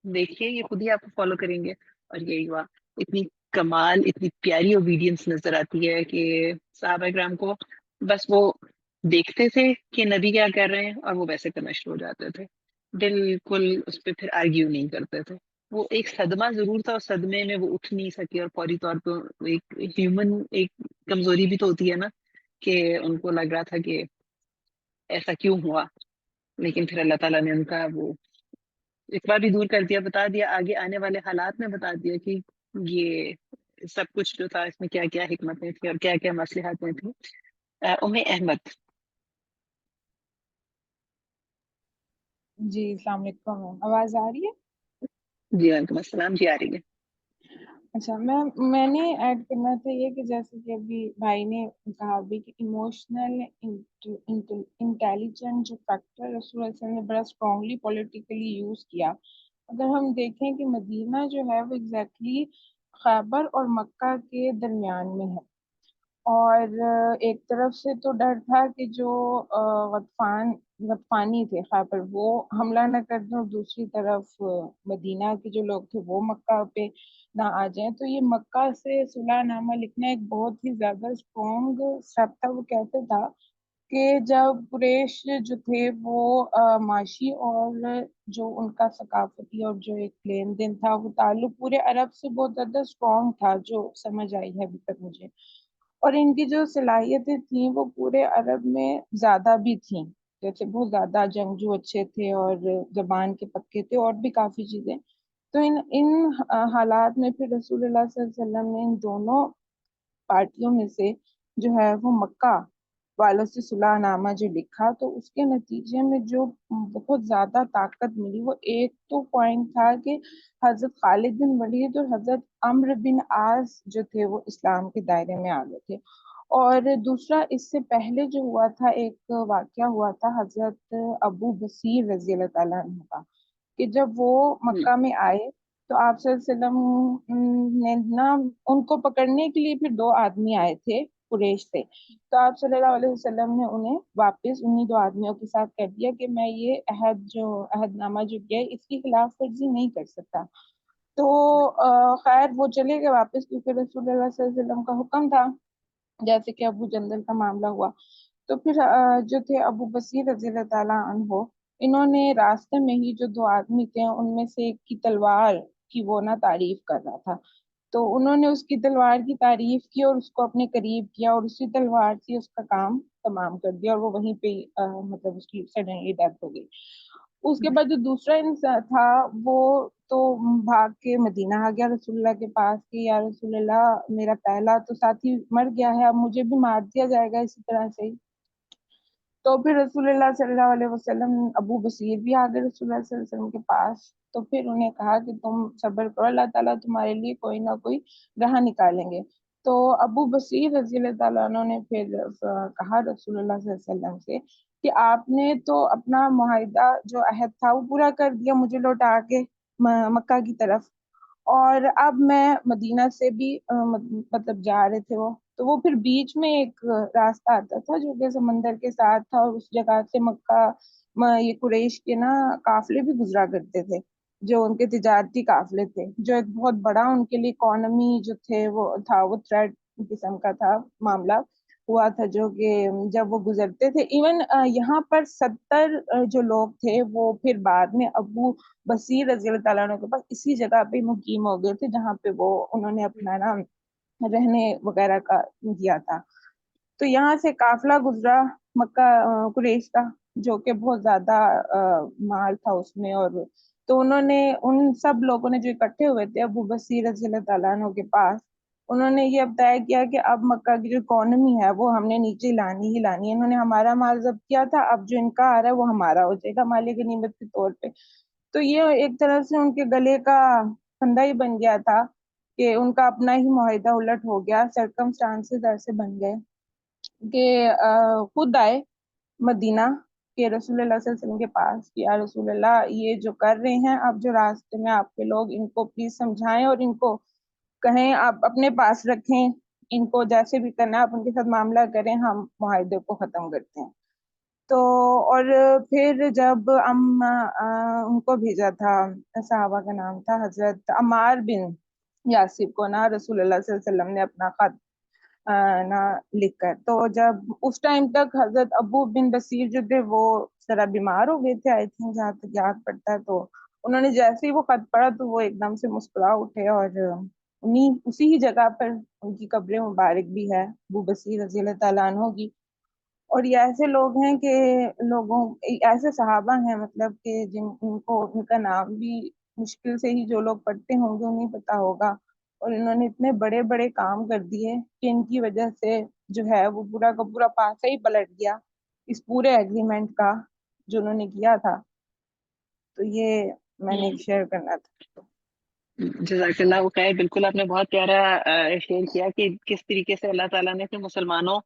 دیکھیے یہ خود ہی آپ کو فالو کریں گے، اور یہی ہوا۔ اتنی کمال، اتنی پیاری اوبیڈینس نظر آتی ہے کہ صحابہ کرام کو بس وہ دیکھتے تھے کہ نبی کیا کر رہے ہیں، اور وہ ویسے کرنا شروع ہو جاتے تھے، بالکل اس پہ پھر آرگیو نہیں کرتے تھے۔ وہ ایک صدمہ ضرور تھا، اس صدمے میں وہ اٹھ نہیں سکے، اور فوری طور پہ ایک ہیومن ایک کمزوری بھی تو ہوتی ہے نا، کہ ان کو لگ رہا تھا کہ ایسا کیوں ہوا، لیکن پھر اللہ تعالیٰ نے ان کا وہ ایک بار بھی دور کر دیا، بتا دیا آگے آنے والے حالات میں، بتا دیا کہ یہ سب کچھ جو تھا اس میں کیا کیا حکمتیں تھیں اور کیا کیا مصلحتیں تھیں۔ ام احمد۔ جی السلام علیکم، آواز آ رہی ہے؟ جی وعلیکم السلام، جی آ رہی ہے۔ اچھا، میں نے ایڈ کرنا تھا یہ کہ جیسے کہ ابھی بھائی نے کہا بھی کہ ایموشنل انٹیلیجنٹ جو فیکٹر رسول اللہ علیہ وسلم نے بڑا اسٹرانگلی پولیٹیکلی یوز کیا، اگر ہم دیکھیں کہ مدینہ جو ہے وہ ایگزیکٹلی خیبر اور مکہ کے درمیان میں ہے، اور ایک طرف سے تو ڈر تھا کہ جو غطفان غطفانی تھے خیبر، وہ حملہ نہ کر دیں اور دوسری طرف مدینہ کے جو لوگ تھے وہ مکہ پہ نہ آ جائیں. تو یہ مکہ سے صلح نامہ لکھنا ایک بہت ہی زیادہ اسٹرانگ اسٹیپ تھا. وہ کہتے تھا کہ جب قریش جو تھے وہ معاشی اور جو ان کا ثقافتی اور جو ایک لین دین تھا وہ تعلق پورے عرب سے بہت زیادہ اسٹرانگ تھا، جو سمجھ آئی ہے ابھی تک مجھے. اور ان کی جو صلاحیتیں تھیں وہ پورے عرب میں زیادہ بھی تھیں، جیسے بہت زیادہ جنگجو اچھے تھے اور زبان کے پکے تھے اور بھی کافی چیزیں. تو ان حالات میں پھر رسول اللہ صلی اللہ علیہ وسلم نے ان دونوں پارٹیوں میں سے جو ہے وہ مکہ والوں سے صلح نامہ جو لکھا، تو اس کے نتیجے میں جو بہت زیادہ طاقت ملی وہ ایک تو پوائنٹ تھا کہ حضرت خالد بن ولید اور حضرت عمرو بن عاص جو تھے وہ اسلام کے دائرے میں آ گئے تھے. اور دوسرا اس سے پہلے جو ہوا تھا ایک واقعہ ہوا تھا حضرت ابو بصیر رضی اللہ تعالیٰ عنہ کا، کہ جب وہ مکہ میں آئے تو آپ صلی اللہ علیہ وسلم نے نا ان کو پکڑنے کے لیے پھر 2 آدمی آئے تھے قریش سے. تو آپ صلی اللہ علیہ وسلم نے انہیں واپس انہی 2 آدمیوں کے ساتھ کہہ دیا کہ میں یہ عہد نامہ جو کیا ہے اس کی خلاف ورزی نہیں کر سکتا. تو خیر وہ چلے گئے واپس، کیونکہ رسول اللہ صلی اللہ علیہ وسلم کا حکم تھا، جیسے کہ ابو جندل کا معاملہ ہوا. تو پھر جو تھے ابو بصیر رضی اللہ تعالیٰ عنہ، انہوں نے راستے میں ہی جو 2 آدمی تھے ان میں سے ایک کی تلوار کی وہ نہ تعریف کر رہا تھا، تو انہوں نے اس کی تلوار کی تعریف کی اور اس کو اپنے قریب کیا اور اسی تلوار سے اس کا کام تمام کر دیا، اور وہ وہیں پہ مطلب اس کی سڈنلی ڈیتھ ہو گئی. اس کے بعد جو دوسرا انسان تھا وہ تو بھاگ کے مدینہ آ گیا رسول اللہ کے پاس کہ یا رسول اللہ میرا پہلا تو ساتھی مر گیا ہے، اب مجھے بھی مار دیا جائے گا اسی طرح سے ہی. تو پھر رسول اللہ صلی اللہ علیہ وسلم ابو بصیر بھی آ گئے رسول اللہ صلی اللہ علیہ وسلم کے پاس. تو پھر انہیں کہا کہ تم صبر کرو، اللہ تعالیٰ تمہارے لیے کوئی نہ کوئی راہ نکالیں گے. تو ابو بصیر رضی اللہ تعالیٰ عنہ نے پھر کہا رسول اللہ صلی اللہ علیہ وسلم سے کہ آپ نے تو اپنا معاہدہ جو عہد تھا وہ پورا کر دیا مجھے لوٹا کے مکہ کی طرف، اور اب میں مدینہ سے بھی مطلب جا رہے تھے تو وہ پھر بیچ میں ایک راستہ آتا تھا جو کہ سمندر کے ساتھ تھا، اور اس جگہ سے مکہ یہ قریش کے نا قافلے بھی گزرا کرتے تھے جو ان کے تجارتی قافلے تھے، جو ایک بہت بڑا ان کے لیے اکانومی جو تھے وہ تھا، وہ تھریٹ قسم کا تھا معاملہ ہوا تھا، جو کہ جب وہ گزرتے تھے ایون یہاں پر 70 جو لوگ تھے وہ پھر بعد میں ابو بصیر رضی اللہ تعالیٰ عنہ کے پاس اسی جگہ پہ مقیم ہو گئے تھے جہاں پہ وہ انہوں نے اپنا نا رہنے وغیرہ کا دیا تھا. تو یہاں سے قافلہ گزرا مکہ قریش کا جو کہ بہت زیادہ مال تھا اس میں، اور تو انہوں نے ان سب لوگوں نے جو اکٹھے ہوئے تھے ابو بصیر رضی اللہ تعالیٰ عنہ کے پاس، انہوں نے یہ اب طے کیا کہ اب مکہ کی جو اکانومی ہے وہ ہم نے نیچے لانی ہی لانی ہے. انہوں نے ہمارا مال ضبط کیا تھا، اب جو ان کا آ رہا ہے وہ ہمارا ہو جائے گا مال غنیمت کے طور پہ. تو یہ ایک طرح سے ان کے گلے کا پھندا ہی بن گیا تھا کہ ان کا اپنا ہی معاہدہ الٹ ہو گیا. سرکمسٹانسز ایسے بن گئے کہ خود آئے مدینہ کہ رسول اللہ صلی اللہ علیہ وسلم کے پاس کہ یا رسول اللہ یہ جو کر رہے ہیں اب جو راستے میں آپ کے لوگ، ان کو پلیز سمجھائیں اور ان کو کہیں آپ اپنے پاس رکھیں، ان کو جیسے بھی کرنا آپ ان کے ساتھ معاملہ کریں، ہم معاہدے کو ختم کرتے ہیں. تو اور پھر جب ان کو بھیجا تھا، صحابہ کا نام تھا حضرت عمار بن یاسر کو نا رسول اللہ صلی اللہ علیہ وسلم نے اپنا خط نہ لکھ کر، تو جب اس ٹائم تک حضرت ابو بن بصیر جو تھے وہ ذرا بیمار ہو گئے تھے آئی تھنک جہاں تک یاد پڑتا ہے. تو انہوں نے جیسے ہی وہ خط پڑھا تو وہ ایک دم سے مسکرا اٹھے، اور اسی ہی جگہ پر ان کی قبر مبارک بھی ہے ابو بصیر رضی اللہ تعالیٰ عنہ کی. اور یہ ایسے لوگ ہیں کہ ایسے صحابہ ہیں مطلب کہ ان کو ان کا نام بھی مشکل سے ہی جو لوگ پڑھتے ہوں گے انہیں پتا ہوگا، اور انہوں نے اتنے بڑے بڑے کام کر دیے کہ ان کی وجہ سے جو ہے وہ پورا کا پورا پاسا ہی پلٹ گیا اس پورے ایگریمنٹ کا جو انہوں نے کیا تھا. تو یہ میں نے شیئر کرنا تھا. جزاک اللہ خیر. بالکل آپ نے بہت پیارا شیئر کیا کہ کس طریقے سے اللہ تعالیٰ نے پھر مسلمانوں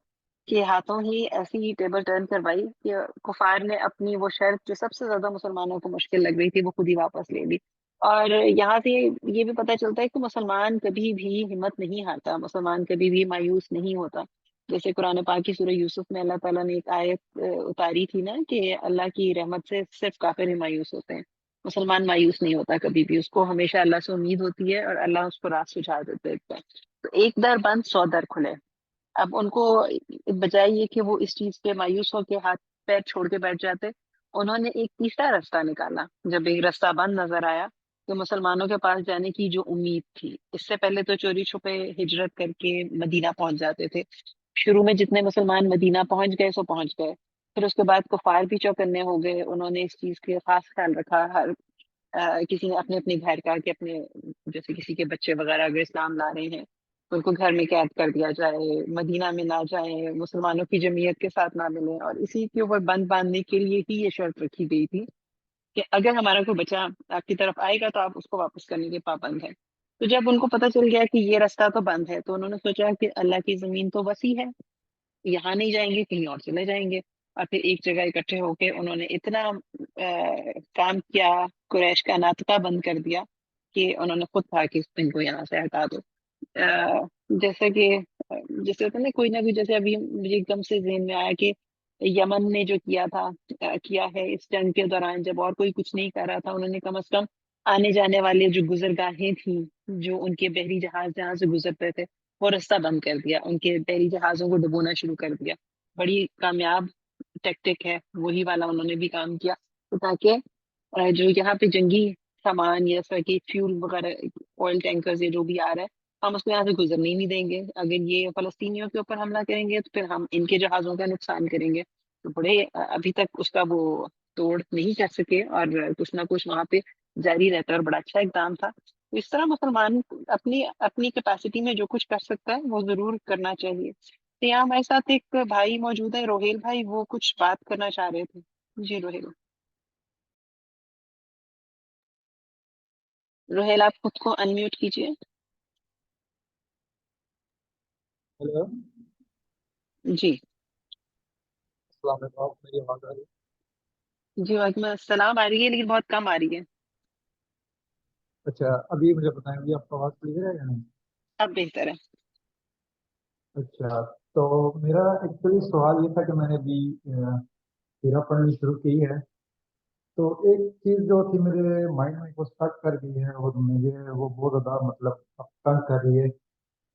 کے ہاتھوں ہی ایسی ٹیبل ٹرن کروائی کہ کفار نے اپنی وہ شرط جو سب سے زیادہ مسلمانوں کو مشکل لگ رہی تھی وہ خود ہی واپس لے لی. اور یہاں سے یہ بھی پتہ چلتا ہے کہ مسلمان کبھی بھی ہمت نہیں ہارتا، مسلمان کبھی بھی مایوس نہیں ہوتا. جیسے قرآن پاک کی سورہ یوسف میں اللہ تعالیٰ نے ایک آیت اتاری تھی نا کہ اللہ کی رحمت سے صرف کافر ہی مایوس ہوتے ہیں، مسلمان مایوس نہیں ہوتا کبھی بھی، اس کو ہمیشہ اللہ سے امید ہوتی ہے اور اللہ اس کو راہ سجھا دیتے ہیں۔ تو ایک در بند 100 در کھلے۔ اب ان کو بجائے یہ کہ وہ اس چیز پہ مایوس ہو کے ہاتھ پیر چھوڑ کے بیٹھ جاتے، انہوں نے ایک تیسرا راستہ نکالا۔ جب ایک راستہ بند نظر آیا کہ مسلمانوں کے پاس جانے کی جو امید تھی، اس سے پہلے تو چوری چھپے ہجرت کر کے مدینہ پہنچ جاتے تھے، شروع میں جتنے مسلمان مدینہ پہنچ گئے سو پہنچ گئے، پھر اس کے بعد کفار بھی چوکنے ہو گئے، انہوں نے اس چیز کے خاص خیال رکھا، ہر کسی نے اپنے اپنے گھر کا کہ اپنے جیسے کسی کے بچے وغیرہ اگر اسلام لا رہے ہیں تو ان کو گھر میں قید کر دیا جائے، مدینہ میں نہ جائیں، مسلمانوں کی جمعیت کے ساتھ نہ ملیں، اور اسی کے اوپر بند باندھنے کے لیے ہی یہ شرط رکھی گئی تھی کہ اگر ہمارا کوئی بچہ آپ کی طرف آئے گا تو آپ اس کو واپس کرنے کے پابند ہیں۔ تو جب ان کو پتہ چل گیا کہ یہ راستہ تو بند ہے تو انہوں نے سوچا کہ اللہ کی زمین تو وسیع ہے، یہاں نہیں جائیں گے کہیں اور چلے جائیں گے، اور پھر ایک جگہ اکٹھے ہو کے انہوں نے اتنا کام کیا، قریش کا ناطقہ بند کر دیا کہ انہوں نے خود کہا کہ ان کو یہاں سے ہٹا دو۔ جیسے کہ جیسے ہوتا ہے نا کوئی نہ کوئی، جیسے ابھی مجھے ایک دم سے ذہن میں آیا کہ یمن نے جو کیا تھا کیا ہے اس جنگ کے دوران، جب اور کوئی کچھ نہیں کر رہا تھا، انہوں نے کم از کم آنے جانے والے جو گزرگاہیں تھیں، جو ان کے بحری جہاز جہاں سے گزرتے تھے، وہ راستہ بند کر دیا، ان کے بحری جہازوں کو ڈبونا شروع کر دیا۔ بڑی کامیاب ٹیکٹک ہے، وہی والا انہوں نے بھی کام کیا، تو تاکہ جو یہاں پہ جنگی سامان یا جیسا کہ فیول وغیرہ، آئل ٹینکرز یا جو بھی آ رہا ہے، ہم اس کو یہاں سے گزرنے ہی نہیں دیں گے۔ اگر یہ فلسطینیوں کے اوپر حملہ کریں گے تو پھر ہم ان کے جہازوں کا نقصان کریں گے۔ تو بڑے ابھی تک اس کا وہ توڑ نہیں کر سکے، اور کچھ نہ کچھ وہاں پہ جاری رہتا ہے، اور بڑا اچھا اقدام تھا۔ تو اس طرح مسلمان اپنی اپنی کیپیسٹی میں جو کچھ کر سکتا ہے وہ ضرور کرنا چاہیے۔ تو یہاں ہمارے ساتھ ایک بھائی موجود ہے، روہیل بھائی، وہ کچھ بات کرنا چاہ رہے تھے۔ جی روہیل آپ خود کو انمیوٹ کیجیے۔ ہیلو، جی السلام علیکم، آپ میری آواز آ رہی ہے؟ جی وعلیکم السلام، آ رہی ہے لیکن بہت کم آ رہی ہے۔ اچھا، ابھی مجھے بتائیں گے آپ کو آواز کلیئر ہے یا نہیں؟ اب بہتر ہے۔ اچھا، تو میرا ایکچولی سوال یہ تھا کہ میں نے ابھی سیرہ پڑھنی شروع کی ہے، تو ایک چیز جو تھی میرے مائنڈ میں وہ اسٹک کر گئی ہے، اور مجھے وہ بہت زیادہ مطلب تنگ کر رہی ہے۔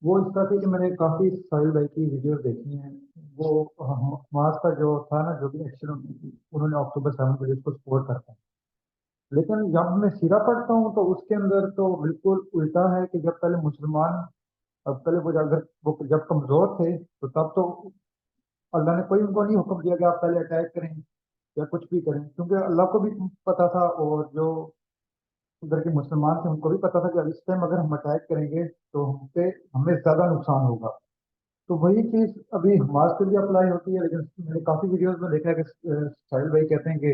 وہ اس طرح تھی کہ میں نے کافی ساحل بھائی کی ویڈیوز دیکھی ہیں، وہ حماس کا جو تھا نا، جو بھی ایکشن انہوں نے اکتوبر 7 کو جس کو سپورٹ کرتا ہے، لیکن جب میں سیرہ پڑھتا ہوں تو اس کے اندر تو بالکل الٹا ہے کہ جب پہلے مسلمان، اب پہلے وہ جب کمزور تھے تو تب تو اللہ نے کوئی ان کو نہیں حکم دیا کہ آپ پہلے اٹیک کریں یا کچھ بھی کریں، کیونکہ اللہ کو بھی پتا تھا، اور جو ادھر کے مسلمان تھے ان کو بھی پتا تھا کہ اس ٹائم اگر ہم اٹیک کریں گے تو ہمیں زیادہ نقصان ہوگا۔ تو وہی چیز ابھی حماس کے لیے اپلائی ہوتی ہے، لیکن میں نے کافی ویڈیوز میں دیکھا ہے کہ ساحل بھائی کہتے ہیں کہ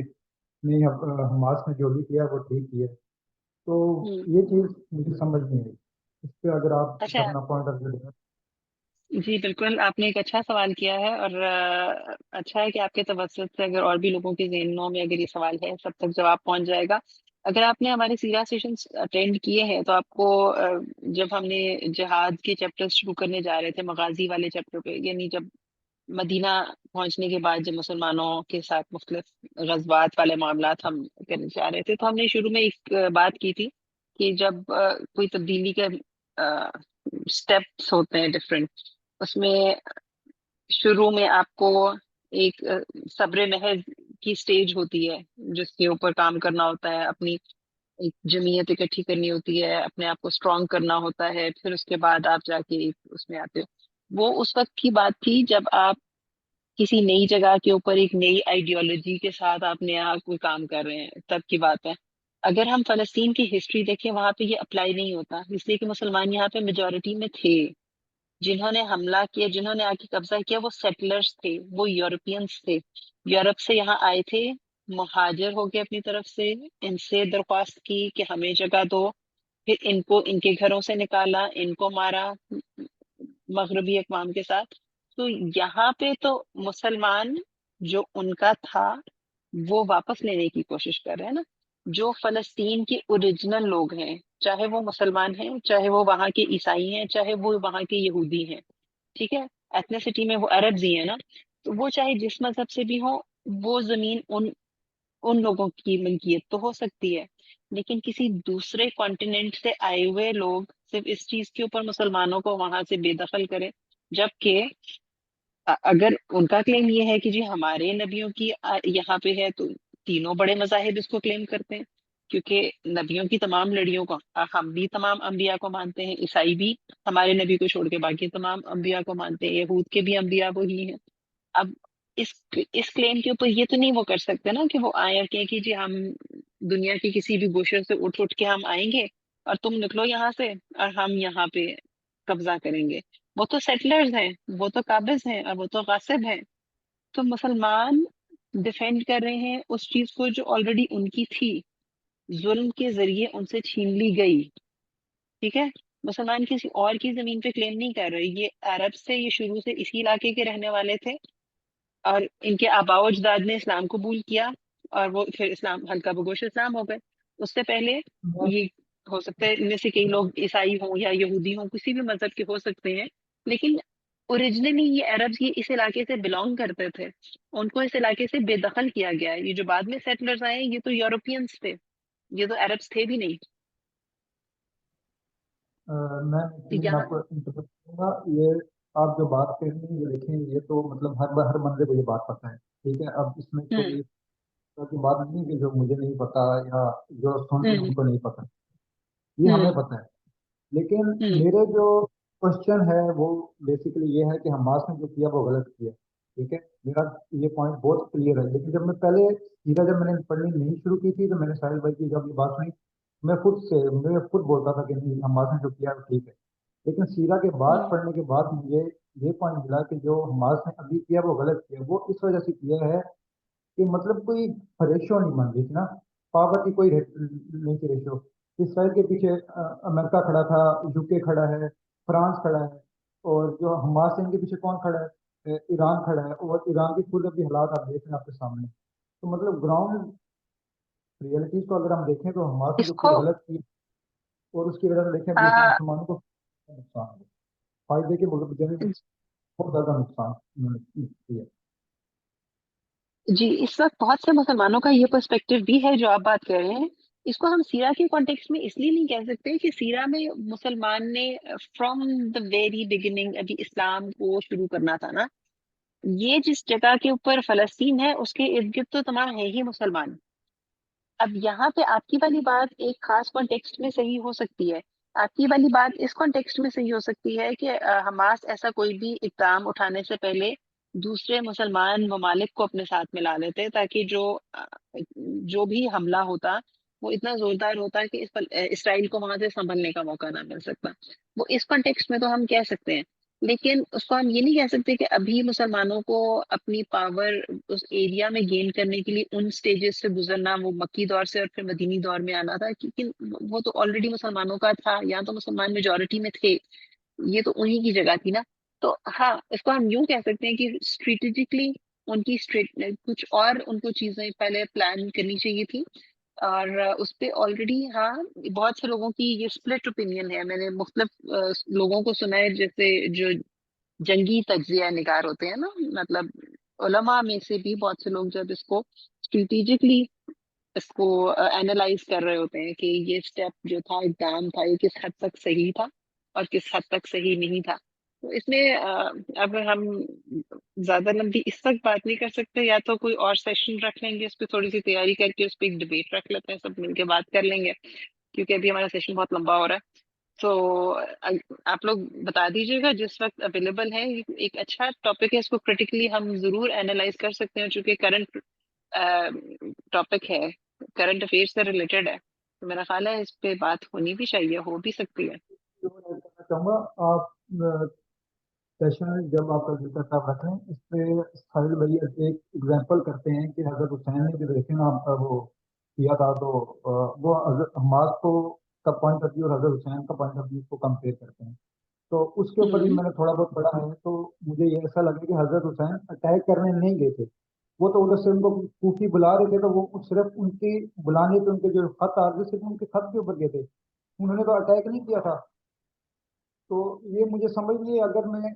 نہیں، حماس نے جو بھی کیا وہ ٹھیک کیا۔ تو یہ چیز مجھے سمجھ نہیں آئی، اس پہ اگر آپ اچھا اپنا پوائنٹ آف ویو دیں۔ جی بالکل، آپ نے ایک اچھا سوال کیا ہے، اور اچھا ہے کہ آپ کے توسط سے اگر اور بھی لوگوں کے ذہنوں میں اگر یہ سوال ہے سب تک جواب پہنچ جائے گا۔ اگر آپ نے ہمارے سیرہ سیشنز اٹینڈ کیے ہیں تو آپ کو جب ہم نے جہاد کے چیپٹر شروع کرنے جا رہے تھے، مغازی والے چیپٹر پہ، یعنی جب مدینہ پہنچنے کے بعد جب مسلمانوں کے ساتھ مختلف غزوات والے معاملات ہم کرنے جا رہے تھے، تو ہم نے شروع میں ایک بات کی تھی کہ جب کوئی تبدیلی کے سٹیپس ہوتے ہیں ڈفرینٹ، اس میں شروع میں آپ کو ایک صبر محض کی سٹیج ہوتی ہے جس کے اوپر کام کرنا ہوتا ہے، اپنی ایک جمعیت اکٹھی کرنی ہوتی ہے، اپنے آپ کو اسٹرانگ کرنا ہوتا ہے، پھر اس کے بعد آپ جا کے اس میں آتے ہو۔ وہ اس وقت کی بات تھی جب آپ کسی نئی جگہ کے اوپر ایک نئی آئیڈیالوجی کے ساتھ آپ نیا کوئی کام کر رہے ہیں، تب کی بات ہے۔ اگر ہم فلسطین کی ہسٹری دیکھیں وہاں پہ یہ اپلائی نہیں ہوتا، اس لیے کہ مسلمان یہاں پہ میجورٹی میں تھے۔ جنہوں نے حملہ کیا، جنہوں نے آ کے قبضہ کیا، وہ سیٹلرز تھے، وہ یورپینز تھے، یورپ سے یہاں آئے تھے، مہاجر ہو کے اپنی طرف سے ان سے درخواست کی کہ ہمیں جگہ دو، پھر ان کو ان کے گھروں سے نکالا، ان کو مارا مغربی اقوام کے ساتھ۔ تو یہاں پہ تو مسلمان جو ان کا تھا وہ واپس لینے کی کوشش کر رہے ہیں نا۔ جو فلسطین کے اوریجنل لوگ ہیں، چاہے وہ مسلمان ہیں، چاہے وہ وہاں کے عیسائی ہیں، چاہے وہ وہاں کے یہودی ہیں، ٹھیک ہے، ایتھنیسٹی میں وہ عربز ہی ہیں نا، تو وہ چاہے جس مذہب سے بھی ہوں، وہ زمین ان لوگوں کی ملکیت تو ہو سکتی ہے، لیکن کسی دوسرے کانٹیننٹ سے آئے ہوئے لوگ صرف اس چیز کے اوپر مسلمانوں کو وہاں سے بے دخل کریں، جبکہ اگر ان کا کلیم یہ ہے کہ جی ہمارے نبیوں کی یہاں پہ ہے، تو تینوں بڑے مذاہب اس کو کلیم کرتے ہیں، کیونکہ نبیوں کی تمام لڑیوں کو ہم بھی تمام انبیاء کو مانتے ہیں، عیسائی بھی ہمارے نبی کو چھوڑ کے باقی تمام انبیاء کو مانتے ہیں، یہود کے بھی انبیاء وہی ہیں۔ اب اس کلیم کے اوپر یہ تو نہیں وہ کر سکتے نا کہ وہ آئیں اور کہیں کہ جی ہم دنیا کی کسی بھی گوشے سے اٹھ کے ہم آئیں گے اور تم نکلو یہاں سے اور ہم یہاں پہ قبضہ کریں گے۔ وہ تو سیٹلرز ہیں، وہ تو قابض ہیں اور وہ تو غاصب ہیں۔ تو مسلمان ڈیفینڈ کر رہے ہیں اس چیز کو جو آلریڈی ان کی تھی، ظلم کے ذریعے ان سے چھین لی گئی، ٹھیک ہے؟ مسلمان کسی اور کی زمین پہ کلیم نہیں کر رہے، یہ عرب سے، یہ شروع سے اسی علاقے کے رہنے والے تھے، اور ان کے آباء و اجداد نے اسلام قبول کیا اور وہ پھر اسلام ہلکا بگوش اسلام ہو گئے۔ اس سے پہلے یہ ہو سکتا ہے ان میں سے کئی لوگ عیسائی ہوں یا یہودی ہوں، کسی بھی مذہب کے ہو سکتے ہیں، لیکن اوریجنلی یہ عربز یہ اس علاقے سے بلونگ کرتے تھے، ان کو اس علاقے سے بے دخل کیا گیا ہے۔ یہ جو بعد میں سیٹلرز آئے یہ تو یورپینز تھے، یہ تو عربز تھے بھی نہیں۔ میں ایکچولی یہاں آپ کو انٹرپریٹ کروں گا، یہ آپ جو بات کر رہے ہیں یہ دیکھیں، یہ تو مطلب ہر بندے کو یہ بات پتہ ہے، ٹھیک ہے؟ اب اس میں کوئی کی بات نہیں کہ جو مجھے نہیں پتا یا جو سن رہے ہیں ان کو نہیں پتا، یہ ہمیں پتا ہے۔ لیکن میرے جو کوشچن ہے وہ بیسیکلی یہ ہے کہ حماس نے جو کیا وہ غلط کیا، ٹھیک ہے؟ میرا یہ پوائنٹ بہت کلیئر ہے، لیکن جب میں پہلے سیدھا جب میں نے پڑھنی نہیں شروع کی تھی تو میں نے ساحل بھائی کی جب یہ بات سنی، میں خود بولتا تھا کہ نہیں، حماس نے جو کیا وہ ٹھیک ہے، لیکن سیرا کے بعد پڑھنے کے بعد مجھے یہ پوائنٹ ملا کہ جو حماس نے ابھی کیا وہ غلط کیا، وہ اس وجہ سے کیا ہے کہ مطلب کوئی ریشو نہیں بن رہی تھی نا، پاور کی کوئی نہیں تھی ریشو۔ اسرائیل کے پیچھے امریکہ کھڑا تھا، یو کے کھڑا ہے، فرانس کھڑا ہے، اور جو حماس ہے ان کے پیچھے کون کھڑا ہے؟ ایران کھڑا ہے، اور ایران کی خود ابھی حالات آپ دیکھ رہے ہیں آپ کے سامنے۔ تو مطلب گراؤنڈ ریئلٹیز کو اگر ہم دیکھیں تو حماس نے اس جو کو کیا غلط کی، اور اس کی وجہ سے دیکھیں ابھی مسلمانوں کو نقصان ہے، فائدے کے بجائے بہت زیادہ نقصان انہوں نے کیا۔ جی، اس وقت بہت سے مسلمانوں کا یہ پرسپیکٹو بھی ہے جو آپ بات کر رہے ہیں، اس کو ہم سیرا کے کانٹیکس میں اس لیے نہیں کہہ سکتے کہ سیرا میں مسلمان نے فرام دا ویری بگننگ ابھی اسلام کو شروع کرنا تھا نا، یہ جس جگہ کے اوپر فلسطین ہے اس کے ارد گرد تو تمام ہے ہی مسلمان۔ اب یہاں پہ آپ کی والی بات ایک خاص کانٹیکسٹ میں صحیح ہو سکتی ہے، آپ کی والی بات اس کانٹیکسٹ میں صحیح ہو سکتی ہے کہ حماس ایسا کوئی بھی اقدام اٹھانے سے پہلے دوسرے مسلمان ممالک کو اپنے ساتھ ملا لیتے تاکہ جو بھی حملہ ہوتا وہ اتنا زوردار ہوتا کہ اسرائیل کو وہاں سے سنبھلنے کا موقع نہ مل سکتا۔ وہ اس کانٹیکسٹ میں تو ہم کہہ سکتے ہیں، لیکن اس کو ہم یہ نہیں کہہ سکتے کہ ابھی مسلمانوں کو اپنی پاور اس ایریا میں گین کرنے کے لیے ان سٹیجز سے گزرنا، وہ مکی دور سے اور پھر مدینی دور میں آنا تھا، کیونکہ وہ تو آلریڈی مسلمانوں کا تھا، یا تو مسلمان میجورٹی میں تھے، یہ تو انہی کی جگہ تھی نا۔ تو ہاں، اس کو ہم یوں کہہ سکتے ہیں کہ اسٹریٹجکلی ان کی کچھ اور ان کو چیزیں پہلے پلان کرنی چاہیے تھی، اور اس پہ آلریڈی ہاں بہت سے لوگوں کی یہ سپلٹ اوپینین ہے۔ میں نے مختلف لوگوں کو سنا ہے، جیسے جو جنگی تجزیہ نگار ہوتے ہیں نا، مطلب علماء میں سے بھی بہت سے لوگ جب اس کو اسٹریٹجکلی اس کو اینالائز کر رہے ہوتے ہیں کہ یہ اسٹیپ جو تھا، اقدام تھا، یہ کس حد تک صحیح تھا اور کس حد تک صحیح نہیں تھا۔ تو اس میں اب ہم زیادہ لمبی اس وقت بات نہیں کر سکتے، یا تو کوئی اور سیشن رکھ لیں گے، اس پہ تھوڑی سی تیاری کر کے اس پہ ایک ڈبیٹ رکھ لیتے ہیں، سب مل کے بات کر لیں گے، کیونکہ ابھی ہمارا سیشن بہت لمبا ہو رہا ہے۔ تو آپ لوگ بتا دیجیے گا جس وقت اویلیبل ہے، ایک اچھا ٹاپک ہے، اس کو کرٹیکلی ہم ضرور اینالائز کر سکتے ہیں، چونکہ کرنٹ ٹاپک ہے، کرنٹ افیئر سے ریلیٹڈ ہے، تو میرا خیال ہے اس پہ بات ہونی بھی چاہیے، ہو بھی سکتی ہے۔ چاہوں گا آپ سیشن جب آپ کا صاحب رکھ لیں، اس پہ ساحل بھائی ایک ایگزامپل کرتے ہیں کہ حضرت حسین نے جو دیکھیں نا وہ کیا تھا، تو وہ حضرت حماس کو کا پوائنٹ آف ویو اور حضرت حسین کا پوائنٹ آف ویو کو کمپیئر کرتے ہیں، تو اس کے اوپر بھی میں نے تھوڑا بہت پڑھا ہے، تو مجھے یہ ایسا لگا کہ حضرت حسین اٹیک کرنے نہیں گئے تھے، وہ تو ادھر سے ان کو کوفی بلا رہے تھے، تو وہ صرف ان کی بلانے پہ ان کے جو خط آ رہے تھے صرف ان کے خط کے اوپر گئے تھے، انہوں نے تو اٹیک نہیں کیا تھا۔ تو یہ مجھے سمجھ لیے، اگر میں